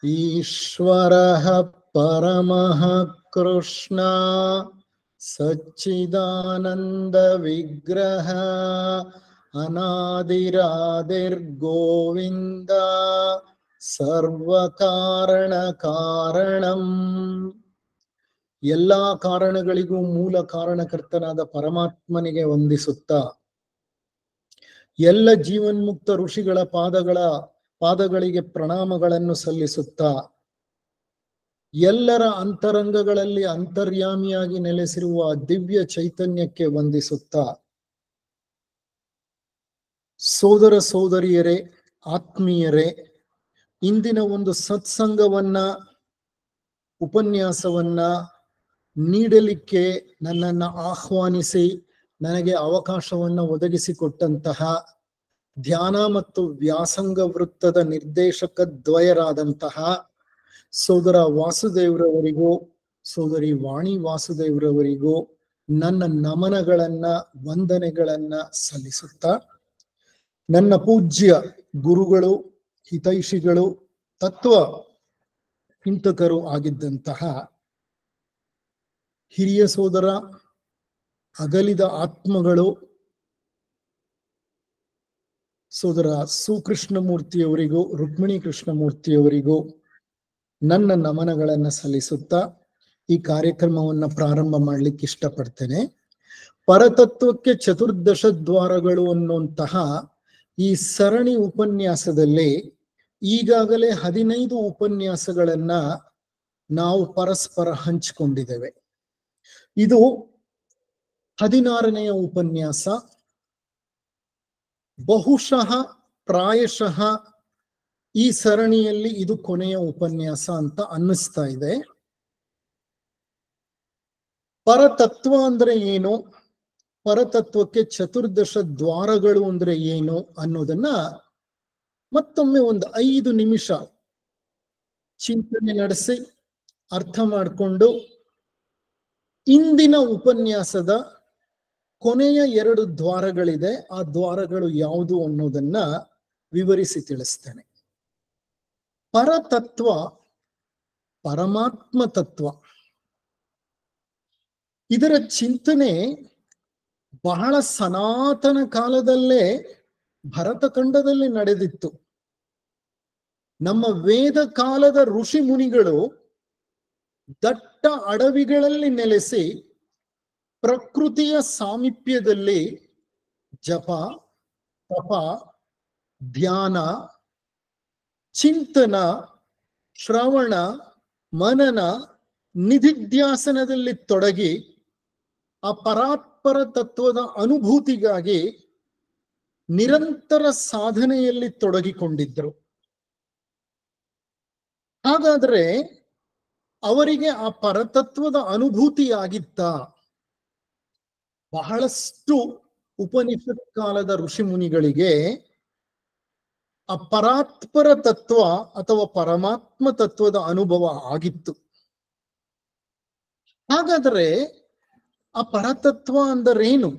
ईश्वरः परमः कृष्ण सच्चिदानंद विग्रह अनादिरादिर्गोविंद सर्वकारण कारणಂ ಎಲ್ಲಾ ಕಾರಣಗಳಿಗೂ ಮೂಲ ಕಾರಣಕರ್ತನಾದ ಪರಮಾತ್ಮನಿಗೆ ವಂದಿಸುತ್ತಾ ಎಲ್ಲ ಜೀವನ್ಮುಕ್ತ ಋಷಿಗಳ ಪಾದಗಳಿಗೆ ಪ್ರಣಾಮಗಳನ್ನು ಸಲ್ಲಿಸುತ್ತಾ ಎಲ್ಲರ ಅಂತರಂಗಗಳಲ್ಲಿ ಅಂತರ್ಯಾಮಿಯಾಗಿ ನೆಲೆಸಿರುವ ದಿವ್ಯ ಚೈತನ್ಯಕ್ಕೆ ವಂದಿಸುತ್ತಾ ಸೋದರ ಸೋದರಿಯರೇ, ಆತ್ಮೀಯರೇ, ಇಂದಿನ ಒಂದು ಸತ್ಸಂಗವನ್ನ ಉಪನ್ಯಾಸವನ್ನ ನೀಡಲಿಕ್ಕೆ ನನ್ನನ್ನು ಆಹ್ವಾನಿಸಿ ನನಗೆ ಅವಕಾಶವನ್ನ ಒದಗಿಸಿಕೊಟ್ಟಂತಹ ಧ್ಯಾನ ಮತ್ತು ವ್ಯಾಸಂಗ ವೃತ್ತದ ನಿರ್ದೇಶಕ ದ್ವಯರಾದಂತಹ ಸೋದರ ವಾಸುದೇವ್ರವರಿಗೂ ಸೋದರಿ ವಾಣಿ ವಾಸುದೇವ್ರವರಿಗೂ ನನ್ನ ನಮನಗಳನ್ನ ವಂದನೆಗಳನ್ನ ಸಲ್ಲಿಸುತ್ತಾ ನನ್ನ ಪೂಜ್ಯ ಗುರುಗಳು, ಹಿತೈಷಿಗಳು, ತತ್ವ ಚಿಂತಕರು ಆಗಿದ್ದಂತಹ ಹಿರಿಯ ಸೋದರ, ಅಗಲಿದ ಆತ್ಮಗಳು ಸೋದರ ಸುಕೃಷ್ಣಮೂರ್ತಿಯವರಿಗೂ ರುಕ್ಮಿಣಿ ಕೃಷ್ಣಮೂರ್ತಿಯವರಿಗೂ ನನ್ನ ನಮನಗಳನ್ನು ಸಲ್ಲಿಸುತ್ತಾ ಈ ಕಾರ್ಯಕ್ರಮವನ್ನು ಪ್ರಾರಂಭ ಮಾಡ್ಲಿಕ್ಕೆ ಇಷ್ಟಪಡ್ತೇನೆ. ಪರತತ್ವಕ್ಕೆ ಚತುರ್ದಶ ದ್ವಾರಗಳು ಅನ್ನುವಂತಹ ಈ ಸರಣಿ ಉಪನ್ಯಾಸದಲ್ಲಿ ಈಗಾಗಲೇ 15 ಉಪನ್ಯಾಸಗಳನ್ನ ನಾವು ಪರಸ್ಪರ ಹಂಚಿಕೊಂಡಿದ್ದೇವೆ. ಇದು 16ನೆಯ ಉಪನ್ಯಾಸ. ಬಹುಶಃ ಪ್ರಾಯಶಃ ಈ ಸರಣಿಯಲ್ಲಿ ಇದು ಕೊನೆಯ ಉಪನ್ಯಾಸ ಅಂತ ಅನ್ನಿಸ್ತಾ ಇದೆ. ಪರತತ್ವ ಅಂದ್ರೆ ಏನು, ಪರತತ್ವಕ್ಕೆ ಚತುರ್ದಶ ದ್ವಾರಗಳು ಅಂದ್ರೆ ಏನು ಅನ್ನೋದನ್ನ ಮತ್ತೊಮ್ಮೆ ಒಂದು 5 ನಿಮಿಷ ಚಿಂತನೆ ನಡೆಸಿ ಅರ್ಥ ಮಾಡಿಕೊಂಡು ಇಂದಿನ ಉಪನ್ಯಾಸದ ಕೊನೆಯ 2 ದ್ವಾರಗಳಿದೆ, ಆ ದ್ವಾರಗಳು ಯಾವುದು ಅನ್ನೋದನ್ನ ವಿವರಿಸಿ ತಿಳಿಸ್ತೇನೆ. ಪರತತ್ವ, ಪರಮಾತ್ಮ ತತ್ವ, ಇದರ ಚಿಂತನೆ ಬಹಳ ಸನಾತನ ಕಾಲದಲ್ಲೇ ಭರತಖಂಡದಲ್ಲಿ ನಡೆದಿತ್ತು. ನಮ್ಮ ವೇದ ಕಾಲದ ಋಷಿ ಮುನಿಗಳು ದಟ್ಟ ಅಡವಿಗಳಲ್ಲಿ ನೆಲೆಸಿ ಪ್ರಕೃತಿಯ ಸಾಮೀಪ್ಯದಲ್ಲಿ ಜಪ, ತಪ, ಧ್ಯಾನ, ಚಿಂತನ, ಶ್ರವಣ, ಮನನ, ನಿಧಿಧ್ಯಾಸನದಲ್ಲಿ ತೊಡಗಿ ಆ ಪರಾತ್ಪರ ತತ್ವದ ಅನುಭೂತಿಗಾಗಿ ನಿರಂತರ ಸಾಧನೆಯಲ್ಲಿ ತೊಡಗಿಕೊಂಡಿದ್ದರು. ಹಾಗಾದ್ರೆ ಅವರಿಗೆ ಆ ಪರತತ್ವದ ಅನುಭೂತಿಯಾಗಿತ್ತ? ಬಹಳಷ್ಟು ಉಪನಿಷತ್ ಕಾಲದ ಋಷಿ ಮುನಿಗಳಿಗೆ ಆ ಪರಾತ್ಪರ ತತ್ವ ಅಥವಾ ಪರಮಾತ್ಮ ತತ್ವದ ಅನುಭವ ಆಗಿತ್ತು. ಹಾಗಾದರೆ ಆ ಪರತತ್ವ ಅಂದರೇನು,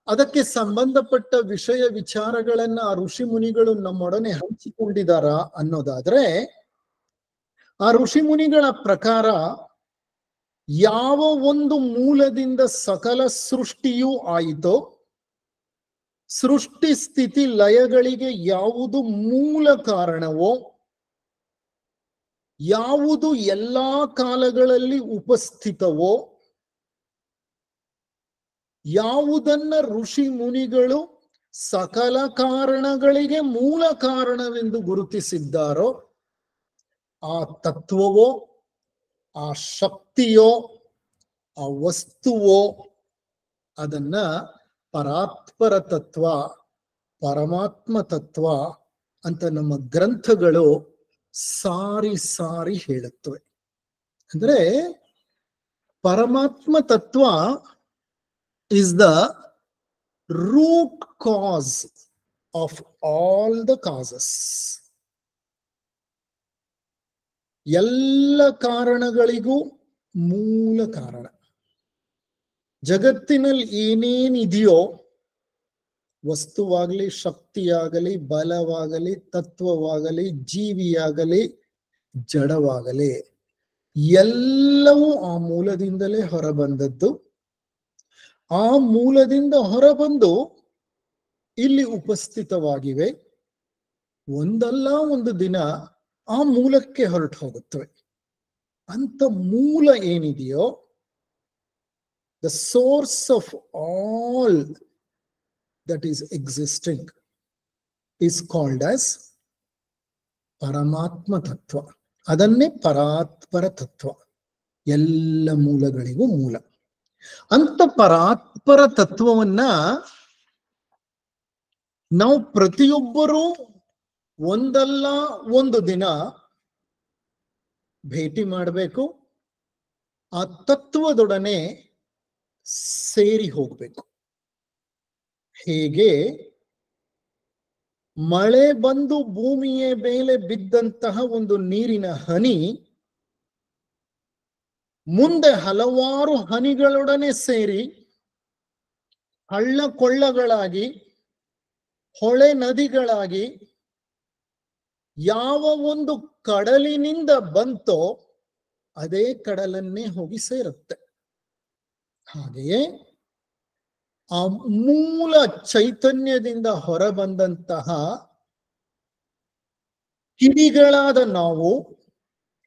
ಅದಕ್ಕೆ ಸಂಬಂಧಪಟ್ಟ ವಿಷಯ ವಿಚಾರಗಳನ್ನ ಆ ಋಷಿ ಮುನಿಗಳು ನಮ್ಮೊಡನೆ ಹಂಚಿಕೊಂಡಿದಾರ ಅನ್ನೋದಾದ್ರೆ, ಆ ಋಷಿ ಮುನಿಗಳ ಪ್ರಕಾರ ಯಾವ ಒಂದು ಮೂಲದಿಂದ ಸಕಲ ಸೃಷ್ಟಿಯೂ ಆಯಿತೋ, ಸೃಷ್ಟಿ ಸ್ಥಿತಿ ಲಯಗಳಿಗೆ ಯಾವುದು ಮೂಲ ಕಾರಣವೋ, ಯಾವುದು ಎಲ್ಲಾ ಕಾಲಗಳಲ್ಲಿ ಉಪಸ್ಥಿತವೋ, ಯಾವುದನ್ನ ಋಷಿ ಮುನಿಗಳು ಸಕಲ ಕಾರಣಗಳಿಗೆ ಮೂಲ ಕಾರಣವೆಂದು ಗುರುತಿಸಿದ್ದಾರೋ ಆ ತತ್ವವೋ, ಆ ಶಕ್ತಿಯೋ, ಆ ವಸ್ತುವೋ ಅದನ್ನ ಪರಾತ್ಪರ ತತ್ವ, ಪರಮಾತ್ಮ ತತ್ವ ಅಂತ ನಮ್ಮ ಗ್ರಂಥಗಳು ಸಾರಿ ಸಾರಿ ಹೇಳುತ್ತವೆ. ಅಂದ್ರೆ ಪರಮಾತ್ಮ ತತ್ವ is the root cause of all the causes. ಎಲ್ಲ ಕಾರಣಗಳಿಗೂ ಮೂಲ ಕಾರಣ. ಜಗತ್ತಿನಲ್ಲಿ ಏನೇನಿದೆಯೋ ವಸ್ತುವಾಗಲಿ, ಶಕ್ತಿಯಾಗಲಿ, ಬಲವಾಗಲಿ, ತತ್ವವಾಗಲಿ, ಜೀವಿಯಾಗಲಿ, ಜಡವಾಗಲಿ, ಎಲ್ಲವೂ ಆ ಮೂಲದಿಂದಲೇ ಹೊರಬಂದದ್ದು. ಆ ಮೂಲದಿಂದ ಹೊರಬಂದು ಇಲ್ಲಿ ಉಪಸ್ಥಿತವಾಗಿವೆ. ಒಂದಲ್ಲ ಒಂದು ದಿನ ಆ ಮೂಲಕ್ಕೆ ಹೊರಟು ಹೋಗುತ್ತವೆ. ಅಂತ ಮೂಲ ಏನಿದೆಯೋ, the source of all that is existing is called as ಪರಮಾತ್ಮ ತತ್ವ. ಅದನ್ನೇ ಪರಾತ್ಪರ ತತ್ವ, ಎಲ್ಲ ಮೂಲಗಳಿಗೂ ಮೂಲ. ಅಂತ ಪರಾತ್ಪರ ತತ್ವವನ್ನ ನಾವು ಪ್ರತಿಯೊಬ್ಬರೂ ಒಂದಲ್ಲ ಒಂದು ದಿನ ಭೇಟಿ ಮಾಡಬೇಕು. ಆ ತತ್ವದೊಡನೆ ಸೇರಿ ಹೋಗ್ಬೇಕು. ಹೇಗೆ ಮಳೆ ಬಂದು ಭೂಮಿಯ ಮೇಲೆ ಬಿದ್ದಂತಹ ಒಂದು ನೀರಿನ ಹನಿ ಮುಂದೆ ಹಲವಾರು ಹನಿಗಳೊಡನೆ ಸೇರಿ ಹಳ್ಳ ಕೊಳ್ಳಗಳಾಗಿ, ಹೊಳೆ ನದಿಗಳಾಗಿ, ಯಾವ ಒಂದು ಕಡಲಿನಿಂದ ಬಂತೋ ಅದೇ ಕಡಲನ್ನೇ ಹೋಗಿ ಸೇರುತ್ತೆ. ಹಾಗೆಯೇ ಆ ಮೂಲ ಚೈತನ್ಯದಿಂದ ಹೊರಬಂದಂತಹ ಕಿಡಿಗಳಾದ ನಾವು,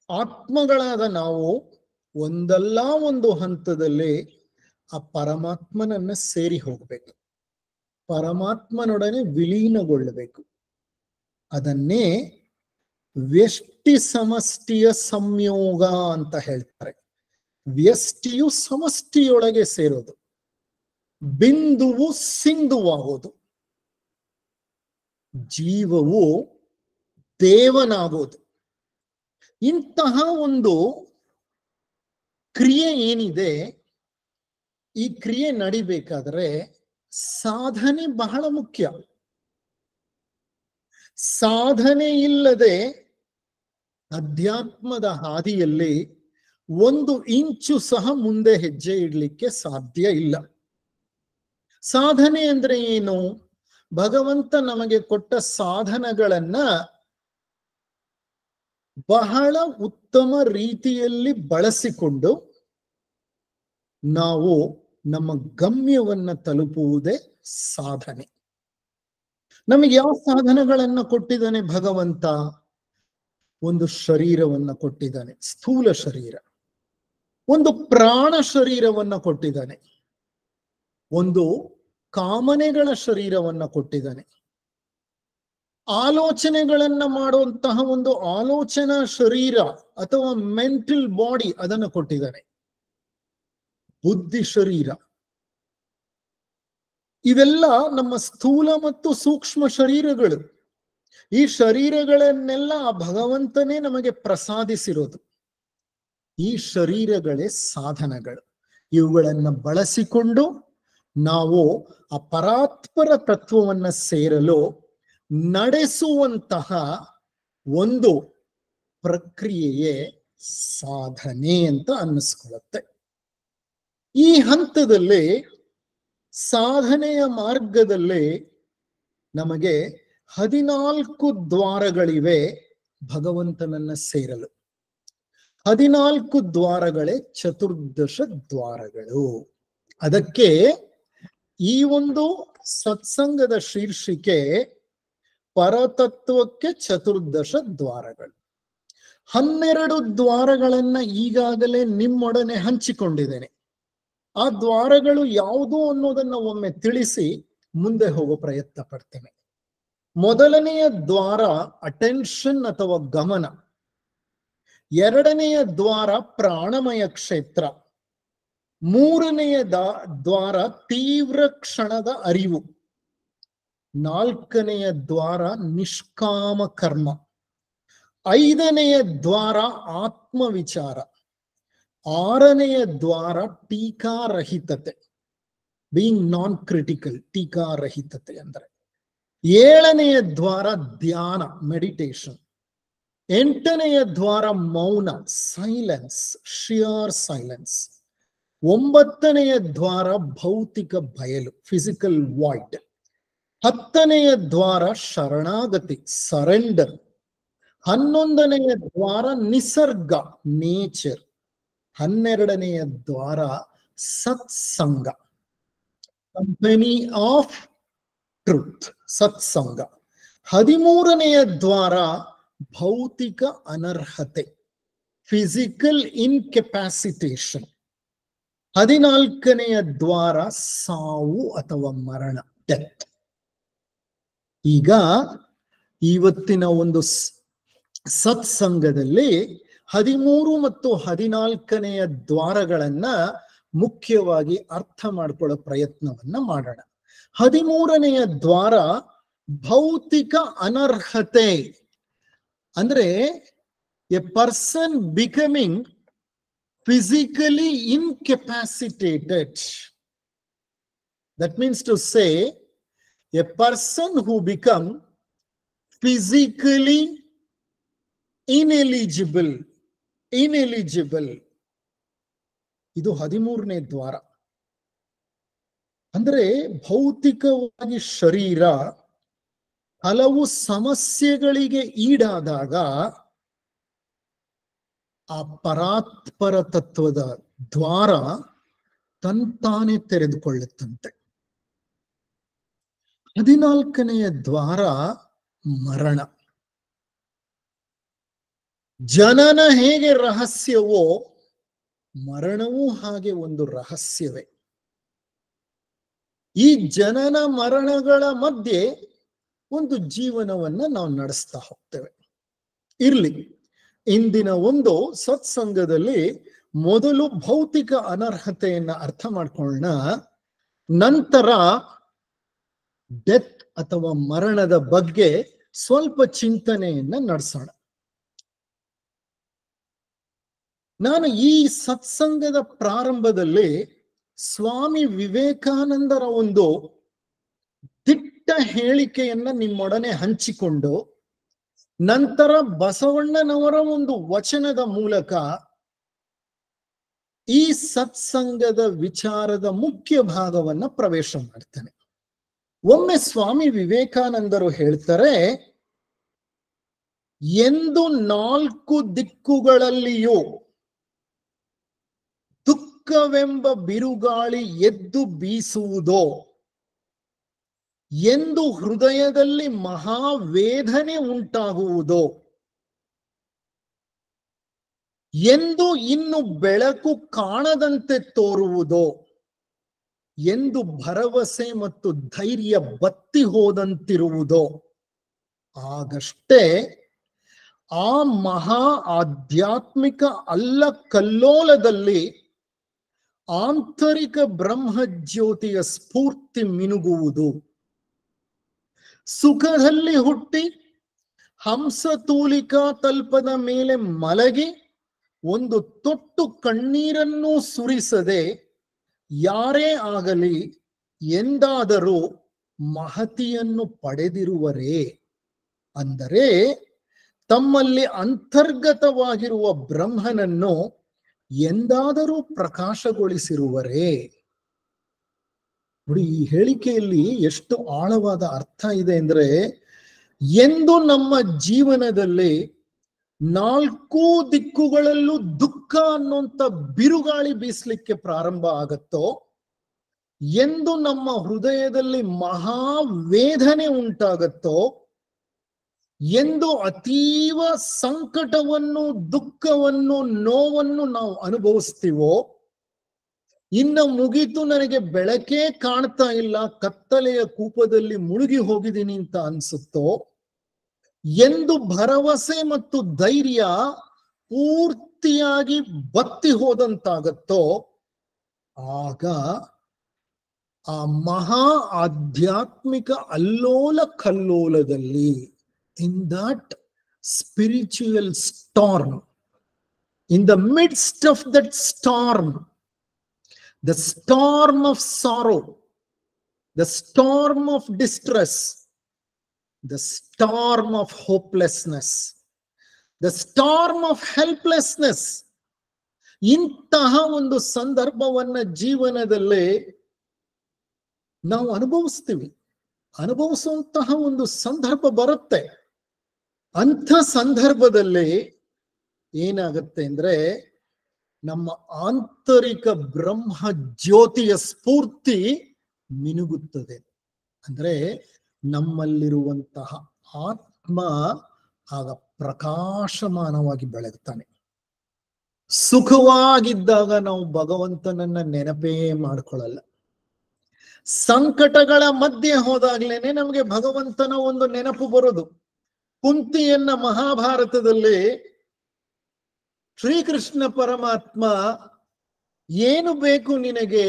ಆತ್ಮಗಳಾದ ನಾವು ಒಂದಲ್ಲ ಒಂದು ಹಂತದಲ್ಲಿ ಆ ಪರಮಾತ್ಮನನ್ನ ಸೇರಿ ಹೋಗ್ಬೇಕು, ಪರಮಾತ್ಮನೊಡನೆ ವಿಲೀನಗೊಳ್ಳಬೇಕು. ಅದನ್ನೇ ವ್ಯಷ್ಟಿ ಸಮಷ್ಟಿಯ ಸಂಯೋಗ ಅಂತ ಹೇಳ್ತಾರೆ. ವ್ಯಷ್ಟಿಯು ಸಮಷ್ಟಿಯೊಳಗೆ ಸೇರೋದು, ಬಿಂದುವು ಸಿಂಧುವಾಗೋದು, ಜೀವವು ದೇವನಾಗೋದು. ಇಂತಹ ಒಂದು ಕ್ರಿಯೆ ಏನಿದೆ, ಈ ಕ್ರಿಯೆ ನಡಿಬೇಕಾದ್ರೆ ಸಾಧನೆ ಬಹಳ ಮುಖ್ಯ. ಸಾಧನೆ ಇಲ್ಲದೆ ಅಧ್ಯಾತ್ಮದ ಹಾದಿಯಲ್ಲಿ ಒಂದು ಇಂಚು ಸಹ ಮುಂದೆ ಹೆಜ್ಜೆ ಇಡ್ಲಿಕ್ಕೆ ಸಾಧ್ಯ ಇಲ್ಲ. ಸಾಧನೆ ಅಂದ್ರೆ ಏನು? ಭಗವಂತ ನಮಗೆ ಕೊಟ್ಟ ಸಾಧನಗಳನ್ನ ಬಹಳ ಉತ್ತಮ ರೀತಿಯಲ್ಲಿ ಬಳಸಿಕೊಂಡು ನಾವು ನಮ್ಮ ಗಮ್ಯವನ್ನ ತಲುಪುವುದೇ ಸಾಧನೆ. ನಮಗೆ ಯಾವ ಸಾಧನಗಳನ್ನ ಕೊಟ್ಟಿದ್ದಾನೆ ಭಗವಂತ? ಒಂದು ಶರೀರವನ್ನ ಕೊಟ್ಟಿದ್ದಾನೆ, ಸ್ಥೂಲ ಶರೀರ. ಒಂದು ಪ್ರಾಣ ಶರೀರವನ್ನ ಕೊಟ್ಟಿದ್ದಾನೆ. ಒಂದು ಕಾಮನೆಗಳ ಶರೀರವನ್ನ ಕೊಟ್ಟಿದ್ದಾನೆ. ಆಲೋಚನೆಗಳನ್ನ ಮಾಡುವಂತಹ ಒಂದು ಆಲೋಚನಾ ಶರೀರ ಅಥವಾ ಮೆಂಟಲ್ ಬಾಡಿ ಅದನ್ನು ಕೊಟ್ಟಿದ್ದಾನೆ. ಬುದ್ಧಿ ಶರೀರ. ಇವೆಲ್ಲ ನಮ್ಮ ಸ್ಥೂಲ ಮತ್ತು ಸೂಕ್ಷ್ಮ ಶರೀರಗಳು. ಈ ಶರೀರಗಳನ್ನೆಲ್ಲ ಭಗವಂತನೇ ನಮಗೆ ಪ್ರಸಾದಿಸಿರೋದು. ಈ ಶರೀರಗಳೇ ಸಾಧನಗಳು. ಇವುಗಳನ್ನ ಬಳಸಿಕೊಂಡು ನಾವು ಆ ಪರಾತ್ಪರ ತತ್ವವನ್ನ ಸೇರಲು ನಡೆಸುವಂತಹ ಒಂದು ಪ್ರಕ್ರಿಯೆಯೇ ಸಾಧನೆ ಅಂತ ಅನ್ನಿಸ್ಕೊಳ್ಳುತ್ತೆ. ಈ ಹಂತದಲ್ಲಿ, ಸಾಧನೆಯ ಮಾರ್ಗದಲ್ಲಿ ನಮಗೆ 14 ದ್ವಾರಗಳಿವೆ ಭಗವಂತನನ್ನ ಸೇರಲು. 14 ದ್ವಾರಗಳೇ ಚತುರ್ದಶ ದ್ವಾರಗಳು. ಅದಕ್ಕೆ ಈ ಒಂದು ಸತ್ಸಂಗದ ಶೀರ್ಷಿಕೆ ಪರತತ್ವಕ್ಕೆ ಚತುರ್ದಶ ದ್ವಾರಗಳು. 12 ದ್ವಾರಗಳನ್ನ ಈಗಾಗಲೇ ನಿಮ್ಮೊಡನೆ ಹಂಚಿಕೊಂಡಿದ್ದೇನೆ. ಆ ದ್ವಾರಗಳು ಯಾವುದು ಅನ್ನೋದನ್ನ ಒಮ್ಮೆ ತಿಳಿಸಿ ಮುಂದೆ ಹೋಗೋ ಪ್ರಯತ್ನ ಪಡ್ತೇನೆ. ಮೊದಲನೆಯ ದ್ವಾರ ಅಟೆನ್ಷನ್ ಅಥವಾ ಗಮನ. ಎರಡನೆಯ ದ್ವಾರ ಪ್ರಾಣಮಯ ಕ್ಷೇತ್ರ. ಮೂರನೆಯ ದ್ವಾರ ತೀವ್ರ ಕ್ಷಣದ ಅರಿವು. ನಾಲ್ಕನೆಯ ದ್ವಾರ ನಿಷ್ಕಾಮ ಕರ್ಮ. ಐದನೆಯ ದ್ವಾರ ಆತ್ಮವಿಚಾರ. ಆರನೆಯ ದ್ವಾರ ಟೀಕಾರಹಿತತೆ, ಬೀಯಿಂಗ್ ನಾನ್ ಕ್ರಿಟಿಕಲ್, ಟೀಕಾರಹಿತತೆ ಅಂದ್ರೆ. ಏಳನೆಯ ದ್ವಾರ ಧ್ಯಾನ, ಮೆಡಿಟೇಷನ್. ಎಂಟನೆಯ ದ್ವಾರ ಮೌನ, ಸೈಲೆನ್ಸ್, ಶಿಯರ್ ಸೈಲೆನ್ಸ್. ಒಂಬತ್ತನೆಯ ದ್ವಾರ ಭೌತಿಕ ಬಯಲು, ಫಿಸಿಕಲ್ ವಾಯ್ಡ್. 10ನೆಯ ದ್ವಾರ ಶರಣಾಗತಿ, ಸರೆಂಡರ್. 11ನೆಯ ದ್ವಾರ ನಿಸರ್ಗ, ನೇಚರ್. 12ನೆಯ ದ್ವಾರ ಸತ್ಸಂಗ, ಕಂಪನಿ ಆಫ್ ಟ್ರೂತ್, ಸತ್ಸಂಗ. 13ನೆಯ ದ್ವಾರ ಭೌತಿಕ ಅನರ್ಹತೆ, ಫಿಸಿಕಲ್ ಇನ್ಕೆಪಾಸಿಟೇಷನ್. 14ನೆಯ ದ್ವಾರ ಸಾವು ಅಥವಾ ಮರಣ, ಡೆತ್. ಈಗ ಇವತ್ತಿನ ಒಂದು ಸತ್ಸಂಗದಲ್ಲಿ 13 ಮತ್ತು 14ನೆಯ ದ್ವಾರಗಳನ್ನ ಮುಖ್ಯವಾಗಿ ಅರ್ಥ ಮಾಡ್ಕೊಳ್ಳೋ ಪ್ರಯತ್ನವನ್ನ ಮಾಡೋಣ. 13ನೆಯ ದ್ವಾರ ಭೌತಿಕ ಅನರ್ಹತೆ, ಅಂದ್ರೆ A person becoming physically incapacitated. That means to say, a person who become physically ineligible. ಇದು 13ನೇ ದ್ವಾರ. ಅಂದ್ರೆ ಭೌತಿಕವಾಗಿ ಶರೀರ ಹಲವು ಸಮಸ್ಯೆಗಳಿಗೆ ಈಡಾದಾಗ ಆ ಪರಾತ್ಪರ ತತ್ವದ ದ್ವಾರ ತಂತಾನೆ ತೆರೆದುಕೊಳ್ಳುತ್ತಂತೆ. 14ನೆಯ ದ್ವಾರ ಮರಣ. ಜನನ ಹೇಗೆ ರಹಸ್ಯವೋ ಮರಣವೂ ಹಾಗೆ ಒಂದು ರಹಸ್ಯವೇ. ಈ ಜನನ ಮರಣಗಳ ಮಧ್ಯೆ ಒಂದು ಜೀವನವನ್ನ ನಾವು ನಡೆಸ್ತಾ ಹೋಗ್ತೇವೆ. ಇರ್ಲಿ, ಇಂದಿನ ಒಂದು ಸತ್ಸಂಗದಲ್ಲಿ ಮೊದಲು ಭೌತಿಕ ಅನರ್ಹತೆಯನ್ನ ಅರ್ಥ ಮಾಡ್ಕೊಳ್ಳೋಣ, ನಂತರ ಡೆತ್ ಅಥವಾ ಮರಣದ ಬಗ್ಗೆ ಸ್ವಲ್ಪ ಚಿಂತನೆಯನ್ನ ನಡೆಸೋಣ. ನಾನು ಈ ಸತ್ಸಂಗದ ಪ್ರಾರಂಭದಲ್ಲಿ ಸ್ವಾಮಿ ವಿವೇಕಾನಂದರ ಒಂದು ದಿಟ್ಟ ಹೇಳಿಕೆಯನ್ನ ನಿಮ್ಮೊಡನೆ ಹಂಚಿಕೊಂಡು, ನಂತರ ಬಸವಣ್ಣನವರ ಒಂದು ವಚನದ ಮೂಲಕ ಈ ಸತ್ಸಂಗದ ವಿಚಾರದ ಮುಖ್ಯ ಭಾಗವನ್ನ ಪ್ರವೇಶ ಮಾಡ್ತೇನೆ. ಒಮ್ಮೆ ಸ್ವಾಮಿ ವಿವೇಕಾನಂದರು ಹೇಳ್ತಾರೆ, ಎಂದು 4 ದಿಕ್ಕುಗಳಲ್ಲಿಯೂ ದುಃಖವೆಂಬ ಬಿರುಗಾಳಿ ಎದ್ದು ಬೀಸುವುದೋ, ಎಂದು ಹೃದಯದಲ್ಲಿ ಮಹಾವೇದನೆ ಉಂಟಾಗುವುದೋ, ಎಂದು ಇನ್ನು ಬೆಳಕು ಕಾಣದಂತೆ ತೋರುವುದೋ, ಎಂದು ಭರವಸೆ ಮತ್ತು ಧೈರ್ಯ ಬತ್ತಿ ಹೋದಂತಿರುವುದೋ, ಆಗಷ್ಟೇ ಆ ಮಹಾ ಆಧ್ಯಾತ್ಮಿಕ ಅಲ್ಲಕಲ್ಲೋಲದಲ್ಲಿ ಆಂತರಿಕ ಬ್ರಹ್ಮಜ್ಯೋತಿಯ ಸ್ಫೂರ್ತಿ ಮಿನುಗುವುದು. ಸುಖದಲ್ಲಿ ಹುಟ್ಟಿ ಹಂಸತೂಲಿಕಾ ತಲ್ಪದ ಮೇಲೆ ಮಲಗಿ ಒಂದು ತೊಟ್ಟು ಕಣ್ಣೀರನ್ನೂ ಸುರಿಸದೆ ಯಾರೇ ಆಗಲಿ ಎಂದಾದರೂ ಮಹತಿಯನ್ನು ಪಡೆದಿರುವರೇ, ಅಂದರೆ ತಮ್ಮಲ್ಲಿ ಅಂತರ್ಗತವಾಗಿರುವ ಬ್ರಹ್ಮನನ್ನು ಎಂದಾದರೂ ಪ್ರಕಾಶಗೊಳಿಸಿರುವರೇ. ನೋಡಿ, ಈ ಹೇಳಿಕೆಯಲ್ಲಿ ಎಷ್ಟು ಆಳವಾದ ಅರ್ಥ ಇದೆ ಅಂದ್ರೆ, ಎಂದು ನಮ್ಮ ಜೀವನದಲ್ಲಿ 4 ದಿಕ್ಕುಗಳಲ್ಲೂ ದುಃಖ ಅನ್ನುವಂಥ ಬಿರುಗಾಳಿ ಬೀಸಲಿಕ್ಕೆ ಪ್ರಾರಂಭ ಆಗತ್ತೋ, ಎಂದು ನಮ್ಮ ಹೃದಯದಲ್ಲಿ ಮಹಾವೇದನೆ ಉಂಟಾಗತ್ತೋ, ಎಂದು ಅತೀವ ಸಂಕಟವನ್ನು, ದುಃಖವನ್ನು, ನೋವನ್ನು ನಾವು ಅನುಭವಿಸ್ತೀವೋ, ಇನ್ನು ಮುಗೀತು, ನನಗೆ ಬೆಳಕೇ ಕಾಣ್ತಾ ಇಲ್ಲ, ಕತ್ತಲೆಯ ಕೂಪದಲ್ಲಿ ಮುಳುಗಿ ಹೋಗಿದ್ದೀನಿ ಅಂತ ಅನ್ಸುತ್ತೋ, ಎಂದು ಭರವಸೆ ಮತ್ತು ಧೈರ್ಯ ಪೂರ್ತಿಯಾಗಿ ಬತ್ತಿ ಹೋದಂತಾಗತ್ತೋ, ಆಗ ಆ ಮಹಾ ಆಧ್ಯಾತ್ಮಿಕ ಅಲ್ಲೋಲ ಕಲ್ಲೋಲದಲ್ಲಿ, in that spiritual storm, in the midst of that storm, the storm of sorrow, the storm of distress, the storm of hopelessness, the storm of helplessness, ಇಂತಹ ಒಂದು ಸಂದರ್ಭವನ್ನ ಜೀವನದಲ್ಲಿ ನಾವು ಅನುಭವಿಸ್ತೀವಿ. ಅನುಭವಿಸುವಂತಹ ಒಂದು ಸಂದರ್ಭ ಬರುತ್ತೆ. ಅಂಥ ಸಂದರ್ಭದಲ್ಲಿ ಏನಾಗುತ್ತೆ ಅಂದ್ರೆ ನಮ್ಮ ಆಂತರಿಕ ಬ್ರಹ್ಮ ಜ್ಯೋತಿಯ ಸ್ಫೂರ್ತಿ ಮಿನುಗುತ್ತದೆ. ಅಂದ್ರೆ ನಮ್ಮಲ್ಲಿರುವಂತಹ ಆತ್ಮ ಆಗ ಪ್ರಕಾಶಮಾನವಾಗಿ ಬೆಳಗ್ತಾನೆ. ಸುಖವಾಗಿದ್ದಾಗ ನಾವು ಭಗವಂತನನ್ನ ನೆನಪೇ ಮಾಡ್ಕೊಳ್ಳಲ್ಲ. ಸಂಕಟಗಳ ಮಧ್ಯೆ ಹೋದಾಗ್ಲೇನೆ ನಮಗೆ ಭಗವಂತನ ಒಂದು ನೆನಪು ಬರೋದು. ಕುಂತಿಯನ್ನ ಮಹಾಭಾರತದಲ್ಲಿ ಶ್ರೀಕೃಷ್ಣ ಪರಮಾತ್ಮ ಏನು ಬೇಕು ನಿನಗೆ,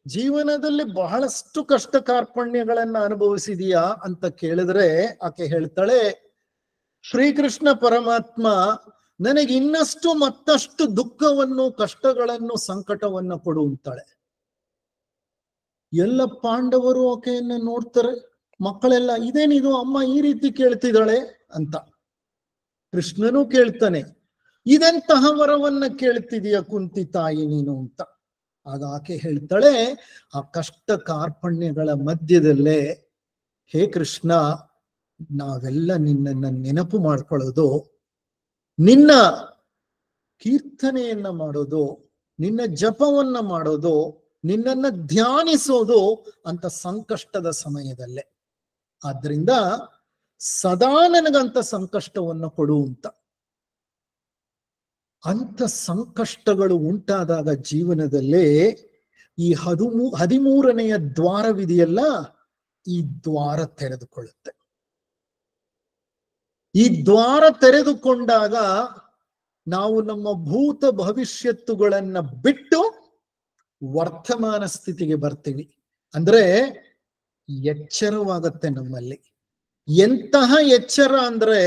ಜೀವನದಲ್ಲಿ ಬಹಳಷ್ಟು ಕಷ್ಟ ಕಾರ್ಪಣ್ಯಗಳನ್ನ ಅನುಭವಿಸಿದೀಯಾ ಅಂತ ಕೇಳಿದ್ರೆ ಆಕೆ ಹೇಳ್ತಾಳೆ, ಶ್ರೀಕೃಷ್ಣ ಪರಮಾತ್ಮ ನನಗೆ ಇನ್ನಷ್ಟು ಮತ್ತಷ್ಟು ದುಃಖವನ್ನು, ಕಷ್ಟಗಳನ್ನು, ಸಂಕಟವನ್ನು ಕೊಡು ಅಂತಾಳೆ. ಎಲ್ಲ ಪಾಂಡವರು ಆಕೆಯನ್ನ ನೋಡ್ತಾರೆ, ಮಕ್ಕಳೆಲ್ಲ ಇದೇನಿದು ಅಮ್ಮ ಈ ರೀತಿ ಕೇಳ್ತಿದ್ದಾಳೆ ಅಂತ. ಕೃಷ್ಣನೂ ಕೇಳ್ತಾನೆ, ಇದೆಂತಹ ವರವನ್ನ ಕೇಳ್ತಿದೀಯ ಕುಂತಿ ತಾಯಿ ನೀನು ಅಂತ. ಆಗ ಆಕೆ ಹೇಳ್ತಾಳೆ, ಆ ಕಷ್ಟ ಕಾರ್ಪಣ್ಯಗಳ ಮಧ್ಯದಲ್ಲೇ ಹೇ ಕೃಷ್ಣ, ನಾವೆಲ್ಲ ನಿನ್ನನ್ನ ನೆನಪು ಮಾಡ್ಕೊಳ್ಳೋದು, ನಿನ್ನ ಕೀರ್ತನೆಯನ್ನ ಮಾಡೋದು, ನಿನ್ನ ಜಪವನ್ನ ಮಾಡೋದು, ನಿನ್ನನ್ನ ಧ್ಯಾನಿಸೋದು ಅಂತ ಸಂಕಷ್ಟದ ಸಮಯದಲ್ಲೇ. ಆದ್ರಿಂದ ಸದಾ ನನಗಂತ ಸಂಕಷ್ಟವನ್ನು ಕೊಡು ಅಂತ. ಅಂತ ಸಂಕಷ್ಟಗಳು ಉಂಟಾದಾಗ ಜೀವನದಲ್ಲಿ ಈ 13ನೆಯ ದ್ವಾರವಿದೆಯಲ್ಲ, ಈ ದ್ವಾರ ತೆರೆದುಕೊಳ್ಳುತ್ತೆ. ಈ ದ್ವಾರ ತೆರೆದುಕೊಂಡಾಗ ನಾವು ನಮ್ಮ ಭೂತ ಭವಿಷ್ಯತ್ತುಗಳನ್ನ ಬಿಟ್ಟು ವರ್ತಮಾನ ಸ್ಥಿತಿಗೆ ಬರ್ತೀವಿ. ಅಂದ್ರೆ ಎಚ್ಚರವಾಗತ್ತೆ ನಮ್ಮಲ್ಲಿ. ಎಂತಹ ಎಚ್ಚರ ಅಂದ್ರೆ,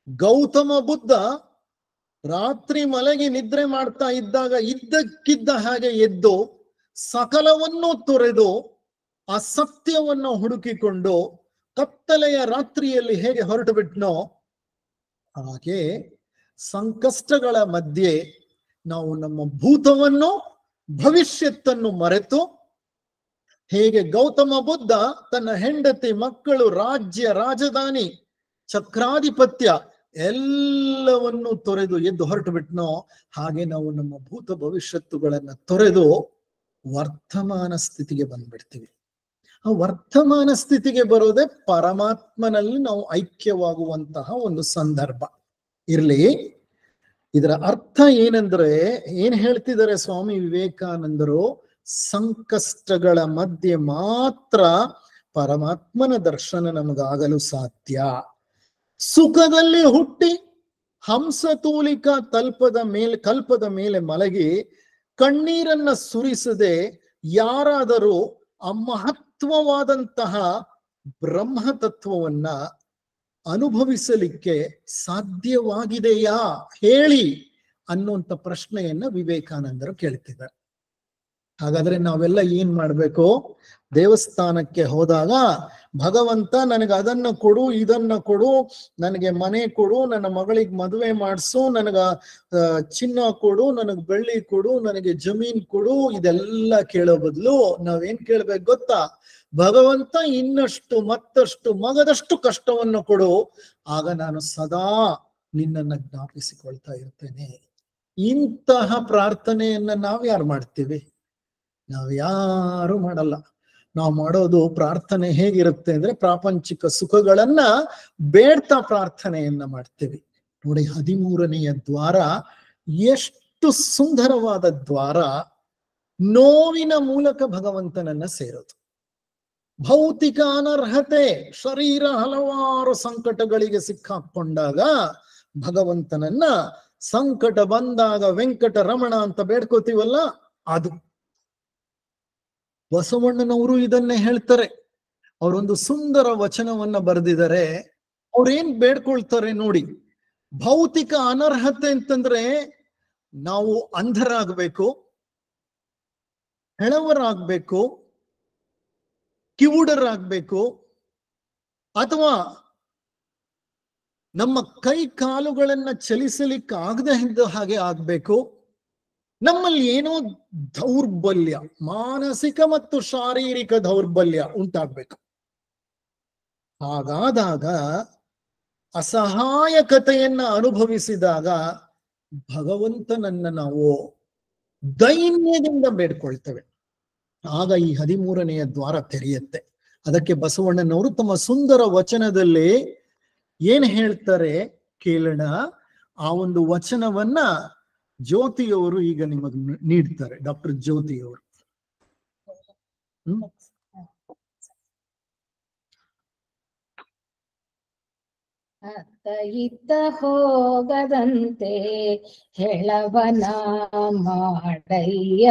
ಗೌತಮ ಬುದ್ಧ ರಾತ್ರಿ ಮಲಗಿ ನಿದ್ರೆ ಮಾಡ್ತಾ ಇದ್ದಾಗ ಇದ್ದಕ್ಕಿದ್ದ ಹಾಗೆ ಎದ್ದು ಸಕಲವನ್ನು ತೊರೆದು ಆ ಸತ್ಯವನ್ನು ಹುಡುಕಿಕೊಂಡು ಕತ್ತಲೆಯ ರಾತ್ರಿಯಲ್ಲಿ ಹೇಗೆ ಹೊರಟು ಬಿಟ್ನೋ ಹಾಗೆ ಸಂಕಷ್ಟಗಳ ಮಧ್ಯೆ ನಾವು ನಮ್ಮ ಭೂತವನ್ನು, ಭವಿಷ್ಯತ್ತನ್ನು ಮರೆತು, ಹೇಗೆ ಗೌತಮ ಬುದ್ಧ ತನ್ನ ಹೆಂಡತಿ, ಮಕ್ಕಳು, ರಾಜ್ಯ, ರಾಜಧಾನಿ, ಚಕ್ರಾಧಿಪತ್ಯ ಎಲ್ಲವನ್ನು ತೊರೆದು ಎದ್ದು ಹೊರಟು ಬಿಟ್ನೋ ಹಾಗೆ ನಾವು ನಮ್ಮ ಭೂತ ಭವಿಷ್ಯತ್ತುಗಳನ್ನ ತೊರೆದು ವರ್ತಮಾನ ಸ್ಥಿತಿಗೆ ಬಂದ್ಬಿಡ್ತೀವಿ. ಆ ವರ್ತಮಾನ ಸ್ಥಿತಿಗೆ ಬರೋದೇ ಪರಮಾತ್ಮನಲ್ಲಿ ನಾವು ಐಕ್ಯವಾಗುವಂತಹ ಒಂದು ಸಂದರ್ಭ. ಇರ್ಲಿ, ಇದರ ಅರ್ಥ ಏನಂದ್ರೆ, ಏನ್ ಹೇಳ್ತಿದ್ದಾರೆ ಸ್ವಾಮಿ ವಿವೇಕಾನಂದರು, ಸಂಕಷ್ಟಗಳ ಮಧ್ಯೆ ಮಾತ್ರ ಪರಮಾತ್ಮನ ದರ್ಶನ ನಮಗಾಗಲು ಸಾಧ್ಯ. ಸುಖದಲ್ಲಿ ಹುಟ್ಟಿ ಹಂಸತೂಲಿಕ ಕಲ್ಪದ ಮೇಲೆ ಮಲಗಿ ಕಣ್ಣೀರನ್ನ ಸುರಿಸದೆ ಯಾರಾದರೂ ಆ ಮಹತ್ವವಾದಂತಹ ಬ್ರಹ್ಮ ತತ್ವವನ್ನ ಅನುಭವಿಸಲಿಕ್ಕೆ ಸಾಧ್ಯವಾಗಿದೆಯಾ ಹೇಳಿ ಅನ್ನುವಂಥ ಪ್ರಶ್ನೆಯನ್ನ ವಿವೇಕಾನಂದರು ಕೇಳ್ತಿದ್ದಾರೆ. ಹಾಗಾದ್ರೆ ನಾವೆಲ್ಲ ಏನ್ ಮಾಡ್ಬೇಕು? ದೇವಸ್ಥಾನಕ್ಕೆ ಹೋದಾಗ ಭಗವಂತ ನನಗೆ ಅದನ್ನ ಕೊಡು, ಇದನ್ನ ಕೊಡು, ನನಗೆ ಮನೆ ಕೊಡು, ನನ್ನ ಮಗಳಿಗೆ ಮದುವೆ ಮಾಡಿಸು, ನನಗ ಚಿನ್ನ ಕೊಡು, ನನಗೆ ಬೆಳ್ಳಿ ಕೊಡು, ನನಗೆ ಜಮೀನ್ ಕೊಡು, ಇದೆಲ್ಲ ಕೇಳೋ ಬದಲು ನಾವೇನ್ ಕೇಳ್ಬೇಕು ಗೊತ್ತಾ? ಭಗವಂತ ಇನ್ನಷ್ಟು ಮತ್ತಷ್ಟು ಮಗದಷ್ಟು ಕಷ್ಟವನ್ನು ಕೊಡು, ಆಗ ನಾನು ಸದಾ ನಿನ್ನನ್ನ ಜ್ಞಾಪಿಸಿಕೊಳ್ತಾ ಇರ್ತೇನೆ. ಇಂತಹ ಪ್ರಾರ್ಥನೆಯನ್ನ ನಾವ್ಯಾರು ಮಾಡ್ತೀವಿ? ನಾವ್ಯಾರು ಮಾಡಲ್ಲ. ನಾವು ಮಾಡೋದು ಪ್ರಾರ್ಥನೆ ಹೇಗಿರುತ್ತೆ ಅಂದ್ರೆ, ಪ್ರಾಪಂಚಿಕ ಸುಖಗಳನ್ನ ಬೇಡ್ತಾ ಪ್ರಾರ್ಥನೆಯನ್ನ ಮಾಡ್ತೀವಿ. ನೋಡಿ, 13ನೆಯ ದ್ವಾರ ಎಷ್ಟು ಸುಂದರವಾದ ದ್ವಾರ. ನೋವಿನ ಮೂಲಕ ಭಗವಂತನನ್ನ ಸೇರೋದು. ಭೌತಿಕ ಅನರ್ಹತೆ, ಶರೀರ ಹಲವಾರು ಸಂಕಟಗಳಿಗೆ ಸಿಕ್ಕಾಕೊಂಡಾಗ ಭಗವಂತನನ್ನ ಸಂಕಟ ಬಂದಾಗ ವೆಂಕಟ ರಮಣ ಅಂತ ಬೇಡ್ಕೋತೀವಲ್ಲ, ಅದು. ಬಸವಣ್ಣನವರು ಇದನ್ನೇ ಹೇಳ್ತಾರೆ. ಅವರೊಂದು ಸುಂದರ ವಚನವನ್ನ ಬರೆದಿದ್ದಾರೆ. ಅವ್ರೇನ್ ಬೇಡ್ಕೊಳ್ತಾರೆ ನೋಡಿ. ಭೌತಿಕ ಅನರ್ಹತೆ ಅಂತಂದ್ರೆ ನಾವು ಅಂಧರಾಗಬೇಕು, ಹೆಳವರಾಗಬೇಕು, ಕಿವುಡರಾಗಬೇಕು, ಅಥವಾ ನಮ್ಮ ಕೈ ಕಾಲುಗಳನ್ನ ಚಲಿಸಲಿಕ್ಕೆ ಆಗದೆ ಇದ್ದ ಹಾಗೆ ಆಗ್ಬೇಕು, ನಮ್ಮಲ್ಲಿ ಏನೋ ದೌರ್ಬಲ್ಯ, ಮಾನಸಿಕ ಮತ್ತು ಶಾರೀರಿಕ ದೌರ್ಬಲ್ಯ ಉಂಟಾಗ್ಬೇಕು. ಹಾಗಾದಾಗ ಅಸಹಾಯಕತೆಯನ್ನ ಅನುಭವಿಸಿದಾಗ ಭಗವಂತನನ್ನ ನಾವು ದೈನ್ಯದಿಂದ ಬೇಡ್ಕೊಳ್ತೇವೆ. ಆಗ ಈ 13ನೆಯ ದ್ವಾರ ತೆರೆಯುತ್ತೆ. ಅದಕ್ಕೆ ಬಸವಣ್ಣನವರು ತಮ್ಮ ಸುಂದರ ವಚನದಲ್ಲಿ ಏನ್ ಹೇಳ್ತಾರೆ ಕೇಳೋಣ. ಆ ಒಂದು ವಚನವನ್ನ ಜ್ಯೋತಿಯವರು ಈಗ ನಿಮಗೆ ನೀಡ್ತಾರೆ. ಡಾಕ್ಟರ್ ಜ್ಯೋತಿಯವರು. ಅತ್ತ ಇತ್ತ ಹೋಗದಂತೆ ಹೆಳವನ ಮಾಡಯ್ಯ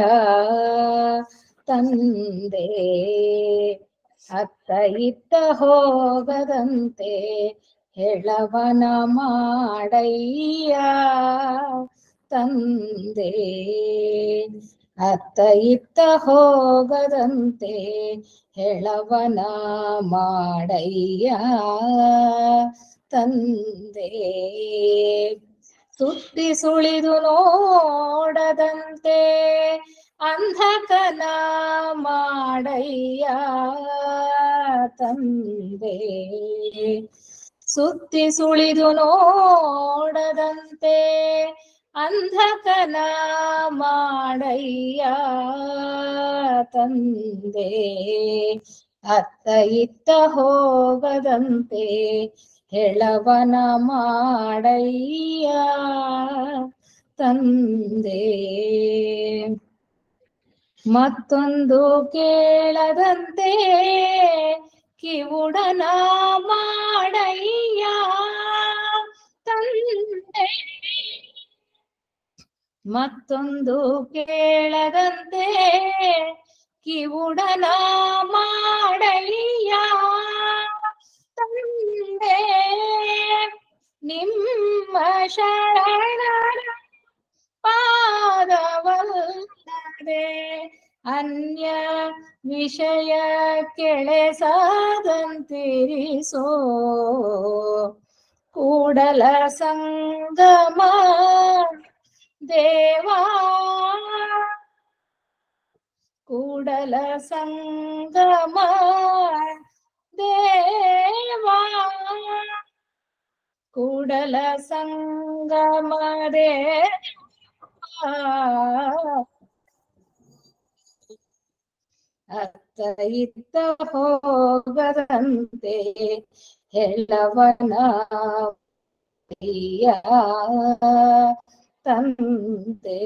ತಂದೆ. ಅತ್ತ ಇತ್ತ ಹೋಗದಂತೆ ಹೆಳವನ ಮಾಡಯ್ಯ ತಂದೆ. ಅತ್ತ ಇತ್ತ ಹೋಗದಂತೆ ಹೆಳವನ ಮಾಡಯ್ಯ ತಂದೆ. ಸುತ್ತಿ ಸುಳಿದು ನೋಡದಂತೆ ಅಂಧಕನ ಮಾಡಯ್ಯ ತಂದೆ. ಸುತ್ತಿ ಸುಳಿದು ನೋಡದಂತೆ ಅಂಧಕನ ಮಾಡಯ್ಯ ತಂದೆ. ಅತ್ತ ಇತ್ತ ಹೋಗದಂತೆ ಹೆಳವನ ಮಾಡಯ್ಯ ತಂದೆ. ಮತ್ತೊಂದು ಕೇಳದಂತೆ ಕಿವುಡನ ಮಾಡಯ್ಯ ತಂದೆ. ಮತ್ತೊಂದು ಕೇಳದಂತೆ ಕಿವುಡನ ಮಾಡಯ್ಯ ತಂದೆ. ನಿಮ್ಮ ಶರಣರ ಪಾದವಲ್ಲದೆ ಅನ್ಯ ವಿಷಯ ಕೆಳೆಸದಂತಿರಿಸೋ ಕೂಡಲ ಸಂಗಮ ದೇವಾ. ಕೂಡಲ ಸಂಗಮ ದೇವಾ. ಕೂಡಲ ಸಂಗಮ ದೇವಾ. ಅತ್ತ ಇತ್ತ ಹೋಗದಂತೆ ಹೆಳವನ ತಂದೆ.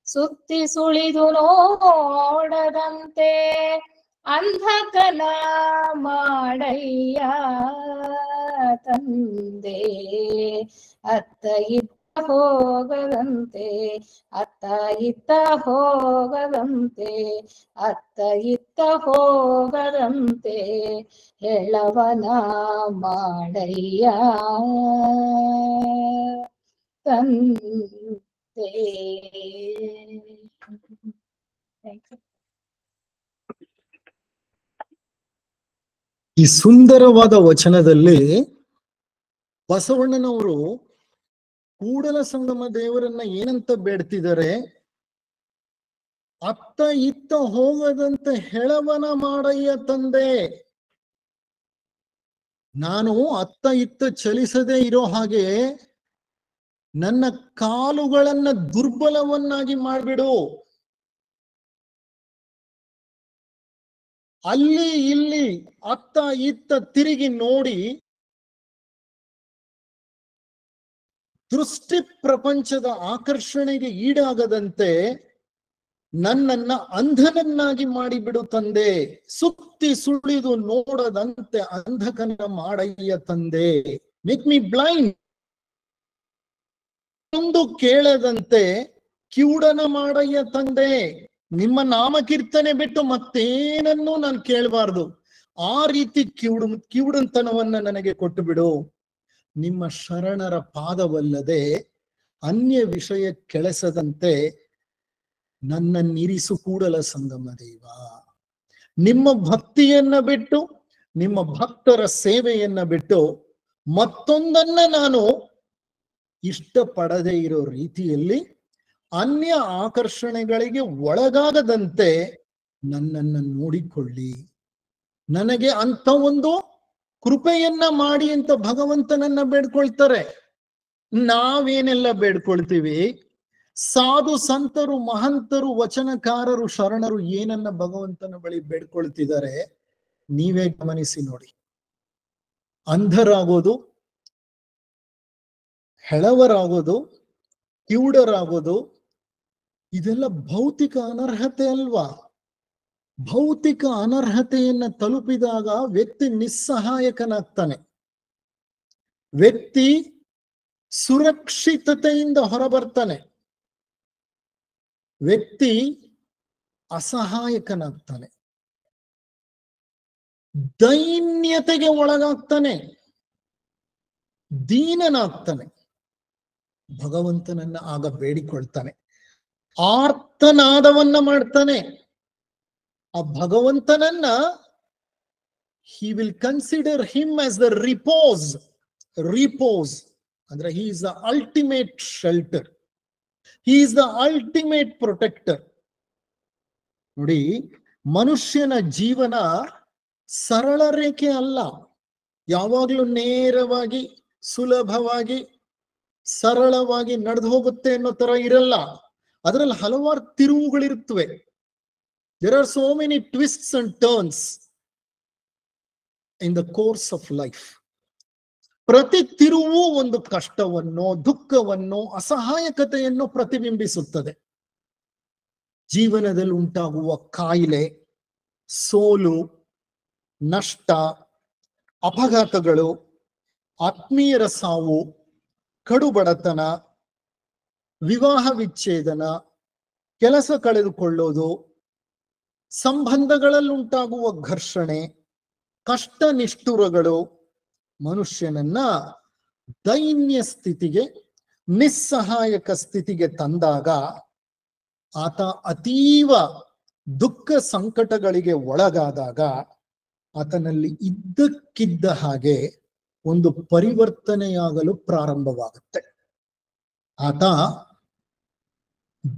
ಸುತ್ತಿ ಸುಳಿದು ನೋಡದಂತೆ ಅಂಧಕನ ಮಾಡಯ್ಯ ತಂದೆ. ಅತ್ತ ಇತ್ತ ಹೋಗದಂತೆ ಅತ್ತ ಇತ್ತ ಹೋಗದಂತೆ ಅತ್ತ ಇತ್ತ ಹೋಗದಂತೆ ಹೆಳವನ ಮಾಡಯ್ಯ ತಂದೆ. ಈ ಸುಂದರವಾದ ವಚನದಲ್ಲಿ ಬಸವಣ್ಣನವರು ಕೂಡಲ ಸಂಗಮ ದೇವರನ್ನ ಏನಂತ ಬೇಡ್ತಿದ್ದಾರೆ? ಅತ್ತ ಇತ್ತ ಹೋಗದಂತೆ ಹೆಳವನ ಮಾಡಯ್ಯ ತಂದೆ. ನಾನು ಅತ್ತ ಇತ್ತ ಚಲಿಸದೆ ಇರೋ ಹಾಗೆ ನನ್ನ ಕಾಲುಗಳನ್ನ ದುರ್ಬಲವನ್ನಾಗಿ ಮಾಡ್ಬಿಡು. ಅಲ್ಲಿ ಇಲ್ಲಿ ಅತ್ತ ಇತ್ತ ತಿರುಗಿ ನೋಡಿ ದೃಷ್ಟಿ ಪ್ರಪಂಚದ ಆಕರ್ಷಣೆಗೆ ಈಡಾಗದಂತೆ ನನ್ನನ್ನ ಅಂಧನನ್ನಾಗಿ ಮಾಡಿಬಿಡು ತಂದೆ. ಸುತ್ತಿ ಸುಳಿದು ನೋಡದಂತೆ ಅಂಧಕನ ಮಾಡಯ್ಯ ತಂದೆ. Make me blind. ಒಂದು ಕೇಳದಂತೆ ಕಿವುಡನ ಮಾಡಯ್ಯ ತಂದೆ. ನಿಮ್ಮ ನಾಮ ಕೀರ್ತನೆ ಬಿಟ್ಟು ಮತ್ತೇನನ್ನೂ ನಾನು ಕೇಳಬಾರ್ದು. ಆ ರೀತಿ ಕಿವುಡಂತನವನ್ನ ನನಗೆ ಕೊಟ್ಟು ಬಿಡು. ನಿಮ್ಮ ಶರಣರ ಪಾದವಲ್ಲದೆ ಅನ್ಯ ವಿಷಯ ಕೆಳಸದಂತೆ ನನ್ನನ್ನಿರಿಸು ಕೂಡಲ ಸಂಗಮ ದೇವ. ನಿಮ್ಮ ಭಕ್ತಿಯನ್ನ ಬಿಟ್ಟು ನಿಮ್ಮ ಭಕ್ತರ ಸೇವೆಯನ್ನ ಬಿಟ್ಟು ಮತ್ತೊಂದನ್ನ ನಾನು ಇಷ್ಟಪಡದೇ ಇರೋ ರೀತಿಯಲ್ಲಿ ಅನ್ಯ ಆಕರ್ಷಣೆಗಳಿಗೆ ಒಳಗಾಗದಂತೆ ನನ್ನನ್ನು ನೋಡಿಕೊಳ್ಳಿ. ನನಗೆ ಅಂತ ಒಂದು ಕೃಪೆಯನ್ನ ಮಾಡಿ ಅಂತ ಭಗವಂತನನ್ನ ಬೇಡ್ಕೊಳ್ತಾರೆ. ನಾವೇನೆಲ್ಲ ಬೇಡ್ಕೊಳ್ತೀವಿ? ಸಾಧು ಸಂತರು, ಮಹಂತರು, ವಚನಕಾರರು, ಶರಣರು ಏನನ್ನ ಭಗವಂತನ ಬಳಿ ಬೇಡ್ಕೊಳ್ತಿದ್ದಾರೆ ನೀವೇ ಗಮನಿಸಿ ನೋಡಿ. ಅಂಧರಾಗೋದು, ಹೆಳವರಾಗೋದು, ಕಿವುಡರಾಗೋದು, ಇದೆಲ್ಲ ಭೌತಿಕ ಅನರ್ಹತೆ ಅಲ್ವಾ? ಭೌತಿಕ ಅನರ್ಹತೆಯನ್ನ ತಲುಪಿದಾಗ ವ್ಯಕ್ತಿ ನಿಸ್ಸಹಾಯಕನಾಗ್ತಾನೆ. ವ್ಯಕ್ತಿ ಸುರಕ್ಷಿತತೆಯಿಂದ ಹೊರಬರ್ತಾನೆ. ವ್ಯಕ್ತಿ ಅಸಹಾಯಕನಾಗ್ತಾನೆ, ದೈನ್ಯತೆಗೆ ಒಳಗಾಗ್ತಾನೆ, ದೀನನಾಗ್ತಾನೆ. ಭಗವಂತನನ್ನ ಆಗ ಬೇಡಿಕೊಳ್ತಾನೆ, ಆರ್ತನಾದವನ್ನ ಮಾಡ್ತಾನೆ. ಆ ಭಗವಂತನನ್ನ he will consider him as the repose ಅಂದ್ರೆ he is the ultimate shelter, he is the ultimate protector. ನೋಡಿ, ಮನುಷ್ಯನ ಜೀವನ ಸರಳ ರೇಖೆ ಅಲ್ಲ. ಯಾವಾಗ್ಲೂ ನೇರವಾಗಿ, ಸುಲಭವಾಗಿ, ಸರಳವಾಗಿ ನಡೆದು ಹೋಗುತ್ತೆ ಅನ್ನೋ ತರ ಇರಲ್ಲ. ಅದರಲ್ಲಿ ಹಲವಾರು ತಿರುವುಗಳಿರುತ್ತವೆ. There are so many twists and turns in the course of life. ಪ್ರತಿ ತಿರುವು ಒಂದು ಕಷ್ಟವನ್ನು, ದುಃಖವನ್ನು, ಅಸಹಾಯಕತೆಯನ್ನು ಪ್ರತಿಬಿಂಬಿಸುತ್ತದೆ. ಜೀವನದಲ್ಲಿ ಉಂಟಾಗುವ ಕಾಯಿಲೆ, ಸೋಲು, ನಷ್ಟ, ಅಪಘಾತಗಳು, ಆತ್ಮೀಯರ ಸಾವು, ಕಡುಬಡತನ, ವಿವಾಹ ವಿಚ್ಛೇದನ, ಕೆಲಸ ಕಳೆದುಕೊಳ್ಳೋದು, ಸಂಬಂಧಗಳಲ್ಲುಂಟಾಗುವ ಘರ್ಷಣೆ, ಕಷ್ಟ ನಿಷ್ಠುರಗಳು ಮನುಷ್ಯನನ್ನ ದೈನ್ಯ ಸ್ಥಿತಿಗೆ, ನಿಸ್ಸಹಾಯಕ ಸ್ಥಿತಿಗೆ ತಂದಾಗ ಆತ ಅತೀವ ದುಃಖ ಸಂಕಟಗಳಿಗೆ ಒಳಗಾದಾಗ ಆತನಲ್ಲಿ ಇದ್ದಕ್ಕಿದ್ದ ಹಾಗೆ ಒಂದು ಪರಿವರ್ತನೆಯಾಗಲು ಪ್ರಾರಂಭವಾಗುತ್ತೆ. ಆತ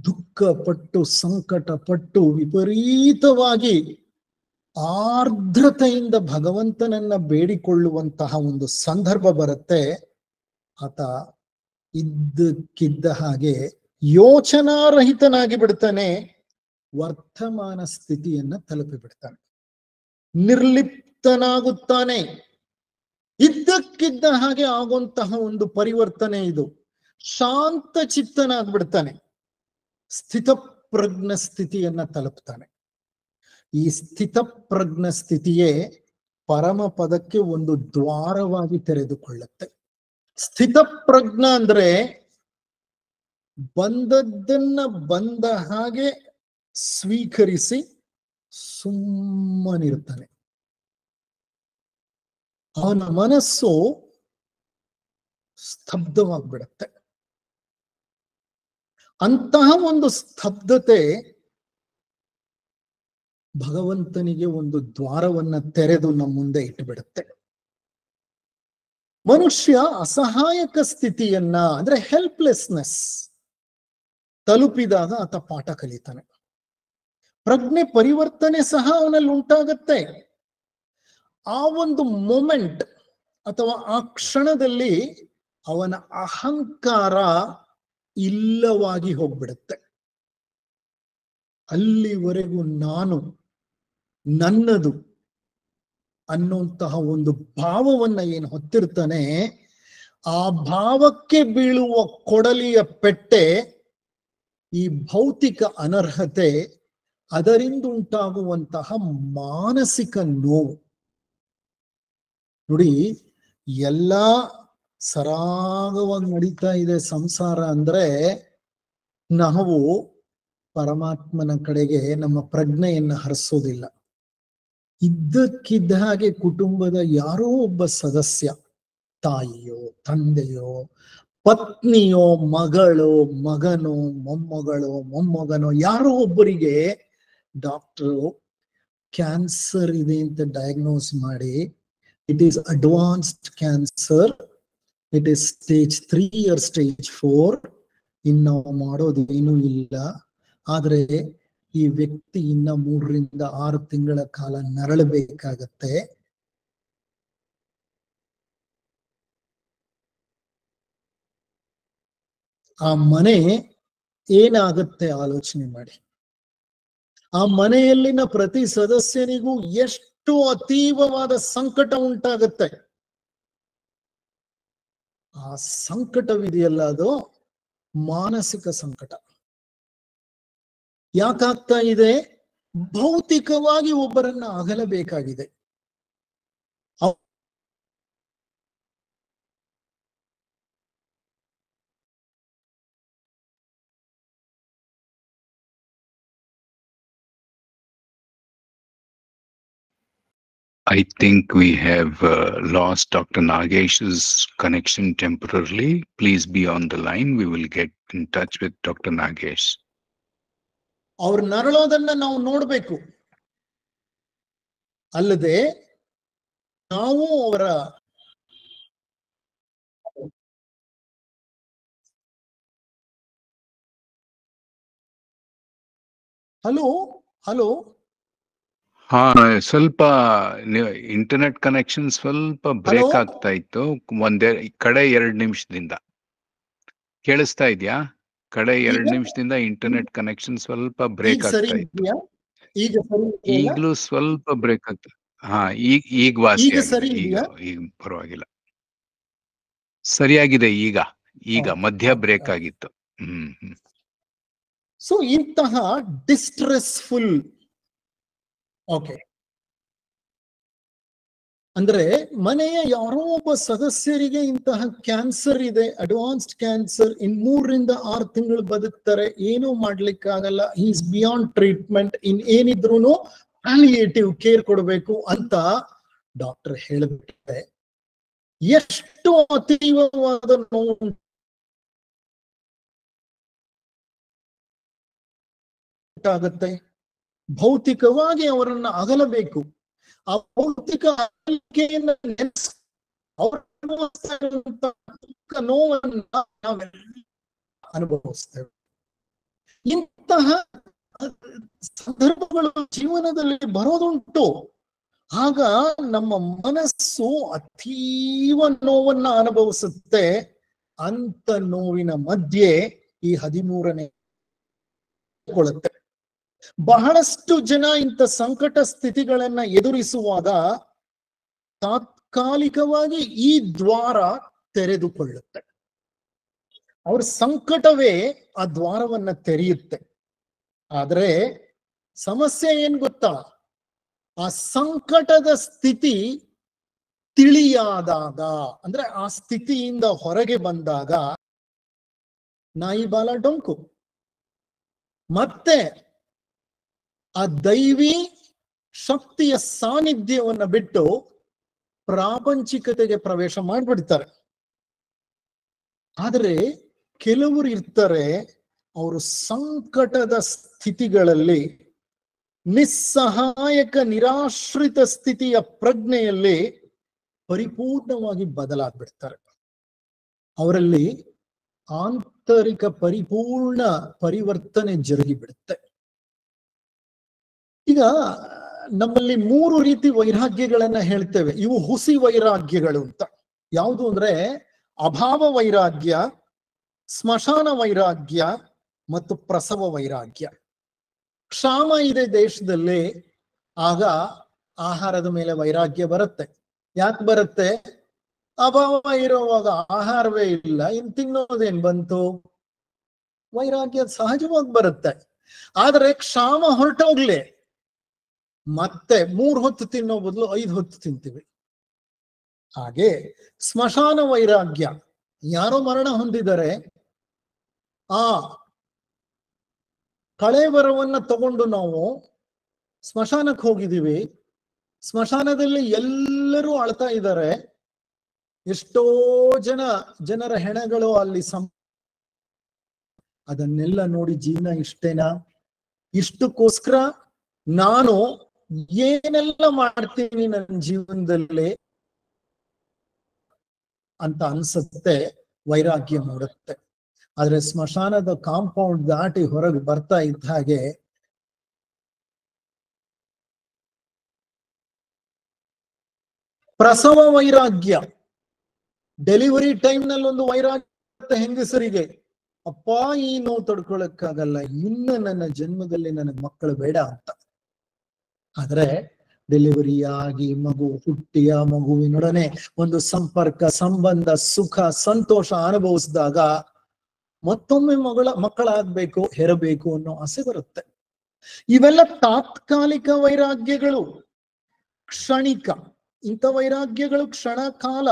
ದುಃಖಪಟ್ಟು, ಸಂಕಟಪಟ್ಟು, ವಿಪರೀತವಾಗಿ ಆರ್ದ್ರತೆಯಿಂದ ಭಗವಂತನನ್ನ ಬೇಡಿಕೊಳ್ಳುವಂತಹ ಒಂದು ಸಂದರ್ಭ ಬರುತ್ತೆ. ಆತ ಇದ್ದಕ್ಕಿದ್ದ ಹಾಗೆ ಯೋಚನಾರಹಿತನಾಗಿ ಬಿಡ್ತಾನೆ, ವರ್ತಮಾನ ಸ್ಥಿತಿಯನ್ನ ತಲುಪಿ ಬಿಡ್ತಾನೆ, ನಿರ್ಲಿಪ್ತನಾಗುತ್ತಾನೆ. ಇದ್ದಕ್ಕಿದ್ದ ಹಾಗೆ ಆಗುವಂತಹ ಒಂದು ಪರಿವರ್ತನೆ ಇದು. ಶಾಂತ ಚಿತ್ತನಾಗ್ಬಿಡ್ತಾನೆ, ಸ್ಥಿತಪ್ರಜ್ಞ ಸ್ಥಿತಿಯನ್ನ ತಲುಪ್ತಾನೆ. ಈ ಸ್ಥಿತಪ್ರಜ್ಞ ಸ್ಥಿತಿಯೇ ಪರಮ ಪದಕ್ಕೆ ಒಂದು ದ್ವಾರವಾಗಿ ತೆರೆದುಕೊಳ್ಳುತ್ತೆ. ಸ್ಥಿತಪ್ರಜ್ಞ ಅಂದ್ರೆ ಬಂದದ್ದನ್ನ ಬಂದ ಹಾಗೆ ಸ್ವೀಕರಿಸಿ ಸುಮ್ಮನಿರ್ತಾನೆ. ಅವನ ಮನಸ್ಸು ಸ್ತಬ್ಧವಾಗ್ಬಿಡತ್ತೆ. ಅಂತಹ ಒಂದು ಸ್ತಬ್ಧತೆ ಭಗವಂತನಿಗೆ ಒಂದು ದ್ವಾರವನ್ನ ತೆರೆದು ನಮ್ಮ ಮುಂದೆ ಇಟ್ಟುಬಿಡುತ್ತೆ. ಮನುಷ್ಯ ಅಸಹಾಯಕ ಸ್ಥಿತಿಯನ್ನ ಅಂದ್ರೆ ಹೆಲ್ಪ್ಲೆಸ್ನೆಸ್ ತಲುಪಿದಾಗ ಆತ ಪಾಠ ಕಲಿತಾನೆ. ಪ್ರಜ್ಞೆ ಪರಿವರ್ತನೆ ಸಹ ಅವನಲ್ಲಿ ಉಂಟಾಗತ್ತೆ. ಆ ಒಂದು ಮೊಮೆಂಟ್ ಅಥವಾ ಆ ಕ್ಷಣದಲ್ಲಿ ಅವನ ಅಹಂಕಾರ ಇಲ್ಲವಾಗಿ ಹೋಗ್ಬಿಡುತ್ತೆ. ಅಲ್ಲಿವರೆಗೂ ನಾನು, ನನ್ನದು ಅನ್ನುವಂತಹ ಒಂದು ಭಾವವನ್ನ ಏನು ಹೊತ್ತಿರ್ತಾನೆ, ಆ ಭಾವಕ್ಕೆ ಬೀಳುವ ಕೊಡಲಿಯ ಪೆಟ್ಟೆ ಈ ಭೌತಿಕ ಅನರ್ಹತೆ, ಅದರಿಂದ ಉಂಟಾಗುವಂತಹ ಮಾನಸಿಕ ನೋವು. ನೋಡಿ, ಎಲ್ಲ ಸರಾಗವಾಗಿ ನಡೀತಾ ಇದೆ ಸಂಸಾರ ಅಂದ್ರೆ ನಾವು ಪರಮಾತ್ಮನ ಕಡೆಗೆ ನಮ್ಮ ಪ್ರಜ್ಞೆಯನ್ನು ಹರಿಸೋದಿಲ್ಲ. ಇದ್ದಕ್ಕಿದ್ದ ಹಾಗೆ ಕುಟುಂಬದ ಯಾರೋ ಒಬ್ಬ ಸದಸ್ಯ, ತಾಯಿಯೋ, ತಂದೆಯೋ, ಪತ್ನಿಯೋ, ಮಗಳೋ, ಮಗನೋ, ಮೊಮ್ಮಗನೋ ಯಾರೋ ಒಬ್ಬರಿಗೆ ಡಾಕ್ಟರು ಕ್ಯಾನ್ಸರ್ ಇದೆ ಅಂತ ಡಯಾಗ್ನೋಸ್ ಮಾಡಿ, it is advanced cancer, it is stage 3 or stage 4, ಇನ್ನು ನಾವು ಮಾಡೋದು ಏನೂ ಇಲ್ಲ, ಆದ್ರೆ ಈ ವ್ಯಕ್ತಿ ಇನ್ನ 3 ರಿಂದ 6 ತಿಂಗಳ ಕಾಲ ನರಳಬೇಕಾಗತ್ತೆ. ಆ ಮನೆ ಏನಾಗುತ್ತೆ ಆಲೋಚನೆ ಮಾಡಿ. ಆ ಮನೆಯಲ್ಲಿನ ಪ್ರತಿ ಸದಸ್ಯನಿಗೂ ಎಷ್ಟು ಅತೀವವಾದ ಸಂಕಟ ಉಂಟಾಗುತ್ತೆ. ಆ ಸಂಕಟವಿದೆಯಲ್ಲ, ಅದು ಮಾನಸಿಕ ಸಂಕಟ. ಯಾಕಾಗ್ತಾ ಇದೆ? ಭೌತಿಕವಾಗಿ ಒಬ್ಬರನ್ನ ಅಗಲಬೇಕಾಗಿದೆ. I think we have lost Dr. Nagesh's connection temporarily. Please be on the line. We will get in touch with Dr. Nagesh. ಅವ್ರು ನರಳೋದನ್ನ ನಾವು ನೋಡ್ಬೇಕು, ಅಲ್ಲದೆ ನಾವು ಅವರ ಹಲೋ ಹಲೋ ಹಾ, ಸ್ವಲ್ಪ ಇಂಟರ್ನೆಟ್ ಕನೆಕ್ಷನ್ ಸ್ವಲ್ಪ ಬ್ರೇಕ್ ಆಗ್ತಾ ಇತ್ತು. ಕಡೆ 2 ನಿಮಿಷದಿಂದ ಕೇಳಿಸ್ತಾ ಇದೆಯಾ? ಕಡೆ 2 ನಿಮಿಷದಿಂದ ಇಂಟರ್ನೆಟ್ ಕನೆಕ್ಷನ್ ಸ್ವಲ್ಪ ಬ್ರೇಕ್ ಆಗ್ತಾ ಇತ್ತು. ಈಗಲೂ ಸ್ವಲ್ಪ ಬ್ರೇಕ್ ಆಗ್ತದೆ. ಹಾ, ಈಗ ವಾಸಿ ಆಗಿದೆ. ಈಗ ಪರವಾಗಿಲ್ಲ, ಸರಿಯಾಗಿದೆ. ಈಗ ಮಧ್ಯ ಬ್ರೇಕ್ ಆಗಿತ್ತು. ಸೊ ಇಂತಹ ಡಿಸ್ಟ್ರೆಸ್ಫುಲ್, ಓಕೆ, ಅಂದ್ರೆ ಮನೆಯ ಯಾರೋ ಒಬ್ಬ ಸದಸ್ಯರಿಗೆ ಇಂತಹ ಕ್ಯಾನ್ಸರ್ ಇದೆ, ಅಡ್ವಾನ್ಸ್ಡ್ ಕ್ಯಾನ್ಸರ್, ಇನ್ 3 ರಿಂದ 6 ತಿಂಗಳು ಬದುಕ್ತಾರೆ, ಏನೂ ಮಾಡ್ಲಿಕ್ಕಾಗಲ್ಲ, ಈಸ್ ಬಿಯಾಂಡ್ ಟ್ರೀಟ್ಮೆಂಟ್, ಏನಿದ್ರು ಪ್ಯಾಲಿಯೇಟಿವ್ ಕೇರ್ ಕೊಡಬೇಕು ಅಂತ ಡಾಕ್ಟರ್ ಹೇಳಿಬಿಟ್ಟೆ. ಎಷ್ಟು ಅತೀವವಾದ ನೋವು ಉಂಟಾಗುತ್ತೆ. ಭೌತಿಕವಾಗಿ ಅವರನ್ನ ಅಗಲಬೇಕು. ಆ ಭೌತಿಕ ಅಗಲಿಕೆಯನ್ನ ನೋವನ್ನ ನಾವೆಲ್ಲ ಅನುಭವಿಸ್ತೇವೆ. ಇಂತಹ ಸಂದರ್ಭಗಳು ಜೀವನದಲ್ಲಿ ಬರೋದುಂಟು. ಆಗ ನಮ್ಮ ಮನಸ್ಸು ಅತೀವ ನೋವನ್ನ ಅನುಭವಿಸುತ್ತೆ. ಅಂತ ನೋವಿನ ಮಧ್ಯೆ ಈ 13ನೇ ಕೊಳ್ಳುತ್ತೆ. ಬಹಳಷ್ಟು ಜನ ಇಂಥ ಸಂಕಟ ಸ್ಥಿತಿಗಳನ್ನ ಎದುರಿಸುವಾಗ ತಾತ್ಕಾಲಿಕವಾಗಿ ಈ ದ್ವಾರ ತೆರೆದುಕೊಳ್ಳುತ್ತೆ. ಅವ್ರ ಸಂಕಟವೇ ಆ ದ್ವಾರವನ್ನ ತೆರೆಯುತ್ತೆ. ಆದ್ರೆ ಸಮಸ್ಯೆ ಏನ್ ಗೊತ್ತಾ? ಆ ಸಂಕಟದ ಸ್ಥಿತಿ ತಿಳಿಯಾದಾಗ, ಅಂದ್ರೆ ಆ ಸ್ಥಿತಿಯಿಂದ ಹೊರಗೆ ಬಂದಾಗ ನಾಯಿ ಬಾಲ ಡೊಂಕು, ಮತ್ತೆ ಆ ದೈವಿ ಶಕ್ತಿಯ ಸಾನ್ನಿಧ್ಯವನ್ನ ಬಿಟ್ಟು ಪ್ರಾಪಂಚಿಕತೆಗೆ ಪ್ರವೇಶ ಮಾಡಿಬಿಡ್ತಾರೆ. ಆದರೆ ಕೆಲವರು ಇರ್ತಾರೆ, ಅವರು ಸಂಕಟದ ಸ್ಥಿತಿಗಳಲ್ಲಿ ನಿಸ್ಸಹಾಯಕ ನಿರಾಶ್ರಿತ ಸ್ಥಿತಿಯ ಪ್ರಜ್ಞೆಯಲ್ಲಿ ಪರಿಪೂರ್ಣವಾಗಿ ಬದಲಾಗ್ಬಿಡ್ತಾರೆ. ಅವರಲ್ಲಿ ಆಂತರಿಕ ಪರಿಪೂರ್ಣ ಪರಿವರ್ತನೆ ಜರುಗಿಬಿಡುತ್ತೆ. ಈಗ ನಮ್ಮಲ್ಲಿ 3 ರೀತಿ ವೈರಾಗ್ಯಗಳನ್ನ ಹೇಳ್ತೇವೆ. ಇವು ಹುಸಿ ವೈರಾಗ್ಯಗಳು ಅಂತ. ಯಾವುದು ಅಂದ್ರೆ ಅಭಾವ ವೈರಾಗ್ಯ, ಸ್ಮಶಾನ ವೈರಾಗ್ಯ ಮತ್ತು ಪ್ರಸವ ವೈರಾಗ್ಯ. ಕ್ಷಾಮ ಇದೆ ದೇಶದಲ್ಲಿ, ಆಗ ಆಹಾರದ ಮೇಲೆ ವೈರಾಗ್ಯ ಬರುತ್ತೆ. ಯಾಕೆ ಬರುತ್ತೆ? ಅಭಾವ ಇರುವಾಗ ಆಹಾರವೇ ಇಲ್ಲ, ಇನ್ ತಿನ್ನೋದೇನ್ ಬಂತು? ವೈರಾಗ್ಯ ಸಹಜವಾಗಿ ಬರುತ್ತೆ. ಆದ್ರೆ ಕ್ಷಾಮ ಹೊರಟೋಗ್ಲಿ, ಮತ್ತೆ 3 ಹೊತ್ತು ತಿನ್ನೋ ಬದಲು 5 ಹೊತ್ತು ತಿಂತೀವಿ. ಹಾಗೆ ಸ್ಮಶಾನ ವೈರಾಗ್ಯ. ಯಾರೋ ಮರಣ ಹೊಂದಿದರೆ ಆ ಕಳೇಬರವನ್ನ ತಗೊಂಡು ನಾವು ಸ್ಮಶಾನಕ್ಕೆ ಹೋಗಿದ್ದೀವಿ. ಸ್ಮಶಾನದಲ್ಲಿ ಎಲ್ಲರೂ ಅಳ್ತಾ ಇದ್ದಾರೆ. ಎಷ್ಟೋ ಜನರ ಹೆಣಗಳು ಅಲ್ಲಿ ಅದನ್ನೆಲ್ಲ ನೋಡಿ ಜೀವನ ಇಷ್ಟೇನಾ? ಇಷ್ಟಕ್ಕೋಸ್ಕರ ನಾನು ಏನೆಲ್ಲ ಮಾಡ್ತೀನಿ ನನ್ನ ಜೀವನದಲ್ಲಿ ಅಂತ ಅನ್ಸುತ್ತೆ, ವೈರಾಗ್ಯ ಮೂಡುತ್ತೆ. ಆದ್ರೆ ಸ್ಮಶಾನದ ಕಾಂಪೌಂಡ್ ದಾಟಿ ಹೊರಗೆ ಬರ್ತಾ ಇದ್ದ ಹಾಗೆ ಪ್ರಸವ ವೈರಾಗ್ಯ. ಡೆಲಿವರಿ ಟೈಮ್ ನಲ್ಲಿ ಒಂದು ವೈರಾಗ್ಯ ಹೆಂಗಸರಿಗೆ, ಅಪ್ಪ ಈ ನೋವು ತಡ್ಕೊಳಕ್ಕಾಗಲ್ಲ, ಇನ್ನು ನನ್ನ ಜನ್ಮದಲ್ಲಿ ನನಗೆ ಮಕ್ಕಳು ಬೇಡ ಅಂತ. ಆದ್ರೆ ಡೆಲಿವರಿ ಆಗಿ ಮಗು ಹುಟ್ಟಿ ಆ ಮಗುವಿನೊಡನೆ ಒಂದು ಸಂಪರ್ಕ, ಸಂಬಂಧ, ಸುಖ, ಸಂತೋಷ ಅನುಭವಿಸಿದಾಗ ಮತ್ತೊಮ್ಮೆ ಮಕ್ಕಳಾಗ್ಬೇಕು, ಹೆರಬೇಕು ಅನ್ನೋ ಆಸೆ ಬರುತ್ತೆ. ಇವೆಲ್ಲ ತಾತ್ಕಾಲಿಕ ವೈರಾಗ್ಯಗಳು, ಕ್ಷಣಿಕ. ಇಂಥ ವೈರಾಗ್ಯಗಳು ಕ್ಷಣ ಕಾಲ,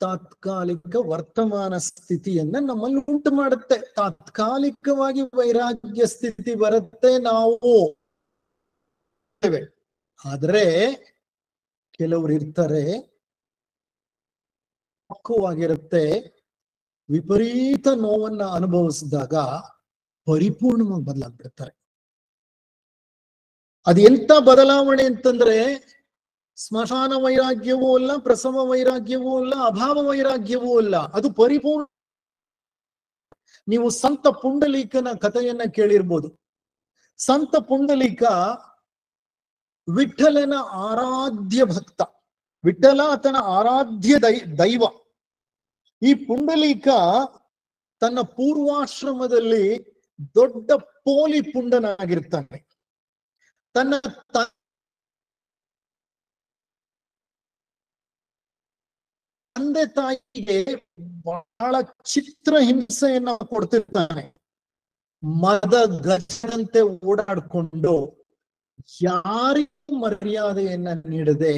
ತಾತ್ಕಾಲಿಕ ವರ್ತಮಾನ ಸ್ಥಿತಿಯನ್ನ ನಮ್ಮಲ್ಲಿ ಉಂಟು ಮಾಡುತ್ತೆ. ತಾತ್ಕಾಲಿಕವಾಗಿ ವೈರಾಗ್ಯ ಸ್ಥಿತಿ ಬರುತ್ತೆ, ನಾವು. ಆದ್ರೆ ಕೆಲವರು ಇರ್ತಾರೆ, ಪಕ್ವವಾಗಿರುತ್ತೆ, ವಿಪರೀತ ನೋವನ್ನ ಅನುಭವಿಸಿದಾಗ ಪರಿಪೂರ್ಣವಾಗಿ ಬದಲಾಗ್ಬಿಡ್ತಾರೆ. ಅದು ಎಂತ ಬದಲಾವಣೆ ಅಂತಂದ್ರೆ ಸ್ಮಶಾನ ವೈರಾಗ್ಯವೂ ಅಲ್ಲ, ಪ್ರಸವ ವೈರಾಗ್ಯವೂ ಅಲ್ಲ, ಅಭಾವ ವೈರಾಗ್ಯವೂ ಅಲ್ಲ, ಅದು ಪರಿಪೂರ್ಣ. ನೀವು ಸಂತ ಪುಂಡಲೀಕನ ಕಥೆಯನ್ನ ಕೇಳಿರ್ಬೋದು. ಸಂತ ಪುಂಡಲೀಕ ವಿಠ್ಠಲನ ಆರಾಧ್ಯ ಭಕ್ತ, ವಿಠ್ಠಲ ಆತನ ಆರಾಧ್ಯ ದೈವ. ಈ ಪುಂಡಲೀಕ ತನ್ನ ಪೂರ್ವಾಶ್ರಮದಲ್ಲಿ ದೊಡ್ಡ ಪೋಲಿ ಪುಂಡನಾಗಿರ್ತಾನೆ. ತನ್ನ ತಂದೆ ತಾಯಿಗೆ ಬಹಳ ಚಿತ್ರ ಹಿಂಸೆಯನ್ನ ಕೊಡ್ತಿರ್ತಾನೆ. ಮದ ಗಜನಂತೆ ಓಡಾಡ್ಕೊಂಡು ಯಾರಿಗೂ ಮರ್ಯಾದೆಯನ್ನ ನೀಡದೆ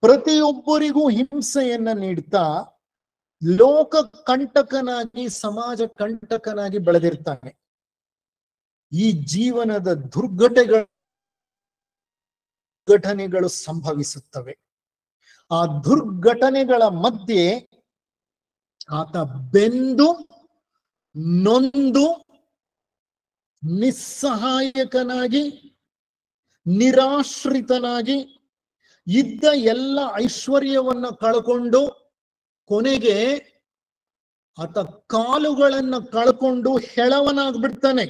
ಪ್ರತಿಯೊಬ್ಬರಿಗೂ ಹಿಂಸೆಯನ್ನ ನೀಡ್ತಾ ಲೋಕ ಕಂಟಕನಾಗಿ, ಸಮಾಜ ಕಂಟಕನಾಗಿ ಬೆಳೆದಿರ್ತಾನೆ. ಈ ಜೀವನದ ದುರ್ಘಟನೆಗಳು ಸಂಭವಿಸುತ್ತವೆ. ಆ ದುರ್ಘಟನೆಗಳ ಮಧ್ಯೆ ಆತ ಬೆಂದು ನೊಂದು ನಿಸ್ಸಹಾಯಕನಾಗಿ, ನಿರಾಶ್ರಿತನಾಗಿ, ಇದ್ದ ಎಲ್ಲ ಐಶ್ವರ್ಯವನ್ನ ಕಳ್ಕೊಂಡು ಕೊನೆಗೆ ಆತ ಕಾಲುಗಳನ್ನ ಕಳ್ಕೊಂಡು ಹೆಳವನಾಗ್ಬಿಡ್ತಾನೆ.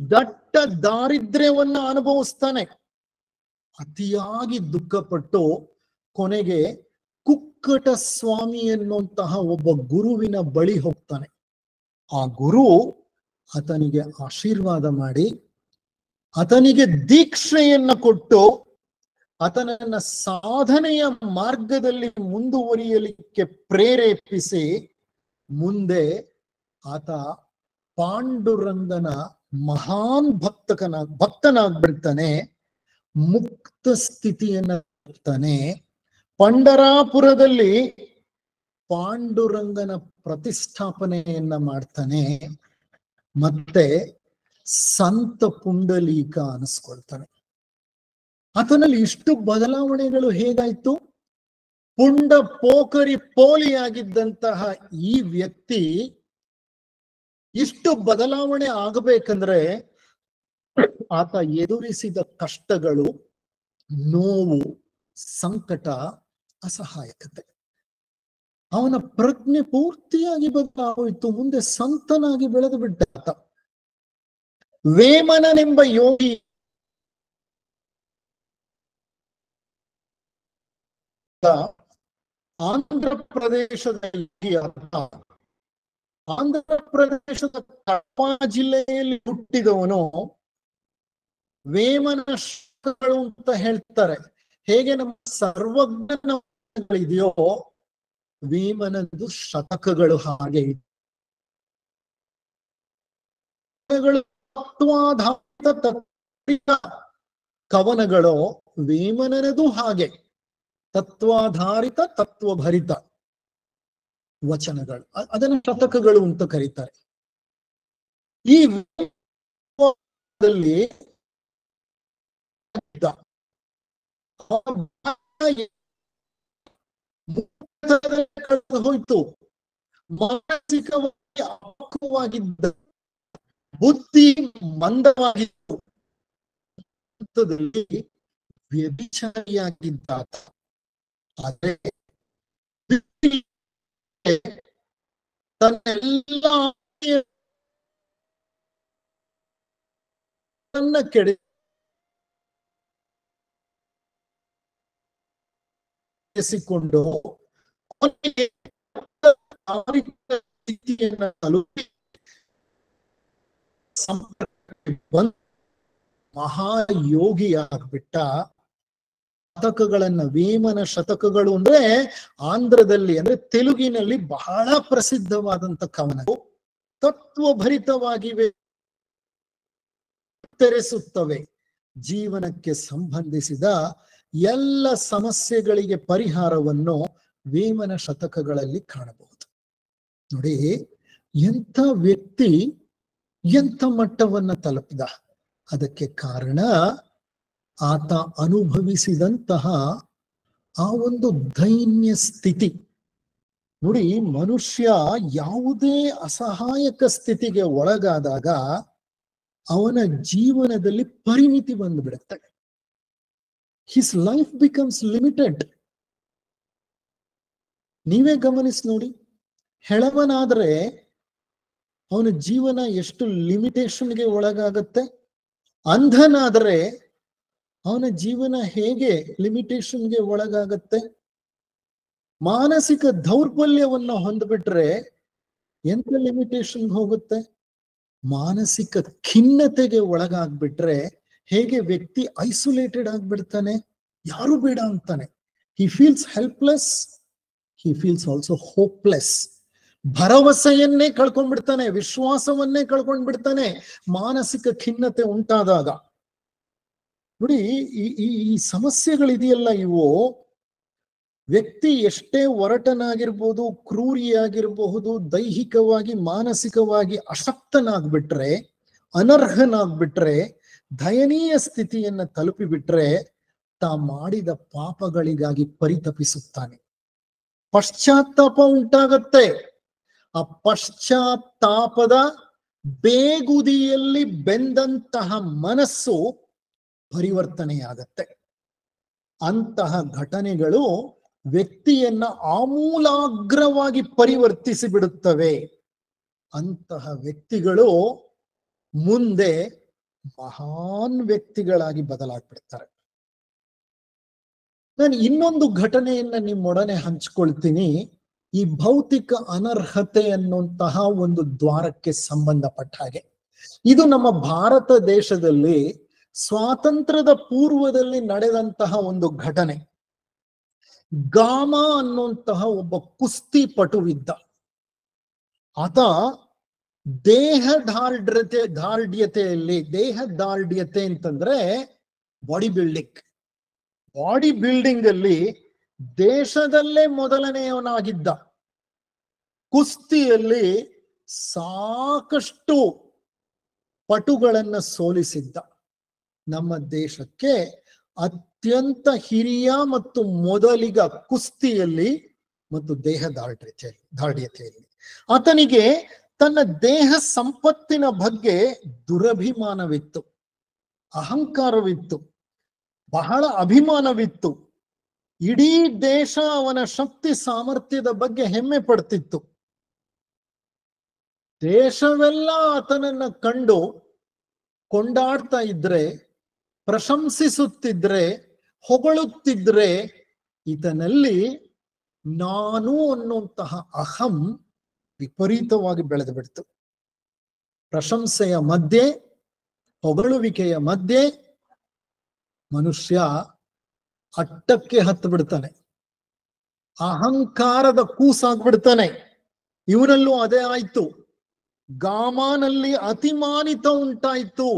ದಟ್ಟ ದಾರಿದ್ರ್ಯವನ್ನ ಅನುಭವಿಸ್ತಾನೆ. ಅತಿಯಾಗಿ ದುಃಖಪಟ್ಟು ಕೊನೆಗೆ ಕುಕ್ಕಟ ಸ್ವಾಮಿ ಎನ್ನುವಂತಹ ಒಬ್ಬ ಗುರುವಿನ ಬಳಿ ಹೋಗ್ತಾನೆ. ಆ ಗುರು ಆತನಿಗೆ ಆಶೀರ್ವಾದ ಮಾಡಿ, ಆತನಿಗೆ ದೀಕ್ಷೆಯನ್ನ ಕೊಟ್ಟು, ಆತನನ್ನ ಸಾಧನೆಯ ಮಾರ್ಗದಲ್ಲಿ ಮುಂದುವರಿಯಲಿಕ್ಕೆ ಪ್ರೇರೇಪಿಸಿ, ಮುಂದೆ ಆತ ಪಾಂಡುರಂಗನ ಮಹಾನ್ ಭಕ್ತನಾಗ್ಬಿಡ್ತಾನೆ. ಮುಕ್ತ ಸ್ಥಿತಿಯನ್ನ ಕೊಡ್ತಾನೆ. ಪಂಡರಾಪುರದಲ್ಲಿ ಪಾಂಡುರಂಗನ ಪ್ರತಿಷ್ಠಾಪನೆಯನ್ನ ಮಾಡ್ತಾನೆ. ಮತ್ತೆ ಸಂತ ಪುಂಡಲೀಕ ಅನಿಸ್ಕೊಳ್ತಾನೆ. ಆತನಲ್ಲಿ ಇಷ್ಟು ಬದಲಾವಣೆಗಳು ಹೇಗಾಯ್ತು? ಪುಂಡ ಪೋಖರಿ ಪೋಲಿಯಾಗಿದ್ದಂತಹ ಈ ವ್ಯಕ್ತಿ ಇಷ್ಟು ಬದಲಾವಣೆ ಆಗಬೇಕಂದ್ರೆ ಆತ ಎದುರಿಸಿದ ಕಷ್ಟಗಳು, ನೋವು, ಸಂಕಟ, ಅಸಹಾಯಕತೆ. ಅವನ ಪ್ರಜ್ಞೆ ಪೂರ್ತಿಯಾಗಿ ಬದಲಾಗೋಯ್ತು. ಮುಂದೆ ಸಂತನಾಗಿ ಬೆಳೆದು ಬಿಟ್ಟ ಆತ. ವೇಮನನೆಂಬ ಯೋಗಿ ಆಂಧ್ರ ಪ್ರದೇಶದಲ್ಲಿ, ಆಂಧ್ರ ಪ್ರದೇಶದ ಕಡಪ ಜಿಲ್ಲೆಯಲ್ಲಿ ಹುಟ್ಟಿದವನು. ವೇಮನ ಶತಕಗಳು ಅಂತ ಹೇಳ್ತಾರೆ. ಹೇಗೆ ನಮ್ಮ ಸರ್ವಜ್ಞ ಇದೆಯೋ, ವೇಮನದು ಶತಕಗಳು ಹಾಗೆ ತತ್ವಾಧಾರಿತ ಕವನಗಳು. ವೇಮನನದು ಹಾಗೆ ತತ್ವಾಧಾರಿತ, ತತ್ವಭರಿತ ವಚನಗಳು. ಅದನ್ನು ಶತಕಗಳು ಅಂತ ಕರೀತಾರೆ. ಈ ಹೋಯ್ತು. ಮಾನಸಿಕವಾಗಿ ಅಪಕ್ವವಾಗಿದ್ದ, ಬುದ್ಧಿ ಮಂದವಾಗಿತ್ತು, ವ್ಯಭಿಚಾರಿಯಾಗಿದ್ದ. ಆದ್ರೆ ತನ್ನೆಲ್ಲ ಕೆಡಿಸಿಕೊಂಡು ವ್ಯಕ್ತಿಯನ್ನ ತಲುಪಿ ಬಂದ ಮಹಾಯೋಗಿಯಾಗ್ಬಿಟ್ಟ. ಶತಕಗಳನ್ನ, ವೇಮನ ಶತಕಗಳು ಅಂದ್ರೆ ಆಂಧ್ರದಲ್ಲಿ ಅಂದ್ರೆ ತೆಲುಗಿನಲ್ಲಿ ಬಹಳ ಪ್ರಸಿದ್ಧವಾದಂತ ಕವನಗಳು, ತತ್ವಭರಿತವಾಗಿವೆ, ತೆರೆಸುತ್ತವೆ. ಜೀವನಕ್ಕೆ ಸಂಬಂಧಿಸಿದ ಎಲ್ಲ ಸಮಸ್ಯೆಗಳಿಗೆ ಪರಿಹಾರವನ್ನು ವೇಮನ ಶತಕಗಳಲ್ಲಿ ಕಾಣಬಹುದು. ನೋಡಿ, ಎಂಥ ವ್ಯಕ್ತಿ ಎಂಥ ಮಟ್ಟವನ್ನ ತಲುಪಿದ. ಅದಕ್ಕೆ ಕಾರಣ ಆತ ಅನುಭವಿಸಿದಂತಹ ಆ ಒಂದು ದೈನ್ಯ ಸ್ಥಿತಿ. ನೋಡಿ, ಮನುಷ್ಯ ಯಾವುದೇ ಅಸಹಾಯಕ ಸ್ಥಿತಿಗೆ ಒಳಗಾದಾಗ ಅವನ ಜೀವನದಲ್ಲಿ ಪರಿಮಿತಿ ಬಂದುಬಿಡುತ್ತೆ. His life becomes limited. ನೀವೇ ಗಮನಿಸಿ ನೋಡಿ, ಹೆಳವನಾದ್ರೆ ಅವನ ಜೀವನ ಎಷ್ಟು ಲಿಮಿಟೇಷನ್ಗೆ ಒಳಗಾಗತ್ತೆ. ಅಂಧನಾದ್ರೆ ಅವನ ಜೀವನ ಹೇಗೆ ಲಿಮಿಟೇಷನ್ಗೆ ಒಳಗಾಗತ್ತೆ. ಮಾನಸಿಕ ದೌರ್ಬಲ್ಯವನ್ನ ಹೊಂದ್ಬಿಟ್ರೆ ಎಂತ ಲಿಮಿಟೇಷನ್ಗೆ ಹೋಗುತ್ತೆ. ಮಾನಸಿಕ ಖಿನ್ನತೆಗೆ ಒಳಗಾಗ್ಬಿಟ್ರೆ ಹೇಗೆ ವ್ಯಕ್ತಿ ಐಸೋಲೇಟೆಡ್ ಆಗ್ಬಿಡ್ತಾನೆ, ಯಾರು ಬೇಡ ಅಂತಾನೆ. He feels helpless, he feels also hopeless. ಭರವಸೆಯನ್ನೇ ಕಳ್ಕೊಂಡ್ಬಿಡ್ತಾನೆ, ವಿಶ್ವಾಸವನ್ನೇ ಕಳ್ಕೊಂಡ್ಬಿಡ್ತಾನೆ ಮಾನಸಿಕ ಖಿನ್ನತೆ ಉಂಟಾದಾಗ. ನೋಡಿ, ಈ ಸಮಸ್ಯೆಗಳಿದೆಯಲ್ಲ, ಇವು ವ್ಯಕ್ತಿ ಎಷ್ಟೇ ಒರಟನಾಗಿರ್ಬೋದು, ಕ್ರೂರಿಯಾಗಿರಬಹುದು, ದೈಹಿಕವಾಗಿ ಮಾನಸಿಕವಾಗಿ ಅಶಕ್ತನಾಗ್ಬಿಟ್ರೆ, ಅನರ್ಹನಾಗ್ಬಿಟ್ರೆ, ದಯನೀಯ ಸ್ಥಿತಿಯನ್ನ ತಲುಪಿಬಿಟ್ರೆ ತಾ ಮಾಡಿದ ಪಾಪಗಳಿಗಾಗಿ ಪರಿತಪಿಸುತ್ತಾನೆ. ಪಶ್ಚಾತ್ತಾಪ ಉಂಟಾಗತ್ತೆ. ಆ ಪಶ್ಚಾತ್ತಾಪದ ಬೇಗುದಿಯಲ್ಲಿ ಬೆಂದಂತಹ ಮನಸ್ಸು ಪರಿವರ್ತನೆಯಾಗತ್ತೆ. ಅಂತಹ ಘಟನೆಗಳು ವ್ಯಕ್ತಿಯನ್ನ ಆಮೂಲಾಗ್ರವಾಗಿ ಪರಿವರ್ತಿಸಿ ಬಿಡುತ್ತವೆ. ಅಂತಹ ವ್ಯಕ್ತಿಗಳು ಮುಂದೆ ಮಹಾನ್ ವ್ಯಕ್ತಿಗಳಾಗಿ ಬದಲಾಗ್ಬಿಡ್ತಾರೆ. ನಾನು ಇನ್ನೊಂದು ಘಟನೆಯನ್ನ ನಿಮ್ಮೊಡನೆ ಹಂಚ್ಕೊಳ್ತೀನಿ. ಈ ಭೌತಿಕ ಅನರ್ಹತೆ ಅನ್ನುವಂತಹ ಒಂದು ದ್ವಾರಕ್ಕೆ ಸಂಬಂಧಪಟ್ಟ ಹಾಗೆ, ಇದು ನಮ್ಮ ಭಾರತ ದೇಶದಲ್ಲಿ ಸ್ವಾತಂತ್ರ್ಯದ ಪೂರ್ವದಲ್ಲಿ ನಡೆದಂತಹ ಒಂದು ಘಟನೆ. ಗಾಮ ಅನ್ನುವಂತಹ ಒಬ್ಬ ಕುಸ್ತಿ ಪಟುವಿದ್ದ. ಆತ ದೇಹದಾರ್ಢ್ಯತೆ ಅಂತಂದ್ರೆ ಬಾಡಿ ಬಿಲ್ಡಿಂಗ್ ಅಲ್ಲಿ ದೇಶದಲ್ಲೇ ಮೊದಲನೆಯವನಾಗಿದ್ದ. ಕುಸ್ತಿಯಲ್ಲಿ ಸಾಕಷ್ಟು ಪಟುಗಳನ್ನ ಸೋಲಿಸಿದ್ದ. ನಮ್ಮ ದೇಶಕ್ಕೆ ಅತ್ಯಂತ ಹಿರಿಯ ಮತ್ತು ಮೊದಲಿಗ ಕುಸ್ತಿಯಲ್ಲಿ ಮತ್ತು ದಾರ್ಢ್ಯತೆಯಲ್ಲಿ. ಆತನಿಗೆ ತನ್ನ ದೇಹ ಸಂಪತ್ತಿನ ಬಗ್ಗೆ ದುರಭಿಮಾನವಿತ್ತು, ಅಹಂಕಾರವಿತ್ತು, ಬಹಳ ಅಭಿಮಾನವಿತ್ತು. ಇಡೀ ದೇಶ ಅವನ ಶಕ್ತಿ ಸಾಮರ್ಥ್ಯದ ಬಗ್ಗೆ ಹೆಮ್ಮೆ ಪಡ್ತಿತ್ತು. ದೇಶವೆಲ್ಲ ಆತನನ್ನ ಕಂಡು ಕೊಂಡಾಡ್ತಾ ಇದ್ರೆ, ಪ್ರಶಂಸಿಸುತ್ತಿದ್ರೆ, ಹೊಗಳುತ್ತಿದ್ರೆ, ಈತನಲ್ಲಿ ನಾನು ಅನ್ನುವಂತಹ ಅಹಂ ವಿಪರೀತವಾಗಿ ಬೆಳೆದು ಬಿಡ್ತು. ಪ್ರಶಂಸೆಯ ಮಧ್ಯೆ, ಹೊಗಳುವಿಕೆಯ ಮಧ್ಯೆ ಮನುಷ್ಯ ಅಟ್ಟಕ್ಕೆ ಹತ್ತು ಬಿಡ್ತಾನೆ, ಅಹಂಕಾರದ ಕೂಸಾಗ್ಬಿಡ್ತಾನೆ. ಇವನಲ್ಲೂ ಅದೇ ಆಯ್ತು. ಗಾಮನಲ್ಲಿ ಅತಿಮಾನಿತ ಉಂಟಾಯ್ತು.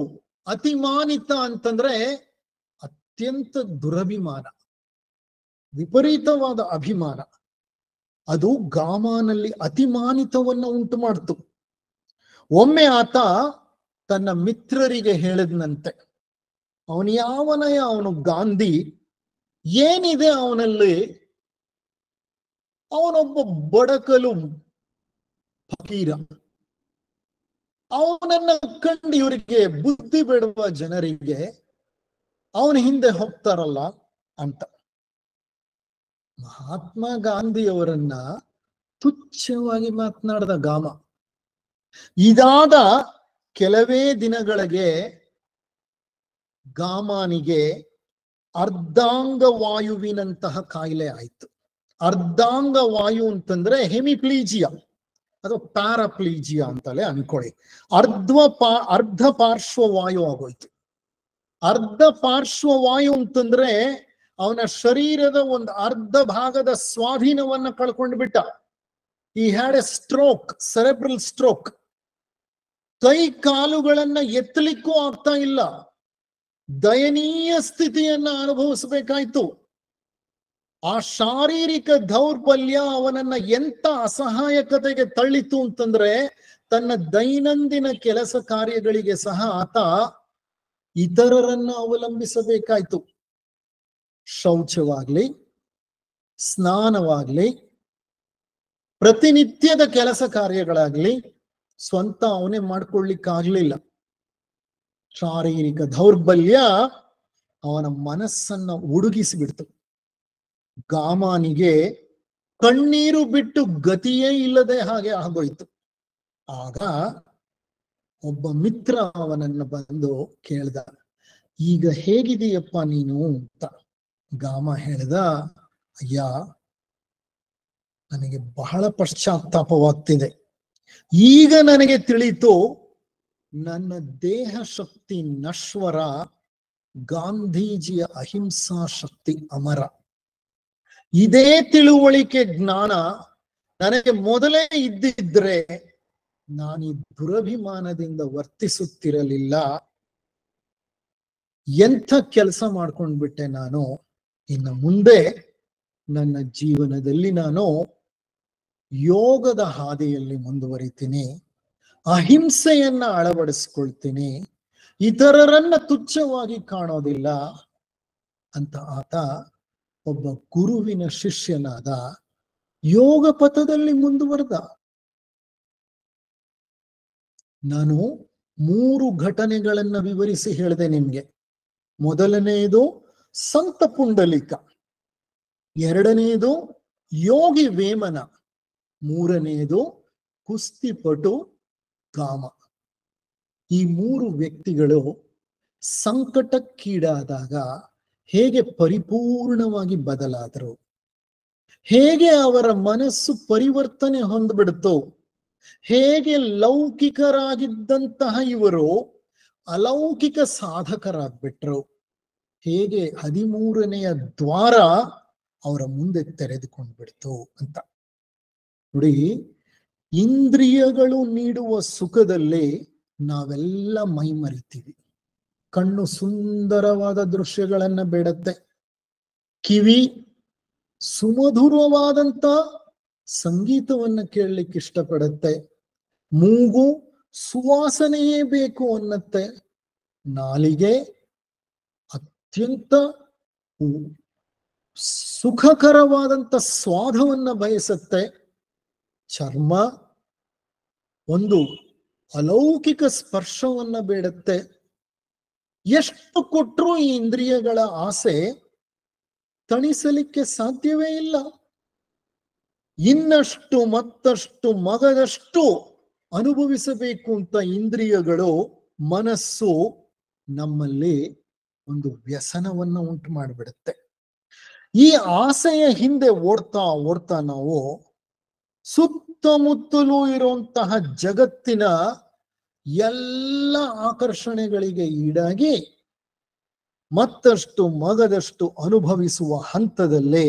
ಅತಿಮಾನಿತ ಅಂತಂದ್ರೆ ಅತ್ಯಂತ ದುರಭಿಮಾನ, ವಿಪರೀತವಾದ ಅಭಿಮಾನ. ಅದು ಗಾಮನಲ್ಲಿ ಅತಿಮಾನಿತವನ್ನ ಉಂಟು ಮಾಡ್ತು. ಒಮ್ಮೆ ಆತ ತನ್ನ ಮಿತ್ರರಿಗೆ ಹೇಳಿದ್ನಂತೆ, ಅವನು ಗಾಂಧಿ, ಏನಿದೆ ಅವನಲ್ಲಿ, ಅವನೊಬ್ಬ ಬಡಕಲು ಫಕೀರ, ಅವನನ್ನ ಕಂಡು ಇವರಿಗೆ ಬುದ್ಧಿ ಬೇಡುವ ಜನರಿಗೆ ಅವನ ಹಿಂದೆ ಹೋಗ್ತಾರಲ್ಲ ಅಂತ. ಮಹಾತ್ಮ ಗಾಂಧಿಯವರನ್ನ ತುಚ್ಛವಾಗಿ ಮಾತನಾಡಿದ ಗಾಮ. ಇದಾದ ಕೆಲವೇ ದಿನಗಳಿಗೆ ಗಾಮನಿಗೆ ಅರ್ಧಾಂಗ ವಾಯುವಿನಂತಹ ಕಾಯಿಲೆ ಆಯ್ತು. ಅರ್ಧಾಂಗ ವಾಯು ಅಂತಂದ್ರೆ ಹೆಮಿಪ್ಲೀಜಿಯಾ, ಅದು ಪ್ಯಾರಾಪ್ಲೀಜಿಯಾ ಅಂತಲೇ ಅನ್ಕೊಳ್ಳಿ. ಅರ್ಧ ಪಾರ್ಶ್ವವಾಯು ಆಗೋಯ್ತು. ಅರ್ಧ ಪಾರ್ಶ್ವವಾಯು ಅಂತಂದ್ರೆ ಅವನ ಶರೀರದ ಒಂದು ಅರ್ಧ ಭಾಗದ ಸ್ವಾಧೀನವನ್ನ ಕಳ್ಕೊಂಡು ಬಿಟ್ಟ. ಈ had A stroke, cerebral stroke. ಕೈ ಕಾಲುಗಳನ್ನ ಎತ್ತಲಿಕ್ಕೂ ಆಗ್ತಾ ಇಲ್ಲ, ದಯನೀಯ ಸ್ಥಿತಿಯನ್ನ ಅನುಭವಿಸಬೇಕಾಯ್ತು. ಆ ಶಾರೀರಿಕ ದೌರ್ಬಲ್ಯ ಅವನನ್ನ ಎಂತ ಅಸಹಾಯಕತೆಗೆ ತಳ್ಳಿತು ಅಂತಂದ್ರೆ ತನ್ನ ದೈನಂದಿನ ಕೆಲಸ ಕಾರ್ಯಗಳಿಗೆ ಸಹ ಆತ ಇತರರನ್ನ ಅವಲಂಬಿಸಬೇಕಾಯ್ತು. ಶೌಚವಾಗ್ಲಿ, ಸ್ನಾನವಾಗ್ಲಿ, ಪ್ರತಿನಿತ್ಯದ ಕೆಲಸ ಕಾರ್ಯಗಳಾಗ್ಲಿ ಸ್ವಂತ ಅವನೇ ಮಾಡ್ಕೊಳ್ಳಿಕ್ಕಾಗ್ಲಿಲ್ಲ. ಶಾರೀರಿಕ ದೌರ್ಬಲ್ಯ ಅವನ ಮನಸ್ಸನ್ನ ಉಡುಗಿಸಿಬಿಡ್ತು. ಗಾಮಾನಿಗೆ ಕಣ್ಣೀರು ಬಿಟ್ಟು ಗತಿಯೇ ಇಲ್ಲದೆ ಹಾಗೆ ಆಗೋಯ್ತು. ಆಗ ಒಬ್ಬ ಮಿತ್ರ ಅವನನ್ನ ಬಂದು ಕೇಳ್ದ, ಈಗ ಹೇಗಿದೆಯಪ್ಪ ನೀನು ಅಂತ. ಗಾಮ ಹೇಳ್ದ, ಅಯ್ಯ, ನನಗೆ ಬಹಳ ಪಶ್ಚಾತ್ತಾಪವಾಗ್ತಿದೆ. ಈಗ ನನಗೆ ತಿಳಿತು ನನ್ನ ದೇಹ ಶಕ್ತಿ ನಶ್ವರ, ಗಾಂಧೀಜಿಯ ಅಹಿಂಸಾ ಶಕ್ತಿ ಅಮರ. ಇದೇ ತಿಳುವಳಿಕೆ ಜ್ಞಾನ ನನಗೆ ಮೊದಲೇ ಇದ್ದಿದ್ರೆ ನಾನು ಈ ದುರಭಿಮಾನದಿಂದ ವರ್ತಿಸುತ್ತಿರಲಿಲ್ಲ. ಎಂಥ ಕೆಲಸ ಮಾಡ್ಕೊಂಡ್ಬಿಟ್ಟೆ ನಾನು. ಇನ್ನು ಮುಂದೆ ನನ್ನ ಜೀವನದಲ್ಲಿ ನಾನು ಯೋಗದ ಹಾದಿಯಲ್ಲಿ ಮುಂದುವರಿತೀನಿ, ಅಹಿಂಸೆಯನ್ನ ಅಳವಡಿಸ್ಕೊಳ್ತೀನಿ, ಇತರರನ್ನ ತುಚ್ಛವಾಗಿ ಕಾಣೋದಿಲ್ಲ ಅಂತ ಆತ ಒಬ್ಬ ಗುರುವಿನ ಶಿಷ್ಯನಾದ, ಯೋಗ ಪಥದಲ್ಲಿ ಮುಂದುವರೆದ. ನಾನು 3 ಘಟನೆಗಳನ್ನ ವಿವರಿಸಿ ಹೇಳಿದೆ ನಿಮ್ಗೆ. ಮೊದಲನೆಯದು ಸಂತ ಪುಂಡಲಿಕ, ಎರಡನೆಯದು ಯೋಗಿ ವೇಮನ, ಮೂರನೆಯದು ಕುಸ್ತಿಪಟು ಗಾಮ. ಈ 3 ವ್ಯಕ್ತಿಗಳು ಸಂಕಟಕ್ಕೀಡಾದಾಗ ಹೇಗೆ ಪರಿಪೂರ್ಣವಾಗಿ ಬದಲಾದರು, ಹೇಗೆ ಅವರ ಮನಸ್ಸು ಪರಿವರ್ತನೆ ಹೊಂದ್ಬಿಡ್ತು, ಹೇಗೆ ಲೌಕಿಕರಾಗಿದ್ದಂತಹ ಇವರು ಅಲೌಕಿಕ ಸಾಧಕರಾಗ್ಬಿಟ್ರು, ಹೇಗೆ 13ನೆಯ ದ್ವಾರ ಅವರ ಮುಂದೆ ತೆರೆದುಕೊಂಡು ಬಿಡ್ತು ಅಂತ. ನೋಡಿ, ಇಂದ್ರಿಯಗಳು ನೀಡುವ ಸುಖದಲ್ಲಿ ನಾವೆಲ್ಲ ಮೈ ಮರಿತೀವಿ. ಕಣ್ಣು ಸುಂದರವಾದ ದೃಶ್ಯಗಳನ್ನ ಬೇಡತ್ತೆ, ಕಿವಿ ಸುಮಧುರವಾದಂತ ಸಂಗೀತವನ್ನ ಕೇಳಲಿಕ್ಕೆ ಇಷ್ಟಪಡತ್ತೆ, ಮೂಗು ಸುವಾಸನೆಯೇ ಬೇಕು ಅನ್ನತ್ತೆ, ನಾಲಿಗೆ ಅತ್ಯಂತ ಸುಖಕರವಾದಂತ ಸ್ವಾದವನ್ನ ಬಯಸತ್ತೆ, ಚರ್ಮ ಒಂದು ಅಲೌಕಿಕ ಸ್ಪರ್ಶವನ್ನ ಬೇಡತ್ತೆ. ಎಷ್ಟು ಕೊಟ್ಟರೂ ಈ ಇಂದ್ರಿಯಗಳ ಆಸೆ ತಣಿಸಲಿಕ್ಕೆ ಸಾಧ್ಯವೇ ಇಲ್ಲ. ಇನ್ನಷ್ಟು ಮತ್ತಷ್ಟು ಮಗದಷ್ಟು ಅನುಭವಿಸಬೇಕು ಅಂತ ಇಂದ್ರಿಯಗಳು, ಮನಸ್ಸು ನಮ್ಮಲ್ಲಿ ಒಂದು ವ್ಯಸನವನ್ನ ಉಂಟು ಮಾಡಿಬಿಡುತ್ತೆ. ಈ ಆಸೆಯ ಹಿಂದೆ ಓಡ್ತಾ ಓಡ್ತಾ ನಾವು ಸುತ್ತಮುತ್ತಲೂ ಇರುವಂತಹ ಜಗತ್ತಿನ ಎಲ್ಲ ಆಕರ್ಷಣೆಗಳಿಗೆ ಈಡಾಗಿ ಮತ್ತಷ್ಟು ಮಗದಷ್ಟು ಅನುಭವಿಸುವ ಹಂತದಲ್ಲೇ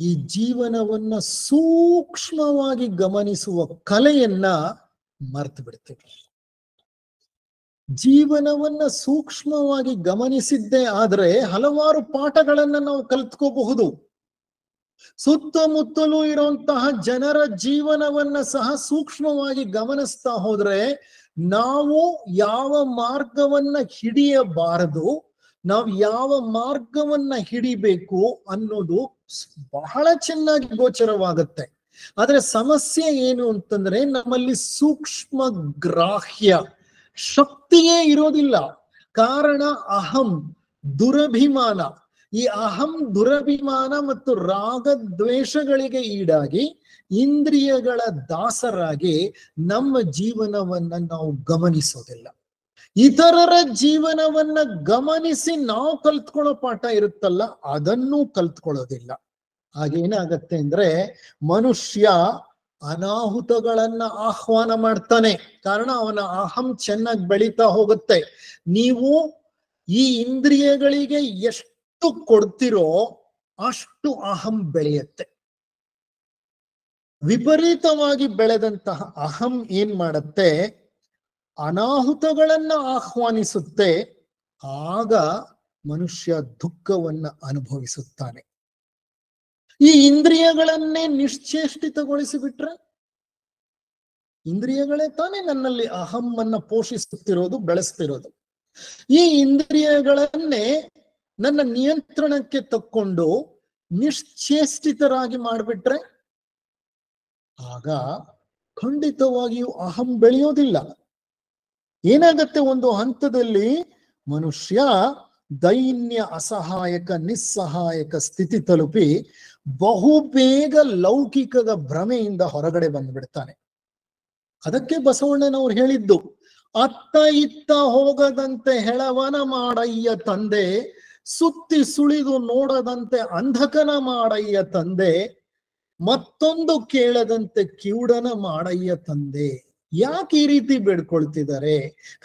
ಈ ಜೀವನವನ್ನ ಸೂಕ್ಷ್ಮವಾಗಿ ಗಮನಿಸುವ ಕಲೆಯನ್ನ ಮರೆತು ಬಿಡ್ತೇವೆ. ಜೀವನವನ್ನ ಸೂಕ್ಷ್ಮವಾಗಿ ಗಮನಿಸಿದ್ದೇ ಆದ್ರೆ ಹಲವಾರು ಪಾಠಗಳನ್ನ ನಾವು ಕಲ್ತ್ಕೋಬಹುದು. ಸುತ್ತಮುತ್ತಲೂ ಇರುವಂತಹ ಜನರ ಜೀವನವನ್ನ ಸಹ ಸೂಕ್ಷ್ಮವಾಗಿ ಗಮನಿಸ್ತಾ ಹೋದ್ರೆ ನಾವು ಯಾವ ಮಾರ್ಗವನ್ನ ಹಿಡಿಯಬಾರದು, ನಾವು ಯಾವ ಮಾರ್ಗವನ್ನ ಹಿಡಿಬೇಕು ಅನ್ನೋದು ಬಹಳ ಚೆನ್ನಾಗಿ ಗೋಚರವಾಗುತ್ತೆ. ಆದ್ರೆ ಸಮಸ್ಯೆ ಏನು ಅಂತಂದ್ರೆ ನಮ್ಮಲ್ಲಿ ಸೂಕ್ಷ್ಮ ಗ್ರಾಹ್ಯ ಶಕ್ತಿಯೇ ಇರೋದಿಲ್ಲ. ಕಾರಣ ಅಹಂ, ದುರಭಿಮಾನ. ಈ ಅಹಂ, ದುರಭಿಮಾನ ಮತ್ತು ರಾಗದ್ವೇಷಗಳಿಗೆ ಈಡಾಗಿ ಇಂದ್ರಿಯಗಳ ದಾಸರಾಗಿ ನಮ್ಮ ಜೀವನವನ್ನ ನಾವು ಗಮನಿಸೋದಿಲ್ಲ. ಇತರರ ಜೀವನವನ್ನ ಗಮನಿಸಿ ನಾವು ಕಲ್ತ್ಕೊಳ್ಳೋ ಪಾಠ ಇರುತ್ತಲ್ಲ, ಅದನ್ನೂ ಕಲ್ತ್ಕೊಳ್ಳೋದಿಲ್ಲ. ಹಾಗೇನಾಗತ್ತೆ ಅಂದ್ರೆ ಮನುಷ್ಯ ಅನಾಹುತಗಳನ್ನ ಆಹ್ವಾನ ಮಾಡ್ತಾನೆ. ಕಾರಣ ಅವನ ಅಹಂ ಚೆನ್ನಾಗಿ ಬೆಳೀತಾ ಹೋಗುತ್ತೆ. ನೀವು ಈ ಇಂದ್ರಿಯಗಳಿಗೆ ಎಷ್ಟು ಕೊಡ್ತಿರೋ ಅಷ್ಟು ಅಹಂ ಬೆಳೆಯುತ್ತೆ. ವಿಪರೀತವಾಗಿ ಬೆಳೆದಂತಹ ಅಹಂ ಏನ್ ಮಾಡತ್ತೆ, ಅನಾಹುತಗಳನ್ನ ಆಹ್ವಾನಿಸುತ್ತೆ. ಆಗ ಮನುಷ್ಯ ದುಃಖವನ್ನ ಅನುಭವಿಸುತ್ತಾನೆ. ಈ ಇಂದ್ರಿಯಗಳನ್ನೇ ನಿಶ್ಚೇಷ್ಟಿತಗೊಳಿಸಿಬಿಟ್ರೆ, ಇಂದ್ರಿಯಗಳೇ ತಾನೇ ನನ್ನಲ್ಲಿ ಅಹಮ್ಮನ್ನ ಪೋಷಿಸುತ್ತಿರೋದು, ಬೆಳೆಸ್ತಿರೋದು. ಈ ಇಂದ್ರಿಯಗಳನ್ನೇ ನನ್ನ ನಿಯಂತ್ರಣಕ್ಕೆ ತಕ್ಕೊಂಡು ನಿಶ್ಚೇಷ್ಟಿತರಾಗಿ ಮಾಡಿಬಿಟ್ರೆ ಆಗ ಖಂಡಿತವಾಗಿಯೂ ಅಹಂ ಬೆಳೆಯೋದಿಲ್ಲ. ಏನಾಗತ್ತೆ, ಒಂದು ಹಂತದಲ್ಲಿ ಮನುಷ್ಯ ದೈನ್ಯ, ಅಸಹಾಯಕ, ನಿಸ್ಸಹಾಯಕ ಸ್ಥಿತಿ ತಲುಪಿ ಬಹುಬೇಗ ಲೌಕಿಕದ ಭ್ರಮೆಯಿಂದ ಹೊರಗಡೆ ಬಂದ್ಬಿಡ್ತಾನೆ. ಅದಕ್ಕೆ ಬಸವಣ್ಣನವ್ರು ಹೇಳಿದ್ದು, ಅತ್ತ ಇತ್ತ ಹೋಗದಂತೆ ಹೆಳವನ ಮಾಡಯ್ಯ ತಂದೆ, ಸುತ್ತಿ ಸುಳಿದು ನೋಡದಂತೆ ಅಂಧಕನ ಮಾಡಯ್ಯ ತಂದೆ, ಮತ್ತೊಂದು ಕೇಳದಂತೆ ಕಿವುಡನ ಮಾಡಯ್ಯ ತಂದೆ. ಯಾಕೆ ಈ ರೀತಿ ಬೇಡ್ಕೊಳ್ತಿದ್ದಾರೆ?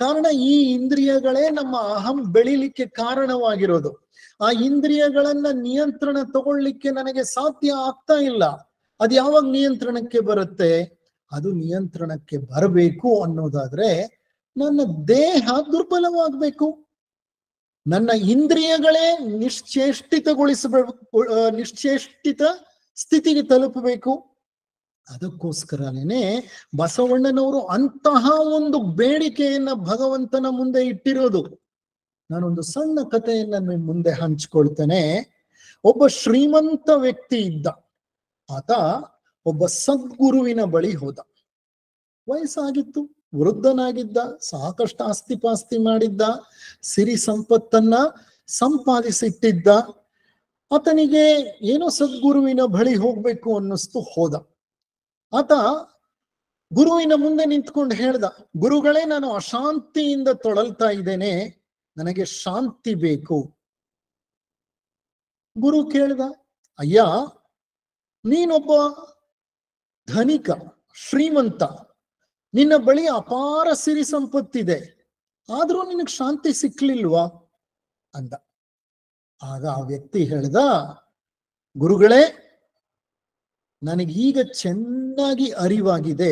ಕಾರಣ ಈ ಇಂದ್ರಿಯಗಳೇ ನಮ್ಮ ಅಹಂ ಬೆಳಿಲಿಕ್ಕೆ ಕಾರಣವಾಗಿರೋದು. ಆ ಇಂದ್ರಿಯಗಳನ್ನ ನಿಯಂತ್ರಣ ತಗೊಳ್ಳಿಕ್ಕೆ ನನಗೆ ಸಾಧ್ಯ ಆಗ್ತಾ ಇಲ್ಲ. ಅದು ಯಾವಾಗ ನಿಯಂತ್ರಣಕ್ಕೆ ಬರುತ್ತೆ? ಅದು ನಿಯಂತ್ರಣಕ್ಕೆ ಬರಬೇಕು ಅನ್ನೋದಾದ್ರೆ ನನ್ನ ದೇಹ ದುರ್ಬಲವಾಗಬೇಕು, ನನ್ನ ಇಂದ್ರಿಯಗಳೇ ನಿಶ್ಚೇಷ್ಟಿತ ಸ್ಥಿತಿಗೆ ತಲುಪಬೇಕು. ಅದಕ್ಕೋಸ್ಕರನೇ ಬಸವಣ್ಣನವರು ಅಂತಹ ಒಂದು ಬೇಡಿಕೆಯನ್ನ ಭಗವಂತನ ಮುಂದೆ ಇಟ್ಟಿರೋದು. ನಾನೊಂದು ಸಣ್ಣ ಕಥೆಯನ್ನ ನಿಮ್ಮ ಮುಂದೆ ಹಂಚ್ಕೊಳ್ತೇನೆ. ಒಬ್ಬ ಶ್ರೀಮಂತ ವ್ಯಕ್ತಿ ಇದ್ದ. ಆತ ಒಬ್ಬ ಸದ್ಗುರುವಿನ ಬಳಿ ಹೋದ. ವಯಸ್ಸಾಗಿತ್ತು, ವೃದ್ಧನಾಗಿದ್ದ, ಸಾಕಷ್ಟು ಆಸ್ತಿಪಾಸ್ತಿ ಮಾಡಿದ್ದ, ಸಿರಿ ಸಂಪತ್ತನ್ನ ಸಂಪಾದಿಸಿಟ್ಟಿದ್ದ. ಆತನಿಗೆ ಏನೋ ಸದ್ಗುರುವಿನ ಬಳಿ ಹೋಗ್ಬೇಕು ಅನ್ನಿಸ್ತು, ಹೋದ. ಆತ ಗುರುವಿನ ಮುಂದೆ ನಿಂತ್ಕೊಂಡು ಹೇಳ್ದ, ಗುರುಗಳೇ, ನಾನು ಅಶಾಂತಿಯಿಂದ ತೊಳಲ್ತಾ ಇದ್ದೇನೆ, ನನಗೆ ಶಾಂತಿ ಬೇಕು. ಗುರು ಕೇಳ್ದ, ಅಯ್ಯ, ನೀನೊಬ್ಬ ಧನಿಕ, ಶ್ರೀಮಂತ, ನಿನ್ನ ಬಳಿ ಅಪಾರ ಸಿರಿ ಸಂಪತ್ತಿದೆ, ಆದ್ರೂ ನಿನಗೆ ಶಾಂತಿ ಸಿಕ್ಲಿಲ್ವಾ ಅಂದ. ಆಗ ಆ ವ್ಯಕ್ತಿ ಹೇಳ್ದ, ಗುರುಗಳೇ, ನನಗೀಗ ಚೆನ್ನಾಗಿ ಅರಿವಾಗಿದೆ,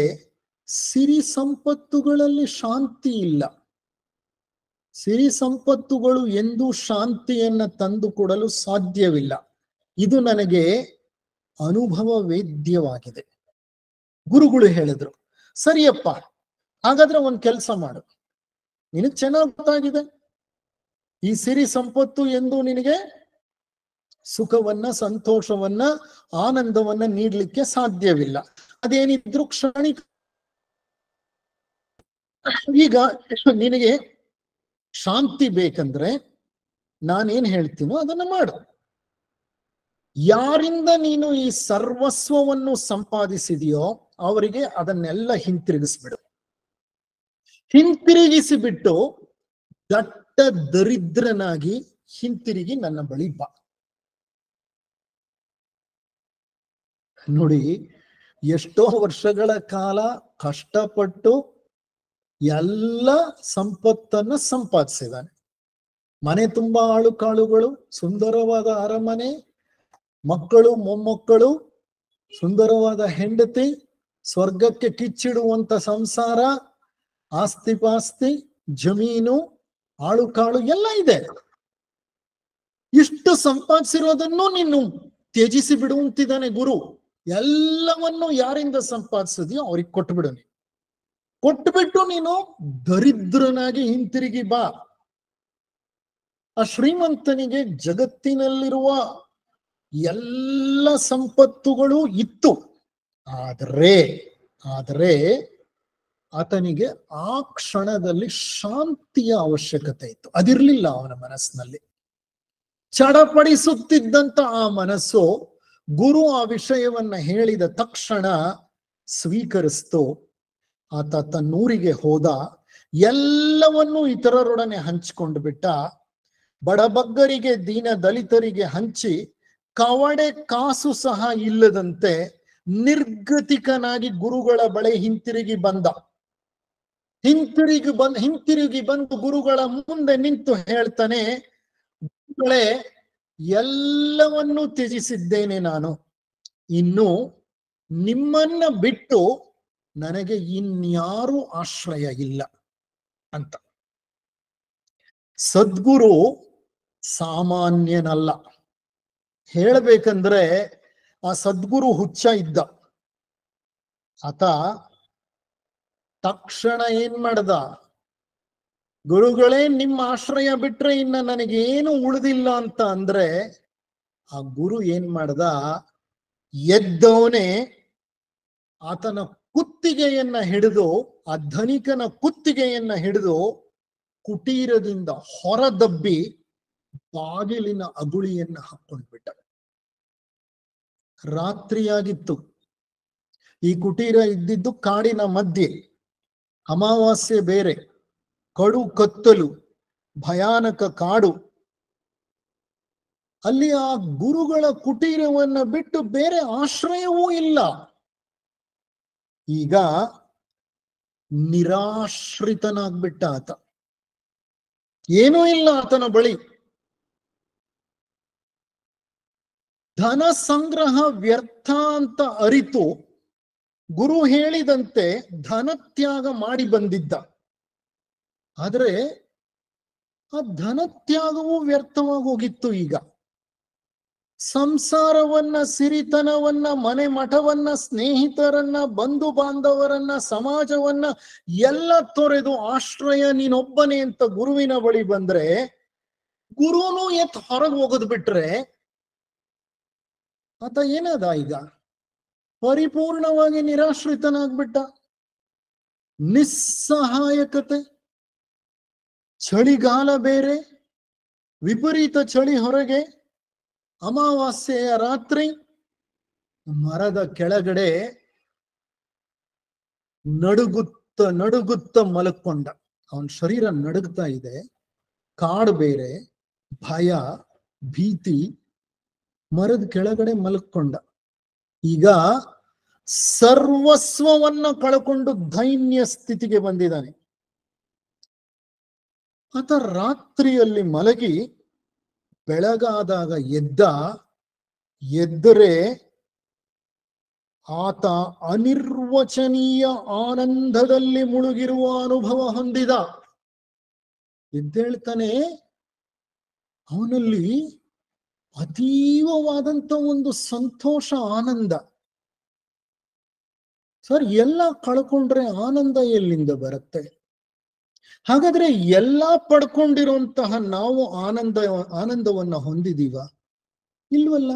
ಸಿರಿ ಸಂಪತ್ತುಗಳಲ್ಲಿ ಶಾಂತಿ ಇಲ್ಲ. ಸಿರಿ ಸಂಪತ್ತುಗಳು ಎಂದೂ ಶಾಂತಿಯನ್ನ ತಂದು ಕೊಡಲು ಸಾಧ್ಯವಿಲ್ಲ. ಇದು ನನಗೆ ಅನುಭವ ವೇದ್ಯವಾಗಿದೆ. ಗುರುಗಳು ಹೇಳಿದ್ರು, ಸರಿಯಪ್ಪ, ಹಾಗಾದ್ರೆ ಒಂದ್ ಕೆಲಸ ಮಾಡು, ನಿನಗ್ ಚೆನ್ನಾಗಿ ಗೊತ್ತಾಗಿದೆ ಈ ಸಿರಿ ಸಂಪತ್ತು ಎಂದು ನಿನಗೆ ಸುಖವನ್ನ, ಸಂತೋಷವನ್ನ, ಆನಂದವನ್ನ ನೀಡ್ಲಿಕ್ಕೆ ಸಾಧ್ಯವಿಲ್ಲ. ಅದೇನಿದ್ರು ಕ್ಷಣಿಕ. ಈಗ ನಿನಗೆ ಶಾಂತಿ ಬೇಕಂದ್ರೆ ನಾನೇನ್ ಹೇಳ್ತೀನೋ ಅದನ್ನ ಮಾಡು. ಯಾರಿಂದ ನೀನು ಈ ಸರ್ವಸ್ವವನ್ನು ಸಂಪಾದಿಸಿದೆಯೋ ಅವರಿಗೆ ಅದನ್ನೆಲ್ಲ ಹಿಂತಿರುಗಿಸ್ಬಿಡು. ಹಿಂತಿರುಗಿಸಿಬಿಟ್ಟು ದಟ್ಟ ದರಿದ್ರನಾಗಿ ಹಿಂತಿರುಗಿ ನನ್ನ ಬಳಿ ಬಾ. ನೋಡಿ, ಎಷ್ಟೋ ವರ್ಷಗಳ ಕಾಲ ಕಷ್ಟಪಟ್ಟು ಎಲ್ಲ ಸಂಪತ್ತನ್ನ ಸಂಪಾದಿಸಿದಾನೆ. ಮನೆ ತುಂಬಾ ಆಳು ಕಾಳುಗಳು, ಸುಂದರವಾದ ಅರಮನೆ, ಮಕ್ಕಳು, ಮೊಮ್ಮಕ್ಕಳು, ಸುಂದರವಾದ ಹೆಂಡತಿ, ಸ್ವರ್ಗಕ್ಕೆ ಕಿಚ್ಚಿಡುವಂತ ಸಂಸಾರ, ಆಸ್ತಿ ಪಾಸ್ತಿ, ಜಮೀನು, ಆಳು ಕಾಳು ಎಲ್ಲ ಇದೆ. ಇಷ್ಟು ಸಂಪಾದಿಸಿರೋದನ್ನು ನೀನು ತ್ಯಜಿಸಿ ಬಿಡುವಂತಿದ್ದಾನೆ ಗುರು. ಎಲ್ಲವನ್ನು ಯಾರಿಂದ ಸಂಪಾದಿಸಿದ್ಯೋ ಅವ್ರಿಗೆ ಕೊಟ್ಬಿಡು. ಕೊಟ್ಬಿಟ್ಟು ನೀನು ದರಿದ್ರನಾಗಿ ಹಿಂತಿರುಗಿ ಬಾ. ಆ ಶ್ರೀಮಂತನಿಗೆ ಜಗತ್ತಿನಲ್ಲಿರುವ ಎಲ್ಲ ಸಂಪತ್ತುಗಳು ಇತ್ತು, ಆದರೆ ಆತನಿಗೆ ಆ ಕ್ಷಣದಲ್ಲಿ ಶಾಂತಿಯ ಅವಶ್ಯಕತೆ ಇತ್ತು. ಅದಿರ್ಲಿಲ್ಲ ಅವನ ಮನಸ್ಸಿನಲ್ಲಿ. ಚಡಪಡಿಸುತ್ತಿದ್ದಂತ ಆ ಮನಸ್ಸು ಗುರು ಆ ವಿಷಯವನ್ನ ಹೇಳಿದ ತಕ್ಷಣ ಸ್ವೀಕರಿಸ್ತು. ಆತ ತನ್ನೂರಿಗೆ ಹೋದ, ಎಲ್ಲವನ್ನೂ ಇತರರೊಡನೆ ಹಂಚಿಕೊಂಡು ಬಿಟ್ಟ. ಬಡಬಗ್ಗರಿಗೆ, ದೀನ ದಲಿತರಿಗೆ ಹಂಚಿ ಕವಡೆ ಕಾಸು ಸಹ ಇಲ್ಲದಂತೆ ನಿರ್ಗತಿಕನಾಗಿ ಗುರುಗಳ ಬಳಿ ಹಿಂತಿರುಗಿ ಬಂದು ಗುರುಗಳ ಮುಂದೆ ನಿಂತು ಹೇಳ್ತಾನೆ, ಗುರುಗಳೇ, ಎಲ್ಲವನ್ನೂ ತ್ಯಜಿಸಿದ್ದೇನೆ ನಾನು, ಇನ್ನು ನಿಮ್ಮನ್ನ ಬಿಟ್ಟು ನನಗೆ ಇನ್ಯಾರೂ ಆಶ್ರಯ ಇಲ್ಲ ಅಂತ. ಸದ್ಗುರು ಸಾಮಾನ್ಯನಲ್ಲ. ಹೇಳಬೇಕಂದ್ರೆ ಆ ಸದ್ಗುರು ಹುಚ್ಚ ಇದ್ದ. ಆತ ತಕ್ಷಣ ಏನ್ ಮಾಡ್ದ, ಗುರುಗಳೇ ನಿಮ್ಮ ಆಶ್ರಯ ಬಿಟ್ರೆ ಇನ್ನ ನನಗೇನು ಉಳಿದಿಲ್ಲ ಅಂತ ಅಂದ್ರೆ, ಆ ಗುರು ಏನ್ ಮಾಡ್ದ, ಎದ್ದವನೇ ಆತನ ಕುತ್ತಿಗೆಯನ್ನ ಹಿಡಿದು, ಆ ಧನಿಕನ ಕುತ್ತಿಗೆಯನ್ನ ಹಿಡಿದು ಕುಟೀರದಿಂದ ಹೊರದಬ್ಬಿ ಬಾಗಿಲಿನ ಅಗುಳಿಯನ್ನ ಹಾಕೊಂಡ್ಬಿಟ್ಟ. ರಾತ್ರಿಯಾಗಿತ್ತು. ಈ ಕುಟೀರ ಇದ್ದಿದ್ದು ಕಾಡಿನ ಮಧ್ಯೆ, ಅಮಾವಾಸ್ಯೆ ಬೇರೆ, ಕಡು ಕತ್ತಲು, ಭಯಾನಕ ಕಾಡು. ಅಲ್ಲಿ ಆ ಗುರುಗಳ ಕುಟೀರವನ್ನ ಬಿಟ್ಟು ಬೇರೆ ಆಶ್ರಯವೂ ಇಲ್ಲ. ಈಗ ನಿರಾಶ್ರಿತನಾಗ್ಬಿಟ್ಟ ಆತ. ಏನೂ ಇಲ್ಲ ಆತನ ಬಳಿ. ಧನ ಸಂಗ್ರಹ ವ್ಯರ್ಥ ಅಂತ ಅರಿತು ಗುರು ಹೇಳಿದಂತೆ ಧನತ್ಯಾಗ ಮಾಡಿ ಬಂದಿದ್ದ. ಆದರೆ ಆ ಧನತ್ಯಾಗವೂ ವ್ಯರ್ಥವಾಗಿ ಹೋಗಿತ್ತು. ಈಗ ಸಂಸಾರವನ್ನ, ಸಿರಿತನವನ್ನ, ಮನೆ ಮಠವನ್ನ, ಸ್ನೇಹಿತರನ್ನ, ಬಂಧು ಬಾಂಧವರನ್ನ, ಸಮಾಜವನ್ನ ಎಲ್ಲ ತೊರೆದು ಆಶ್ರಯ ನೀನೊಬ್ಬನೇ ಅಂತ ಗುರುವಿನ ಬಳಿ ಬಂದ್ರೆ, ಗುರುನು ಎತ್ ಹೊರಗೆ ಹೋಗದ್ ಬಿಟ್ರೆ ಆತ ಏನದ, ಈಗ ಪರಿಪೂರ್ಣವಾಗಿ ನಿರಾಶ್ರಿತನಾಗ್ಬಿಟ್ಟ. ನಿಸ್ಸಹಾಯಕತೆ, ಚಳಿಗಾಲ ಬೇರೆ, ವಿಪರೀತ ಚಳಿ ಹೊರಗೆ, ಅಮಾವಾಸ್ಯೆಯ ರಾತ್ರಿ, ಮರದ ಕೆಳಗಡೆ ನಡುಗುತ್ತ ಮಲಕ್ಕೊಂಡ. ಅವನ ಶರೀರ ನಡುಗ್ತಾ ಇದೆ. ಕಾಡು ಬೇರೆ, ಭಯ, ಭೀತಿ, ಮರದ ಕೆಳಗಡೆ ಮಲಕ್ಕೊಂಡ. ಈಗ ಸರ್ವಸ್ವವನ್ನ ಕಳ್ಕೊಂಡು ದೈನ್ಯ ಸ್ಥಿತಿಗೆ ಬಂದಿದ್ದಾನೆ. ಆತ ರಾತ್ರಿಯಲ್ಲಿ ಮಲಗಿ ಬೆಳಗಾದಾಗ ಎದ್ದರೆ ಆತ ಅನಿರ್ವಚನೀಯ ಆನಂದದಲ್ಲಿ ಮುಳುಗಿರುವ ಅನುಭವ ಹೊಂದಿದ. ಎದ್ದೇಳ್ತಾನೆ, ಅವನಲ್ಲಿ ಅತೀವವಾದಂತ ಒಂದು ಸಂತೋಷ, ಆನಂದ. ಸರ್, ಎಲ್ಲ ಕಳ್ಕೊಂಡ್ರೆ ಆನಂದ ಎಲ್ಲಿಂದ ಬರುತ್ತೆ? ಹಾಗಾದ್ರೆ ಎಲ್ಲ ಪಡ್ಕೊಂಡಿರುವಂತಹ ನಾವು ಆನಂದವನ್ನ ಹೊಂದಿದೀವ? ಇಲ್ವಲ್ಲ.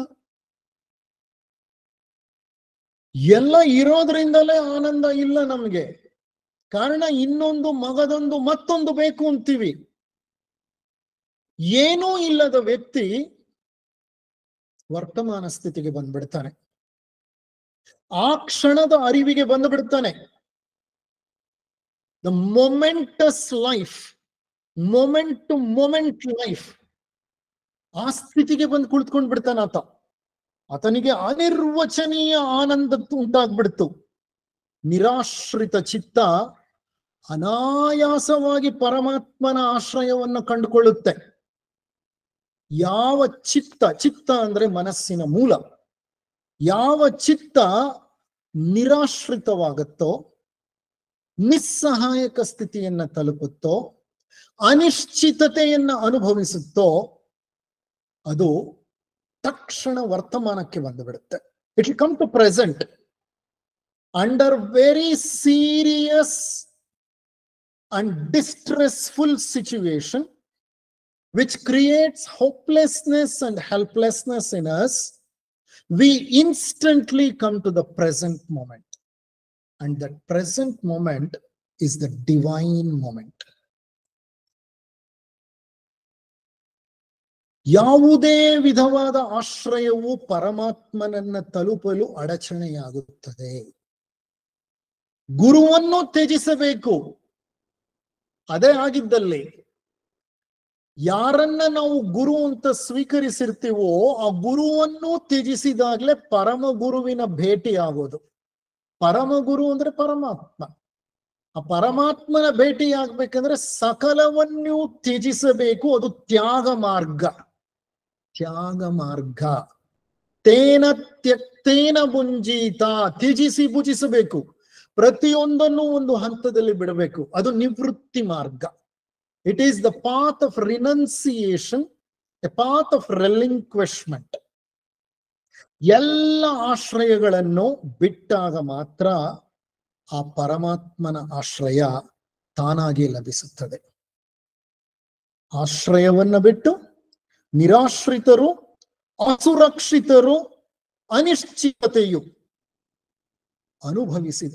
ಎಲ್ಲ ಇರೋದ್ರಿಂದಲೇ ಆನಂದ ಇಲ್ಲ ನಮ್ಗೆ. ಕಾರಣ ಇನ್ನೊಂದು, ಮಗದೊಂದು, ಮತ್ತೊಂದು ಬೇಕು ಅಂತೀವಿ. ಏನೂ ಇಲ್ಲದ ವ್ಯಕ್ತಿ ವರ್ತಮಾನ ಸ್ಥಿತಿಗೆ ಬಂದ್ಬಿಡ್ತಾನೆ. ಆ ಕ್ಷಣದ ಅರಿವಿಗೆ ಬಂದುಬಿಡ್ತಾನೆ. The momentous life, moment to moment life, ಆ ಸ್ಥಿತಿಗೆ ಬಂದು ಕುಳಿತುಕೊಂಡ್ ಬಿಡ್ತಾನ ಆತ. ಆತನಿಗೆ ಅನಿರ್ವಚನೀಯ ಆನಂದ ಉಂಟಾಗ್ಬಿಡ್ತು. ನಿರಾಶ್ರಿತ ಚಿತ್ತ ಅನಾಯಾಸವಾಗಿ ಪರಮಾತ್ಮನ ಆಶ್ರಯವನ್ನು ಕಂಡುಕೊಳ್ಳುತ್ತೆ. ಯಾವ ಚಿತ್ತ ಅಂದ್ರೆ ಮನಸ್ಸಿನ ಮೂಲ, ಯಾವ ಚಿತ್ತ ನಿರಾಶ್ರಿತವಾಗುತ್ತೋ, ನಿಸ್ಸಹಾಯಕ ಸ್ಥಿತಿಯನ್ನ ತಲುಪುತ್ತೋ, ಅನಿಶ್ಚಿತತೆಯನ್ನ ಅನುಭವಿಸುತ್ತೋ, ಅದು ತಕ್ಷಣ ವರ್ತಮಾನಕ್ಕೆ ಬಂದು ಬಿಡುತ್ತೆ. It will come to present under very serious and distressful situation which creates hopelessness and helplessness in us. We instantly come to the present moment, and that present moment is the divine moment. ಯಾವುದೇ ವಿಧವಾದ ಆಶ್ರಯವು ಪರಮಾತ್ಮನನ್ನ ತಲುಪಲು ಅಡಚಣೆಯಾಗುತ್ತದೆ. ಗುರುವನ್ನು ತ್ಯಜಿಸಬೇಕು. ಅದೇ ಆಗಿದ್ದಲ್ಲಿ ಯಾರನ್ನ ನಾವು ಗುರು ಅಂತ ಸ್ವೀಕರಿಸಿರ್ತೀವೋ ಆ ಗುರುವನ್ನು ತ್ಯಜಿಸಿದಾಗ್ಲೇ ಪರಮ ಗುರುವಿನ ಭೇಟಿ ಆಗೋದು. ಪರಮ ಗುರು ಅಂದ್ರೆ ಪರಮಾತ್ಮ. ಆ ಪರಮಾತ್ಮನ ಭೇಟಿ ಆಗ್ಬೇಕಂದ್ರೆ ಸಕಲವನ್ನು ತ್ಯಜಿಸಬೇಕು. ಅದು ತ್ಯಾಗ ಮಾರ್ಗ. ತ್ಯಾಗ ಮಾರ್ಗ. ತೇನ ತ್ಯಕ್ತೇನ ಭುಂಜೀತ. ತ್ಯಜಿಸಿ ಭುಜಿಸಬೇಕು. ಪ್ರತಿಯೊಂದನ್ನು ಒಂದು ಹಂತದಲ್ಲಿ ಬಿಡಬೇಕು. ಅದು ನಿವೃತ್ತಿ ಮಾರ್ಗ. It is the path of renunciation, a path of relinquishment. ಎಲ್ಲ ಆಶ್ರಯಗಳನ್ನು ಬಿಟ್ಟಾಗ ಮಾತ್ರ ಆ ಪರಮಾತ್ಮನ ಆಶ್ರಯ ತಾನಾಗಿ ಲಭಿಸುತ್ತದೆ. ಆಶ್ರಯವನ್ನ ಬಿಟ್ಟು ನಿರಾಶ್ರಿತರು, ಅಸುರಕ್ಷಿತರು,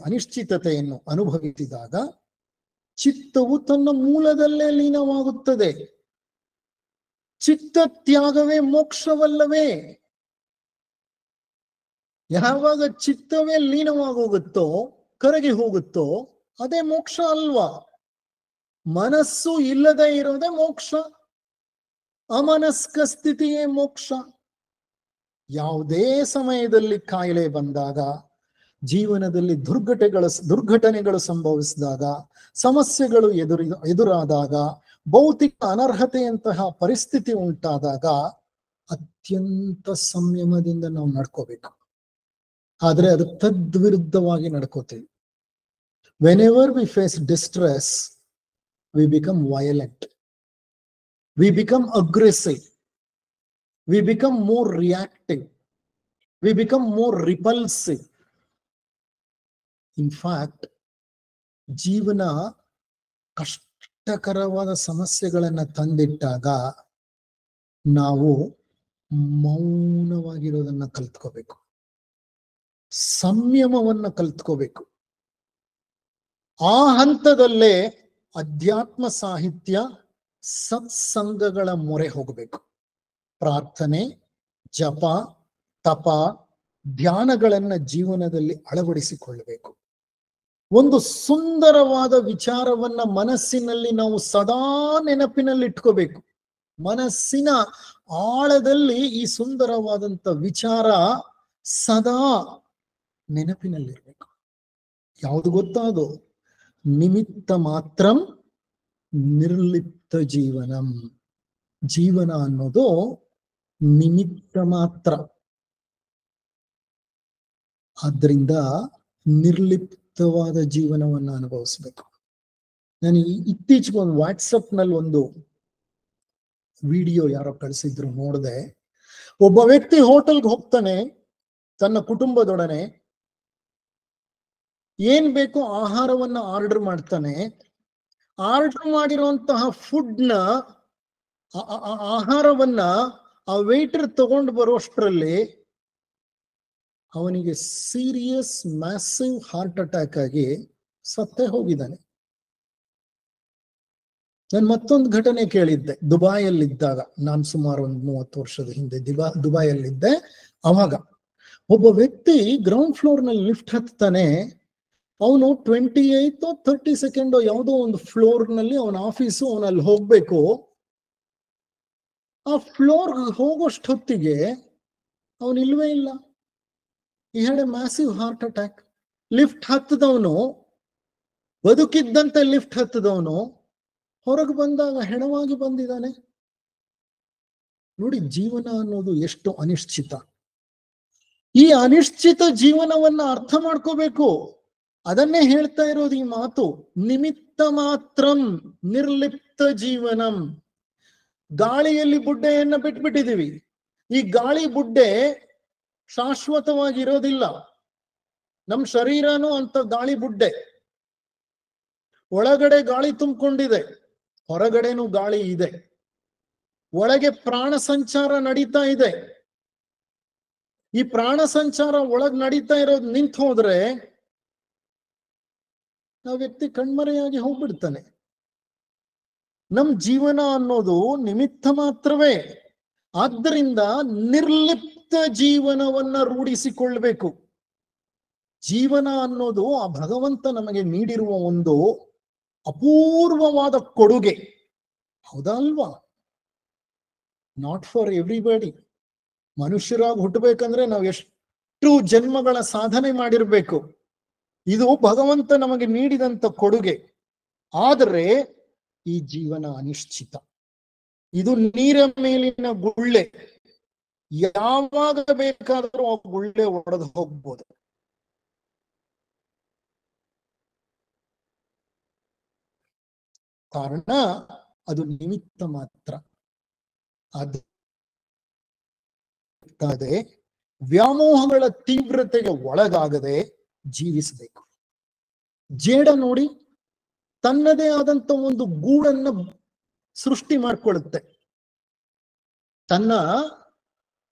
ಅನಿಶ್ಚಿತತೆಯನ್ನು ಅನುಭವಿಸಿದಾಗ ಚಿತ್ತವು ತನ್ನ ಮೂಲದಲ್ಲೇ ಲೀನವಾಗುತ್ತದೆ. ಚಿತ್ತ ತ್ಯಾಗವೇ ಮೋಕ್ಷವಲ್ಲವೇ? ಯಾವಾಗ ಚಿತ್ತವೇ ಲೀನವಾಗೋಗುತ್ತೋ, ಕರಗಿ ಹೋಗುತ್ತೋ, ಅದೇ ಮೋಕ್ಷ ಅಲ್ವಾ? ಮನಸ್ಸು ಇಲ್ಲದೆ ಇರೋದೇ ಮೋಕ್ಷ. ಅಮನಸ್ಕ ಸ್ಥಿತಿಯೇ ಮೋಕ್ಷ. ಯಾವುದೇ ಸಮಯದಲ್ಲಿ ಕಾಯಿಲೆ ಬಂದಾಗ, ಜೀವನದಲ್ಲಿ ದುರ್ಘಟನೆಗಳು ಸಂಭವಿಸಿದಾಗ, ಸಮಸ್ಯೆಗಳು ಎದುರಾದಾಗ, ಭೌತಿಕ ಅನರ್ಹತೆಯಂತಹ ಪರಿಸ್ಥಿತಿ ಉಂಟಾದಾಗ ಅತ್ಯಂತ ಸಂಯಮದಿಂದ ನಾವು ನಡ್ಕೋಬೇಕು. ಆದ್ರೆ ಅದು ತದ್ವಿರುದ್ಧವಾಗಿ ನಡ್ಕೋತೀವಿ. Whenever we face distress, we become violent, we become aggressive, we become more reactive, we become more repulsive. In fact ಜೀವನ ಕಷ್ಟಕರವಾದ ಸಮಸ್ಯೆಗಳನ್ನ ತಂದಿಟ್ಟಾಗ ನಾವು ಮೌನವಾಗಿರೋದನ್ನ ಕಲ್ತ್ಕೋಬೇಕು. ಸಂಯಮವನ್ನ ಕಲ್ತ್ಕೋಬೇಕು. ಆ ಹಂತದಲ್ಲೇ ಅಧ್ಯಾತ್ಮ ಸಾಹಿತ್ಯ, ಸತ್ಸಂಗಗಳ ಮೊರೆ ಹೋಗಬೇಕು. ಪ್ರಾರ್ಥನೆ, ಜಪ, ತಪ, ಧ್ಯಾನಗಳನ್ನ ಜೀವನದಲ್ಲಿ ಅಳವಡಿಸಿಕೊಳ್ಳಬೇಕು. ಒಂದು ಸುಂದರವಾದ ವಿಚಾರವನ್ನ ಮನಸ್ಸಿನಲ್ಲಿ ನಾವು ಸದಾ ನೆನಪಿನಲ್ಲಿಟ್ಕೋಬೇಕು. ಮನಸ್ಸಿನ ಆಳದಲ್ಲಿ ಈ ಸುಂದರವಾದಂತ ವಿಚಾರ ಸದಾ ನೆನಪಿನಲ್ಲಿರ್ಬೇಕು. ಯಾವುದು ಗೊತ್ತಾದು? ನಿಮಿತ್ತ ಮಾತ್ರಂ ನಿರ್ಲಿಪ್ತ ಜೀವನಂ. ಜೀವನ ಅನ್ನೋದು ನಿಮಿತ್ತ ಮಾತ್ರ. ಆದ್ರಿಂದ ನಿರ್ಲಿಪ್ತವಾದ ಜೀವನವನ್ನ ಅನುಭವಿಸ್ಬೇಕು. ನಾನು ಇತ್ತೀಚೆಗೆ ಒಂದು ವಾಟ್ಸಪ್ ನಲ್ಲಿ ಒಂದು ವಿಡಿಯೋ ಯಾರೋ ಕಳಿಸಿದ್ರು, ನೋಡಿದೆ. ಒಬ್ಬ ವ್ಯಕ್ತಿ ಹೋಟೆಲ್ಗೆ ಹೋಗ್ತಾನೆ ತನ್ನ ಕುಟುಂಬದೊಡನೆ. ಏನ್ ಬೇಕೋ ಆಹಾರವನ್ನ ಆರ್ಡರ್ ಮಾಡ್ತಾನೆ. ಆರ್ಡರ್ ಮಾಡಿರುವಂತಹ ಫುಡ್ನ, ಆಹಾರವನ್ನ ಆ ವೇಟರ್ ತಗೊಂಡು ಬರೋಷ್ಟರಲ್ಲಿ ಅವನಿಗೆ ಸೀರಿಯಸ್ ಮ್ಯಾಸಿವ್ ಹಾರ್ಟ್ ಅಟ್ಯಾಕ್ ಆಗಿ ಸತ್ತೇ ಹೋಗಿದ್ದಾನೆ. ನಾನು ಮತ್ತೊಂದು ಘಟನೆ ಕೇಳಿದ್ದೆ ದುಬಾಯಲ್ಲಿದ್ದಾಗ. ನಾನು ಸುಮಾರು ಒಂದು 30 ವರ್ಷದ ಹಿಂದೆ ದುಬಾಯಲ್ಲಿದ್ದೆ. ಅವಾಗ ಒಬ್ಬ ವ್ಯಕ್ತಿ ಗ್ರೌಂಡ್ ಫ್ಲೋರ್ ನಲ್ಲಿ ಲಿಫ್ಟ್ ಹತ್ತಾನೆ. ಅವನು 28 32 ಯಾವುದೋ ಒಂದು ಫ್ಲೋರ್ ನಲ್ಲಿ ಅವನ ಆಫೀಸು, ಅವನಲ್ಲಿ ಹೋಗ್ಬೇಕು. ಆ ಫ್ಲೋರ್ ಹೋಗೋಷ್ಟು ಹೊತ್ತಿಗೆ ಅವನು ಇಲ್ವೇ ಇಲ್ಲ. He had a massive heart attack. Lift ಹತ್ತದವನು, ಬದುಕಿದ್ದಂತೆ ಲಿಫ್ಟ್ ಹತ್ತದವನು ಹೊರಗೆ ಬಂದಾಗ ಹೆಣವಾಗಿ ಬಂದಿದ್ದಾನೆ. ನೋಡಿ, ಜೀವನ ಅನ್ನೋದು ಎಷ್ಟು ಅನಿಶ್ಚಿತ. ಈ ಅನಿಶ್ಚಿತ ಜೀವನವನ್ನ ಅರ್ಥ ಮಾಡ್ಕೋಬೇಕು. ಅದನ್ನೇ ಹೇಳ್ತಾ ಇರೋದು ಈ ಮಾತು. ನಿಮಿತ್ತ ಮಾತ್ರಂ ನಿರ್ಲಿಪ್ತ ಜೀವನಂ. ಗಾಳಿಯಲ್ಲಿ ಬುಡ್ಡೆಯನ್ನ ಬಿಟ್ಬಿಟ್ಟಿದೀವಿ. ಈ ಗಾಳಿ ಬುಡ್ಡೆ ಶಾಶ್ವತವಾಗಿರೋದಿಲ್ಲ. ನಮ್ ಶರೀರನೂ ಅಂತ ಗಾಳಿ ಬುಡ್ಡೆ. ಒಳಗಡೆ ಗಾಳಿ ತುಂಬಿಕೊಂಡಿದೆ, ಹೊರಗಡೆನೂ ಗಾಳಿ ಇದೆ. ಒಳಗೆ ಪ್ರಾಣ ಸಂಚಾರ ನಡೀತಾ ಇದೆ. ಈ ಪ್ರಾಣ ಸಂಚಾರ ಒಳಗ್ ನಡೀತಾ ಇರೋದು ನಿಂತು ಹೋದ್ರೆ ಆ ವ್ಯಕ್ತಿ ಕಣ್ಮರೆಯಾಗಿ ಹೋಗ್ಬಿಡ್ತಾನೆ. ನಮ್ ಜೀವನ ಅನ್ನೋದು ನಿಮಿತ್ತ ಮಾತ್ರವೇ. ಆದ್ದರಿಂದ ನಿರ್ಲಿಪ್ತ ಜೀವನವನ್ನ ರೂಢಿಸಿಕೊಳ್ಬೇಕು. ಜೀವನ ಅನ್ನೋದು ಆ ಭಗವಂತ ನಮಗೆ ನೀಡಿರುವ ಒಂದು ಅಪೂರ್ವವಾದ ಕೊಡುಗೆ. ಹೌದಾ ಅಲ್ವಾ? Not for everybody. ಮನುಷ್ಯರಾಗಿ ಹುಟ್ಟಬೇಕಂದ್ರೆ ನಾವು ಎಷ್ಟು ಜನ್ಮಗಳ ಸಾಧನೆ ಮಾಡಿರ್ಬೇಕು. ಇದು ಭಗವಂತ ನಮಗೆ ನೀಡಿದಂತ ಕೊಡುಗೆ. ಆದರೆ ಈ ಜೀವನ ಅನಿಶ್ಚಿತ. ಇದು ನೀರ ಮೇಲಿನ ಗುಳ್ಳೆ, ಯಾವಾಗ ಬೇಕಾದರೂ ಆ ಗುಳ್ಳೆ ಒಡೆದು ಹೋಗ್ಬೋದು. ಕಾರಣ ಅದು ನಿಮಿತ್ತ ಮಾತ್ರ. ಅದು ವ್ಯಾಮೋಹಗಳ ತೀವ್ರತೆಗೆ ಒಳಗಾಗದೆ ಜೀವಿಸಬೇಕು. ಜೇಡ ನೋಡಿ ತನ್ನದೇ ಆದಂತ ಒಂದು ಗೂಡನ್ನ ಸೃಷ್ಟಿ ಮಾಡಿಕೊಳ್ಳುತ್ತೆ. ತನ್ನ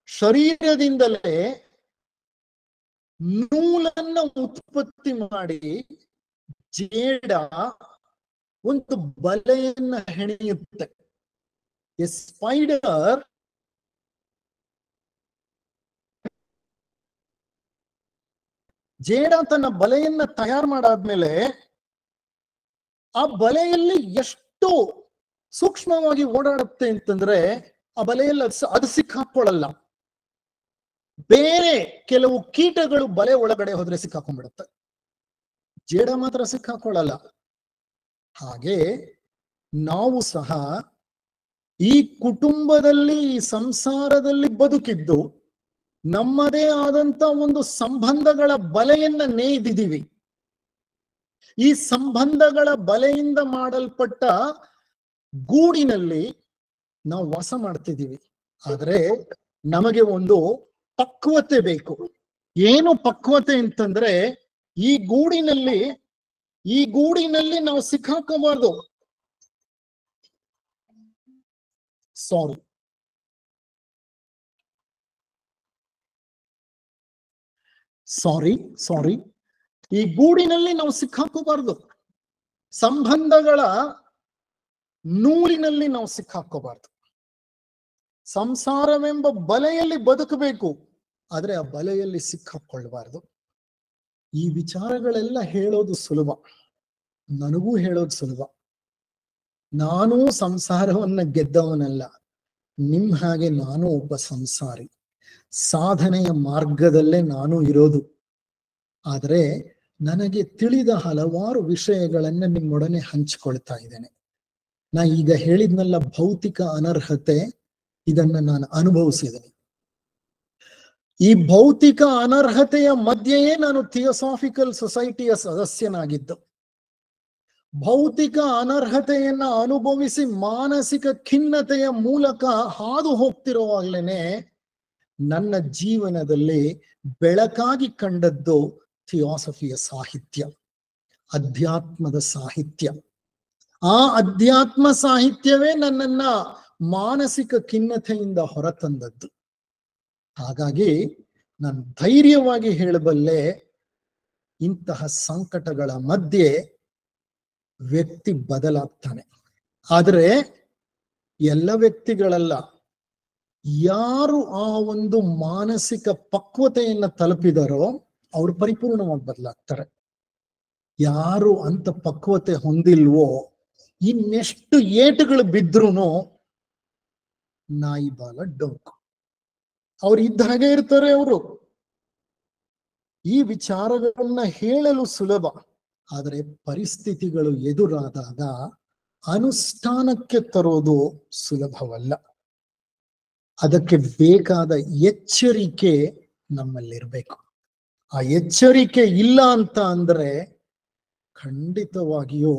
ಶರೀರದಿಂದಲೇ ನೂಲನ್ನ ಉತ್ಪತ್ತಿ ಮಾಡಿ ಜೇಡ ಒಂದು ಬಲೆಯನ್ನ ಹೆಣೆಯುತ್ತೆ. ಎ ಸ್ಪೈಡರ್ ಜೇಡ ತನ್ನ ಬಲೆಯನ್ನ ತಯಾರು ಮಾಡಾದ್ಮೇಲೆ ಆ ಬಲೆಯಲ್ಲಿ ಎಷ್ಟು ಸೂಕ್ಷ್ಮವಾಗಿ ಓಡಾಡುತ್ತೆ ಅಂತಂದ್ರೆ ಆ ಬಲೆಯಲ್ಲಿ ಅದು ಸಿಕ್ಕಾಕೊಳ್ಳಲ್ಲ. ಬೇರೆ ಕೆಲವು ಕೀಟಗಳು ಬಲೆ ಒಳಗಡೆ ಹೋದ್ರೆ ಸಿಕ್ಕಾಕೊಂಡ್ಬಿಡುತ್ತೆ, ಜೇಡ ಮಾತ್ರ ಸಿಕ್ಕಾಕೊಳ್ಳಲ್ಲ. ಹಾಗೆ ನಾವು ಸಹ ಈ ಕುಟುಂಬದಲ್ಲಿ, ಈ ಸಂಸಾರದಲ್ಲಿ ಬದುಕಿದ್ದು ನಮ್ಮದೇ ಆದಂತ ಒಂದು ಸಂಬಂಧಗಳ ಬಲೆಯನ್ನ ನೇಯ್ದಿದ್ದೀವಿ. ಈ ಸಂಬಂಧಗಳ ಬಲೆಯಿಂದ ಮಾಡಲ್ಪಟ್ಟ ಗೂಡಿನಲ್ಲಿ ನಾವು ವಾಸ ಮಾಡ್ತಿದ್ದೀವಿ. ಆದ್ರೆ ನಮಗೆ ಒಂದು ಪಕ್ವತೆ ಬೇಕು. ಏನು ಪಕ್ವತೆ ಅಂತಂದ್ರೆ ಈ ಗೂಡಿನಲ್ಲಿ ನಾವು ಸಿಕ್ಕಾಕೋಬಾರ್ದು. ಸಾರಿ ಈ ಗೂಡಿನಲ್ಲಿ ನಾವು ಸಿಕ್ಕಾಕೋಬಾರ್ದು. ಸಂಬಂಧಗಳ ನೂಲಿನಲ್ಲಿ ನಾವು ಸಿಕ್ಕಾಕೋಬಾರ್ದು. ಸಂಸಾರವೆಂಬ ಬಲೆಯಲ್ಲಿ ಬದುಕಬೇಕು, ಆದ್ರೆ ಆ ಬಲೆಯಲ್ಲಿ ಸಿಕ್ಕಾಕೊಳ್ಳಬಾರ್ದು. ಈ ವಿಚಾರಗಳೆಲ್ಲ ಹೇಳೋದು ಸುಲಭ, ನನಗೂ ಹೇಳೋದು ಸುಲಭ. ನಾನು ಸಂಸಾರವನ್ನ ಗೆದ್ದವನಲ್ಲ, ನಿಮ್ ಹಾಗೆ ನಾನು ಒಬ್ಬ ಸಂಸಾರಿ. ಸಾಧನೆಯ ಮಾರ್ಗದಲ್ಲೇ ನಾನು ಇರೋದು. ಆದರೆ ನನಗೆ ತಿಳಿದ ಹಲವಾರು ವಿಷಯಗಳನ್ನ ನಿಮ್ಮೊಡನೆ ಹಂಚಿಕೊಳ್ತಾ ಇದ್ದೇನೆ. ನಾ ಈಗ ಹೇಳಿದ್ನಲ್ಲ, ಭೌತಿಕ ಅನರ್ಹತೆ, ಇದನ್ನ ನಾನು ಅನುಭವಿಸಿದ್ದೇನೆ. ಈ ಭೌತಿಕ ಅನರ್ಹತೆಯ ಮಧ್ಯೆಯೇ ನಾನು ಥಿಯೋಸಾಫಿಕಲ್ ಸೊಸೈಟಿಯ ಸದಸ್ಯನಾಗಿದ್ದು. ಭೌತಿಕ ಅನರ್ಹತೆಯನ್ನ ಅನುಭವಿಸಿ ಮಾನಸಿಕ ಖಿನ್ನತೆಯ ಮೂಲಕ ಹಾದು ಹೋಗ್ತಿರುವಾಗ್ಲೇನೆ ನನ್ನ ಜೀವನದಲ್ಲಿ ಬೆಳಕಾಗಿ ಕಂಡದ್ದು ಥಿಯಾಸಫಿಯ ಸಾಹಿತ್ಯ, ಅಧ್ಯಾತ್ಮದ ಸಾಹಿತ್ಯ. ಆ ಅಧ್ಯಾತ್ಮ ಸಾಹಿತ್ಯವೇ ನನ್ನನ್ನ ಮಾನಸಿಕ ಖಿನ್ನತೆಯಿಂದ ಹೊರತಂದದ್ದು. ಹಾಗಾಗಿ ನಾನು ಧೈರ್ಯವಾಗಿ ಹೇಳಬಲ್ಲೆ, ಇಂತಹ ಸಂಕಟಗಳ ಮಧ್ಯೆ ವ್ಯಕ್ತಿ ಬದಲಾಗ್ತಾನೆ. ಆದರೆ ಎಲ್ಲ ವ್ಯಕ್ತಿಗಳಲ್ಲ, ಯಾರು ಆ ಒಂದು ಮಾನಸಿಕ ಪಕ್ವತೆಯನ್ನ ತಲುಪಿದಾರೋ ಅವರು ಪರಿಪೂರ್ಣವಾಗಿ ಬದಲಾಗ್ತಾರೆ. ಯಾರು ಅಂತ ಪಕ್ವತೆ ಹೊಂದಿಲ್ವೋ, ಇನ್ನೆಷ್ಟು ಏಟುಗಳು ಬಿದ್ರೂ ನಾಯಿ ಬಾಲ ಡೊಂಕು, ಅವ್ರು ಇದ್ದ ಹಾಗೆ ಇರ್ತಾರೆ. ಅವರು ಈ ವಿಚಾರಗಳನ್ನ ಹೇಳಲು ಸುಲಭ, ಆದರೆ ಪರಿಸ್ಥಿತಿಗಳು ಎದುರಾದಾಗ ಅನುಷ್ಠಾನಕ್ಕೆ ತರೋದು ಸುಲಭವಲ್ಲ. ಅದಕ್ಕೆ ಬೇಕಾದ ಎಚ್ಚರಿಕೆ ನಮ್ಮಲ್ಲಿರ್ಬೇಕು. ಆ ಎಚ್ಚರಿಕೆ ಇಲ್ಲ ಅಂತ ಅಂದ್ರೆ ಖಂಡಿತವಾಗಿಯೂ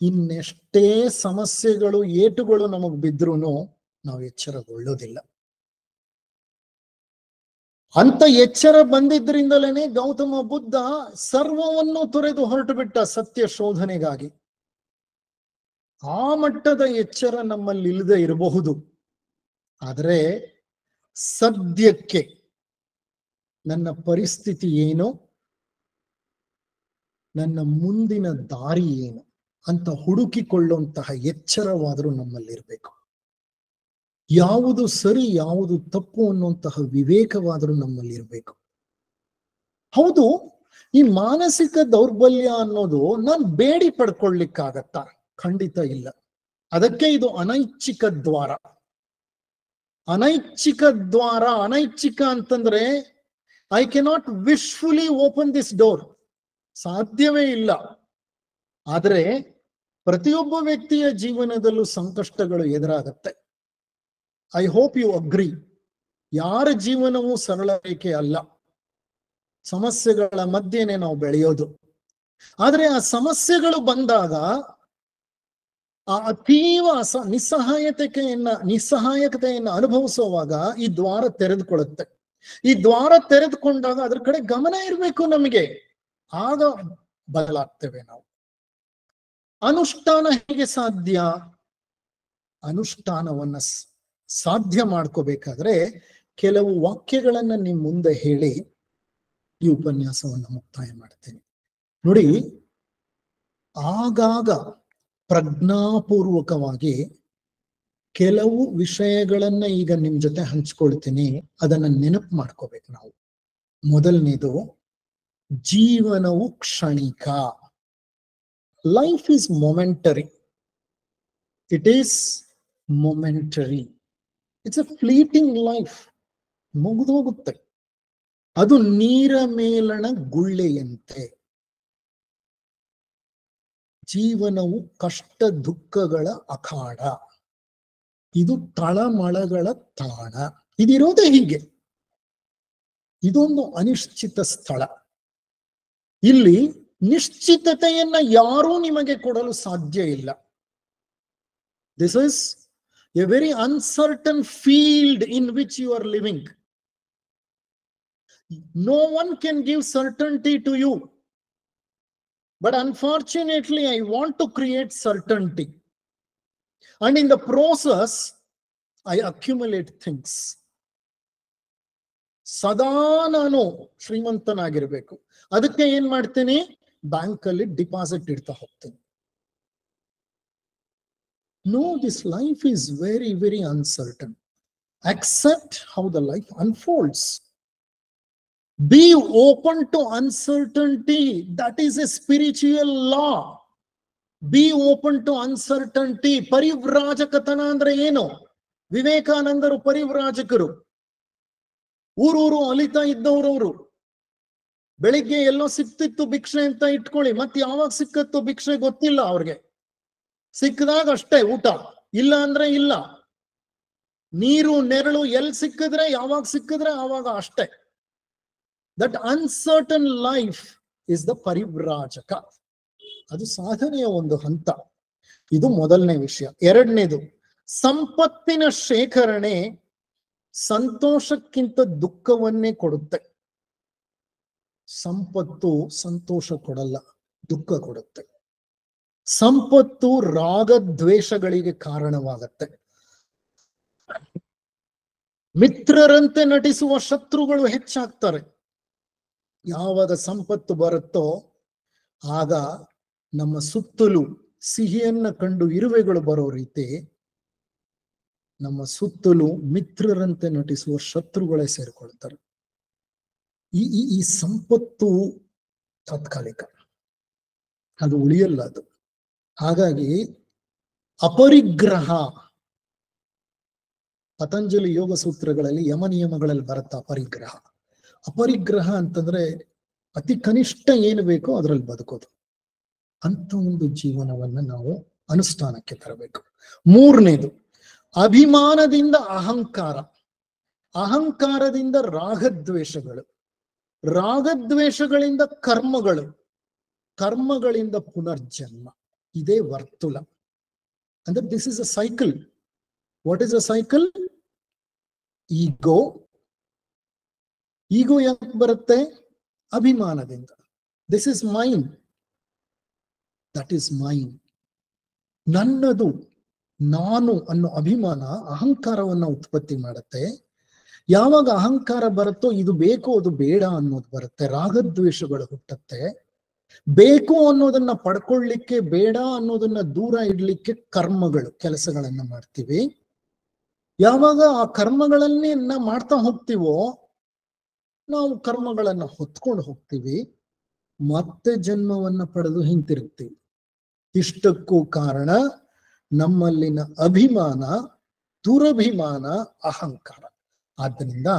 ಇನ್ನೆಷ್ಟೇ ಸಮಸ್ಯೆಗಳು, ಏಟುಗಳು ನಮಗ್ ಬಿದ್ರೂ ನಾವು ಎಚ್ಚರಗೊಳ್ಳೋದಿಲ್ಲ. ಅಂತ ಎಚ್ಚರ ಬಂದಿದ್ರಿಂದಲೇನೆ ಗೌತಮ ಬುದ್ಧ ಸರ್ವವನ್ನು ತೊರೆದು ಹೊರಟು ಬಿಟ್ಟ ಸತ್ಯ ಶೋಧನೆಗಾಗಿ. ಆ ಮಟ್ಟದ ಎಚ್ಚರ ನಮ್ಮಲ್ಲಿ ಇಲ್ಲದೆ ಇರಬಹುದು. ಆದರೆ ಸದ್ಯಕ್ಕೆ ನನ್ನ ಪರಿಸ್ಥಿತಿ ಏನು, ನನ್ನ ಮುಂದಿನ ದಾರಿ ಏನು ಅಂತ ಹುಡುಕಿಕೊಳ್ಳುವಂತಹ ಎಚ್ಚರವಾದರೂ ನಮ್ಮಲ್ಲಿರ್ಬೇಕು. ಯಾವುದು ಸರಿ, ಯಾವುದು ತಪ್ಪು ಅನ್ನುವಂತಹ ವಿವೇಕವಾದರೂ ನಮ್ಮಲ್ಲಿರ್ಬೇಕು. ಹೌದು, ಈ ಮಾನಸಿಕ ದೌರ್ಬಲ್ಯ ಅನ್ನೋದು ನಾನು ಬೇಡಿ ಪಡ್ಕೊಳ್ಳಿಕ್ಕಾಗತ್ತಾ? ಖಂಡಿತ ಇಲ್ಲ. ಅದಕ್ಕೆ ಇದು ಅನೈಚ್ಛಿಕ ದ್ವಾರ. ಅನೈಚ್ಛಿಕ ದ್ವಾರ. ಅನೈಚ್ಛಿಕ ಅಂತಂದ್ರೆ I cannot wishfully open this door, ಸಾಧ್ಯವೇ ಇಲ್ಲ. ಆದರೆ ಪ್ರತಿಯೊಬ್ಬ ವ್ಯಕ್ತಿಯ ಜೀವನದಲ್ಲೂ ಸಂಕಷ್ಟಗಳು ಎದುರಾಗತ್ತೆ. I hope you agree. ಯಾರ ಜೀವನವೂ ಸರಳ ರೇಖೆ ಅಲ್ಲ, ಸಮಸ್ಯೆಗಳ ಮಧ್ಯೆನೆ ನಾವು ಬೆಳೆಯೋದು. ಆದ್ರೆ ಆ ಸಮಸ್ಯೆಗಳು ಬಂದಾಗ ಆ ಅತೀವ ನಿಸ್ಸಹಾಯಕತೆಯನ್ನು ಅನುಭವಿಸುವಾಗ ಈ ದ್ವಾರ ತೆರೆದುಕೊಳ್ಳುತ್ತೆ. ಈ ದ್ವಾರ ತೆರೆದುಕೊಂಡಾಗ ಅದ್ರ ಕಡೆ ಗಮನ ಇರಬೇಕು ನಮಗೆ, ಆಗ ಬದಲಾಗ್ತೇವೆ ನಾವು. ಅನುಷ್ಠಾನ ಹೇಗೆ ಸಾಧ್ಯ? ಅನುಷ್ಠಾನವನ್ನ ಸಾಧ್ಯ ಮಾಡ್ಕೋಬೇಕಾದ್ರೆ ಕೆಲವು ವಾಕ್ಯಗಳನ್ನ ನಿಮ್ ಮುಂದೆ ಹೇಳಿ ಈ ಉಪನ್ಯಾಸವನ್ನು ಮುಕ್ತಾಯ ಮಾಡ್ತೇನೆ. ನೋಡಿ, ಆಗಾಗ ಪ್ರಜ್ಞಾಪೂರ್ವಕವಾಗಿ ಕೆಲವು ವಿಷಯಗಳನ್ನ ಈಗ ನಿಮ್ ಜೊತೆ ಹಂಚ್ಕೊಳ್ತೀನಿ, ಅದನ್ನ ನೆನಪು ಮಾಡ್ಕೋಬೇಕು ನಾವು. ಮೊದಲನೇದು, ಜೀವನವು ಕ್ಷಣಿಕ. Life is momentary. It is momentary. It's a fleeting life. ಮುಗಿದೋಗುತ್ತೆ. ಅದು ನೀರ ಮೇಲಣ ಗುಳ್ಳೆಯಂತೆ. ಜೀವನವು ಕಷ್ಟ ದುಃಖಗಳ ಅಖಾಡ. ಇದು ತಳಮಳಗಳ ತಾಣ. ಇದಿರೋದೇ ಹೀಗೆ. ಇದೊಂದು ಅನಿಶ್ಚಿತ ಸ್ಥಳ. ಇಲ್ಲಿ ನಿಶ್ಚಿತತೆಯನ್ನ ಯಾರೂ ನಿಮಗೆ ಕೊಡಲು ಸಾಧ್ಯ ಇಲ್ಲ. This is a very uncertain field in which you are living. No one can give certainty to you. But unfortunately, I want to create certainty. And in the process, I accumulate things. ಸದಾ ನಾನು ಶ್ರೀಮಂತನಾಗಿರ್ಬೇಕು. ಅದಕ್ಕೆ ಏನ್ ಮಾಡ್ತೇನೆ? Bank ಅಲ್ಲಿ deposit ಇಡ್ತಾ ಹೋಗ್ತೇನೆ. No, this life is very, very uncertain. Accept how the life unfolds. Be open to uncertainty. That is a spiritual law. Be open to uncertainty. ಪರಿವ್ರಾಜಕತನ ಅಂದ್ರೆ ಏನು? ವಿವೇಕಾನಂದರು ಪರಿವ್ರಾಜಕರು. ಊರೂರು ಅಲಿತಾ ಇದ್ದವ್ರವ್ರು. ಬೆಳಿಗ್ಗೆ ಎಲ್ಲೋ ಸಿಕ್ತಿತ್ತು ಭಿಕ್ಷೆ ಅಂತ ಇಟ್ಕೊಳ್ಳಿ, ಮತ್ತೆ ಯಾವಾಗ ಸಿಕ್ಕತ್ತು ಭಿಕ್ಷೆ ಗೊತ್ತಿಲ್ಲ ಅವ್ರಿಗೆ. ಸಿಕ್ಕದಾಗ ಅಷ್ಟೇ ಊಟ, ಇಲ್ಲ ಅಂದ್ರೆ ಇಲ್ಲ. ನೀರು ನೆರಳು ಎಲ್ಲಿ ಸಿಕ್ಕಿದ್ರೆ ಯಾವಾಗ ಸಿಕ್ಕಿದ್ರೆ ಆವಾಗ ಅಷ್ಟೇ. That uncertain life is the ಪರಿವ್ರಾಜಕ. ಅದು ಸಾಧನೆಯ ಒಂದು ಹಂತ. ಇದು ಮೊದಲನೇ ವಿಷಯ. ಎರಡನೇದು, ಸಂಪತ್ತಿನ ಶೇಖರಣೆ ಸಂತೋಷಕ್ಕಿಂತ ದುಃಖವನ್ನೇ ಕೊಡುತ್ತೆ. ಸಂಪತ್ತು ಸಂತೋಷ ಕೊಡಲ್ಲ, ದುಃಖ ಕೊಡುತ್ತೆ. ಸಂಪತ್ತು ರಾಗದ್ವೇಷಗಳಿಗೆ ಕಾರಣವಾಗತ್ತೆ. ಮಿತ್ರರಂತೆ ನಟಿಸುವ ಶತ್ರುಗಳು ಹೆಚ್ಚಾಗ್ತಾರೆ. ಯಾವಾಗ ಸಂಪತ್ತು ಬರುತ್ತೋ ಆಗ ನಮ್ಮ ಸುತ್ತಲೂ ಸಿಹಿಯನ್ನ ಕಂಡು ಇರುವೆಗಳು ಬರೋ ರೀತಿ ನಮ್ಮ ಸುತ್ತಲೂ ಮಿತ್ರರಂತೆ ನಟಿಸುವ ಶತ್ರುಗಳೇ ಸೇರ್ಕೊಳ್ತಾರೆ. ಈ ಸಂಪತ್ತು ತಾತ್ಕಾಲಿಕ, ಅದು ಉಳಿಯಲ್ಲ ಅದು. ಹಾಗಾಗಿ ಅಪರಿಗ್ರಹ, ಪತಂಜಲಿ ಯೋಗ ಸೂತ್ರಗಳಲ್ಲಿ ಯಮ ನಿಯಮಗಳಲ್ಲಿ ಬರುತ್ತ ಅಪರಿಗ್ರಹ. ಅಪರಿಗ್ರಹ ಅಂತಂದ್ರೆ ಅತಿ ಕನಿಷ್ಠ ಏನು ಬೇಕೋ ಅದರಲ್ಲಿ ಬದುಕೋದು. ಅಂತ ಒಂದು ಜೀವನವನ್ನ ನಾವು ಅನುಷ್ಠಾನಕ್ಕೆ ತರಬೇಕು. ಮೂರನೇದು, ಅಭಿಮಾನದಿಂದ ಅಹಂಕಾರ, ಅಹಂಕಾರದಿಂದ ರಾಗದ್ವೇಷಗಳು, ರಾಗದ್ವೇಷಗಳಿಂದ ಕರ್ಮಗಳು, ಕರ್ಮಗಳಿಂದ ಪುನರ್ಜನ್ಮ. ಇದೇ ವರ್ತುಲ. ಅಂದ್ರೆ this is a cycle. What is a cycle? Ego. Ego ಯಾಕೆ ಬರುತ್ತೆ? ಅಭಿಮಾನದಿಂದ. This is mine, that is mine. ನನ್ನದು, ನಾನು ಅನ್ನೋ ಅಭಿಮಾನ ಅಹಂಕಾರವನ್ನ ಉತ್ಪತ್ತಿ ಮಾಡುತ್ತೆ. ಯಾವಾಗ ಅಹಂಕಾರ ಬರುತ್ತೋ ಇದು ಬೇಕು ಅದು ಬೇಡ ಅನ್ನೋದು ಬರುತ್ತೆ, ರಾಗದ್ವೇಷಗಳು ಹುಟ್ಟುತ್ತೆ. ಬೇಕು ಅನ್ನೋದನ್ನ ಪಡ್ಕೊಳ್ಳಿಕ್ಕೆ, ಬೇಡ ಅನ್ನೋದನ್ನ ದೂರ ಇಡ್ಲಿಕ್ಕೆ ಕರ್ಮಗಳು, ಕೆಲಸಗಳನ್ನ ಮಾಡ್ತೀವಿ. ಯಾವಾಗ ಆ ಕರ್ಮಗಳನ್ನೇ ಮಾಡ್ತಾ ಹೋಗ್ತೀವೋ ನಾವು ಕರ್ಮಗಳನ್ನ ಹೊತ್ಕೊಂಡು ಹೋಗ್ತೀವಿ, ಮತ್ತೆ ಜನ್ಮವನ್ನ ಪಡೆದು ಹಿಂತಿರುಗ್ತೀವಿ. ಇಷ್ಟಕ್ಕೂ ಕಾರಣ ನಮ್ಮಲ್ಲಿನ ಅಭಿಮಾನ ದುರಭಿಮಾನ, ಅಹಂಕಾರ. ಆದ್ದರಿಂದ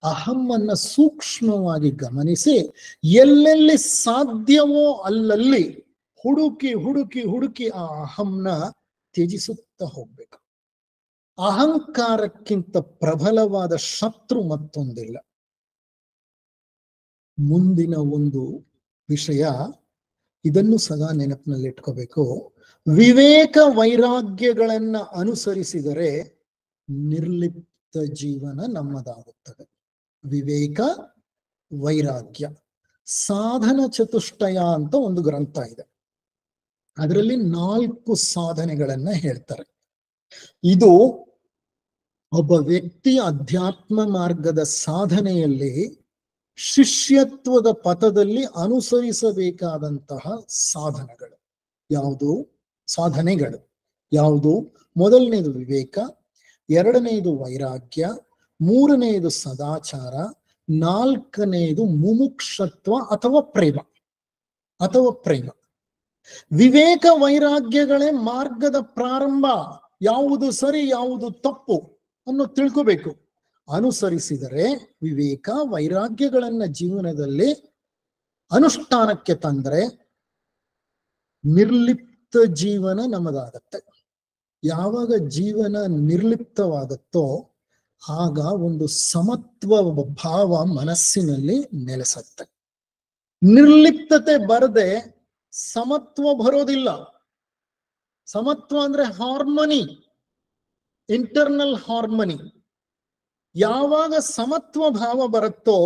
ಅಹಮ್ಮನ್ನ ಸೂಕ್ಷ್ಮವಾಗಿ ಗಮನಿಸಿ ಎಲ್ಲೆಲ್ಲಿ ಸಾಧ್ಯವೋ ಅಲ್ಲಲ್ಲಿ ಹುಡುಕಿ ಹುಡುಕಿ ಹುಡುಕಿ ಆ ಅಹಂನ ತ್ಯಜಿಸುತ್ತಾ ಹೋಗ್ಬೇಕು. ಅಹಂಕಾರಕ್ಕಿಂತ ಪ್ರಬಲವಾದ ಶತ್ರು ಮತ್ತೊಂದಿಲ್ಲ. ಮುಂದಿನ ಒಂದು ವಿಷಯ, ಇದನ್ನು ಸದಾ ನೆನಪಿನಲ್ಲಿಟ್ಕೋಬೇಕು. ವಿವೇಕ ವೈರಾಗ್ಯಗಳನ್ನ ಅನುಸರಿಸಿದರೆ ನಿರ್ಲಿಪ್ತ ಜೀವನ ನಮ್ಮದಾಗುತ್ತದೆ. ವಿವೇಕ ವೈರಾಗ್ಯ ಸಾಧನ ಚತುಷ್ಟಯ ಅಂತ ಒಂದು ಗ್ರಂಥ ಇದೆ. ಅದರಲ್ಲಿ 4 ಸಾಧನೆಗಳನ್ನ ಹೇಳ್ತಾರೆ. ಇದು ಒಬ್ಬ ವ್ಯಕ್ತಿ ಅಧ್ಯಾತ್ಮ ಮಾರ್ಗದ ಸಾಧನೆಯಲ್ಲಿ ಶಿಷ್ಯತ್ವದ ಪಥದಲ್ಲಿ ಅನುಸರಿಸಬೇಕಾದಂತಹ ಸಾಧನೆಗಳು ಯಾವುದು? ಮೊದಲನೇದು ವಿವೇಕ, ಎರಡನೆಯದು ವೈರಾಗ್ಯ, ಮೂರನೆಯದು ಸದಾಚಾರ, ನಾಲ್ಕನೆಯದು ಮುಮುಕ್ಷತ್ವ ಅಥವಾ ಪ್ರೇಮ. ವಿವೇಕ ವೈರಾಗ್ಯಗಳೇ ಮಾರ್ಗದ ಪ್ರಾರಂಭ. ಯಾವುದು ಸರಿ ಯಾವುದು ತಪ್ಪು ಅನ್ನೋ ತಿಳ್ಕೋಬೇಕು. ಅನುಸರಿಸಿದರೆ ವಿವೇಕ ವೈರಾಗ್ಯಗಳನ್ನ ಜೀವನದಲ್ಲಿ ಅನುಷ್ಠಾನಕ್ಕೆ ತಂದ್ರೆ ನಿರ್ಲಿಪ್ತ ಜೀವನ ನಮ್ಮದಾಗತ್ತೆ. ಯಾವಾಗ ಜೀವನ ನಿರ್ಲಿಪ್ತವಾಗುತ್ತೋ ಆಗ ಒಂದು ಸಮತ್ವ ಭಾವ ಮನಸ್ಸಿನಲ್ಲಿ ನೆಲೆಸತ್ತೆ. ನಿರ್ಲಿಪ್ತತೆ ಬರದೆ ಸಮತ್ವ ಬರೋದಿಲ್ಲ. ಸಮತ್ವ ಅಂದ್ರೆ ಹಾರ್ಮನಿ, ಇಂಟರ್ನಲ್ ಹಾರ್ಮನಿ. ಯಾವಾಗ ಸಮತ್ವ ಭಾವ ಬರುತ್ತೋ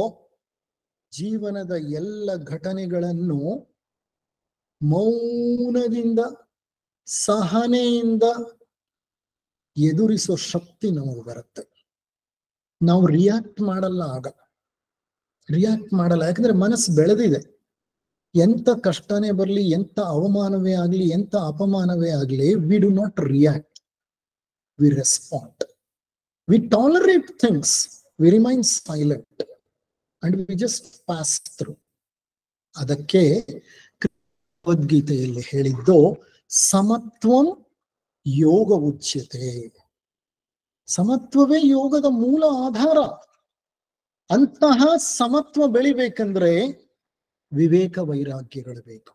ಜೀವನದ ಎಲ್ಲ ಘಟನೆಗಳನ್ನು ಮೌನದಿಂದ ಸಹನೆಯಿಂದ ಎದುರಿಸೋ ಶಕ್ತಿ ನಮಗೆ ಬರುತ್ತೆ. ನಾವು ರಿಯಾಕ್ಟ್ ಮಾಡಲ್ಲ. ಯಾಕಂದ್ರೆ ಮನಸ್ಸು ಬೆಳೆದಿದೆ. ಎಂತ ಕಷ್ಟನೇ ಬರಲಿ, ಎಂತ ಅವಮಾನವೇ ಆಗ್ಲಿ, ಎಂತ ಅಪಮಾನವೇ ಆಗ್ಲಿ, we do not react, we respond. We tolerate things, we remain silent, and we just pass through. ಅದಕ್ಕೆ ಭಗವದ್ಗೀತೆಯಲ್ಲಿ ಹೇಳಿದ್ದು ಸಮತ್ವಂ ಯೋಗ ಉಚ್ಯತೆ. ಸಮತ್ವವೇ ಯೋಗದ ಮೂಲ ಆಧಾರ. ಅಂತಹ ಸಮತ್ವ ಬೆಳಿಬೇಕಂದ್ರೆ ವಿವೇಕ ವೈರಾಗ್ಯಗಳು ಬೇಕು.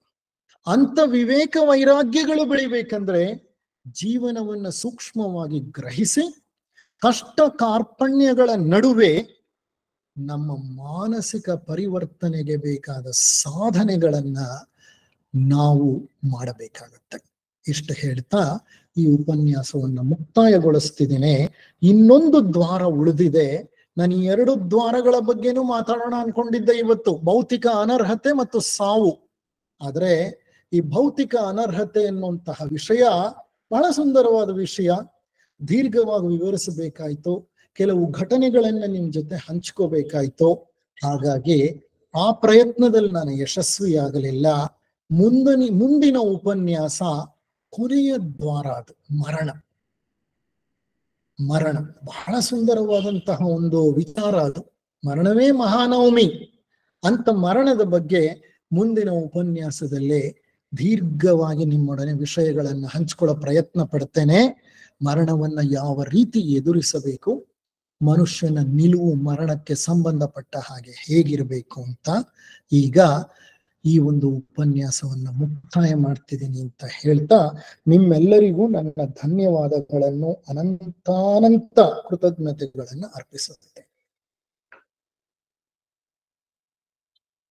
ಅಂತ ವಿವೇಕ ವೈರಾಗ್ಯಗಳು ಬೆಳಿಬೇಕಂದ್ರೆ ಜೀವನವನ್ನ ಸೂಕ್ಷ್ಮವಾಗಿ ಗ್ರಹಿಸಿ ಕಷ್ಟ ಕಾರ್ಪಣ್ಯಗಳ ನಡುವೆ ನಮ್ಮ ಮಾನಸಿಕ ಪರಿವರ್ತನೆಗೆ ಬೇಕಾದ ಸಾಧನೆಗಳನ್ನ ನಾವು ಮಾಡಬೇಕಾಗತ್ತೆ. ಇಷ್ಟು ಹೇಳ್ತಾ ಈ ಉಪನ್ಯಾಸವನ್ನ ಮುಕ್ತಾಯಗೊಳಿಸ್ತಿದ್ದೇನೆ. ಇನ್ನೊಂದು ದ್ವಾರ ಉಳಿದಿದೆ. ನಾನು ಈ 2 ದ್ವಾರಗಳ ಬಗ್ಗೆನೂ ಮಾತಾಡೋಣ ಅನ್ಕೊಂಡಿದ್ದೆ ಇವತ್ತು, ಭೌತಿಕ ಅನರ್ಹತೆ ಮತ್ತು ಸಾವು. ಆದ್ರೆ ಈ ಭೌತಿಕ ಅನರ್ಹತೆ ಎನ್ನುವಂತಹ ವಿಷಯ ಬಹಳ ಸುಂದರವಾದ ವಿಷಯ. ದೀರ್ಘವಾಗಿ ವಿವರಿಸಬೇಕಾಯ್ತು. ಕೆಲವು ಘಟನೆಗಳನ್ನ ನಿಮ್ ಜೊತೆ ಹಂಚ್ಕೋಬೇಕಾಯ್ತು. ಹಾಗಾಗಿ ಆ ಪ್ರಯತ್ನದಲ್ಲಿ ನಾನು ಯಶಸ್ವಿಯಾಗಲಿಲ್ಲ. ಮುಂದಿನ ಉಪನ್ಯಾಸ ಕೊನೆಯ ದ್ವಾರ, ಅದು ಮರಣ. ಬಹಳ ಸುಂದರವಾದಂತಹ ಒಂದು ವಿಚಾರ ಅದು. ಮರಣವೇ ಮಹಾನವಮಿ ಅಂತ ಮರಣದ ಬಗ್ಗೆ ಮುಂದಿನ ಉಪನ್ಯಾಸದಲ್ಲಿ ದೀರ್ಘವಾಗಿ ನಿಮ್ಮೊಡನೆ ವಿಷಯಗಳನ್ನು ಹಂಚಿಕೊಳ್ಳೋ ಪ್ರಯತ್ನ ಪಡ್ತೇನೆ. ಮರಣವನ್ನ ಯಾವ ರೀತಿ ಎದುರಿಸಬೇಕು, ಮನುಷ್ಯನ ನಿಲುವು ಮರಣಕ್ಕೆ ಸಂಬಂಧಪಟ್ಟ ಹಾಗೆ ಹೇಗಿರಬೇಕು ಅಂತ ಈಗ ಈ ಒಂದು ಉಪನ್ಯಾಸವನ್ನ ಮುಕ್ತಾಯ ಮಾಡ್ತಿದ್ದೀನಿ ಅಂತ ಹೇಳ್ತಾ ನಿಮ್ಮೆಲ್ಲರಿಗೂ ನನ್ನ ಧನ್ಯವಾದಗಳನ್ನು, ಅನಂತಾನಂತ ಕೃತಜ್ಞತೆಗಳನ್ನು ಅರ್ಪಿಸುತ್ತೇನೆ.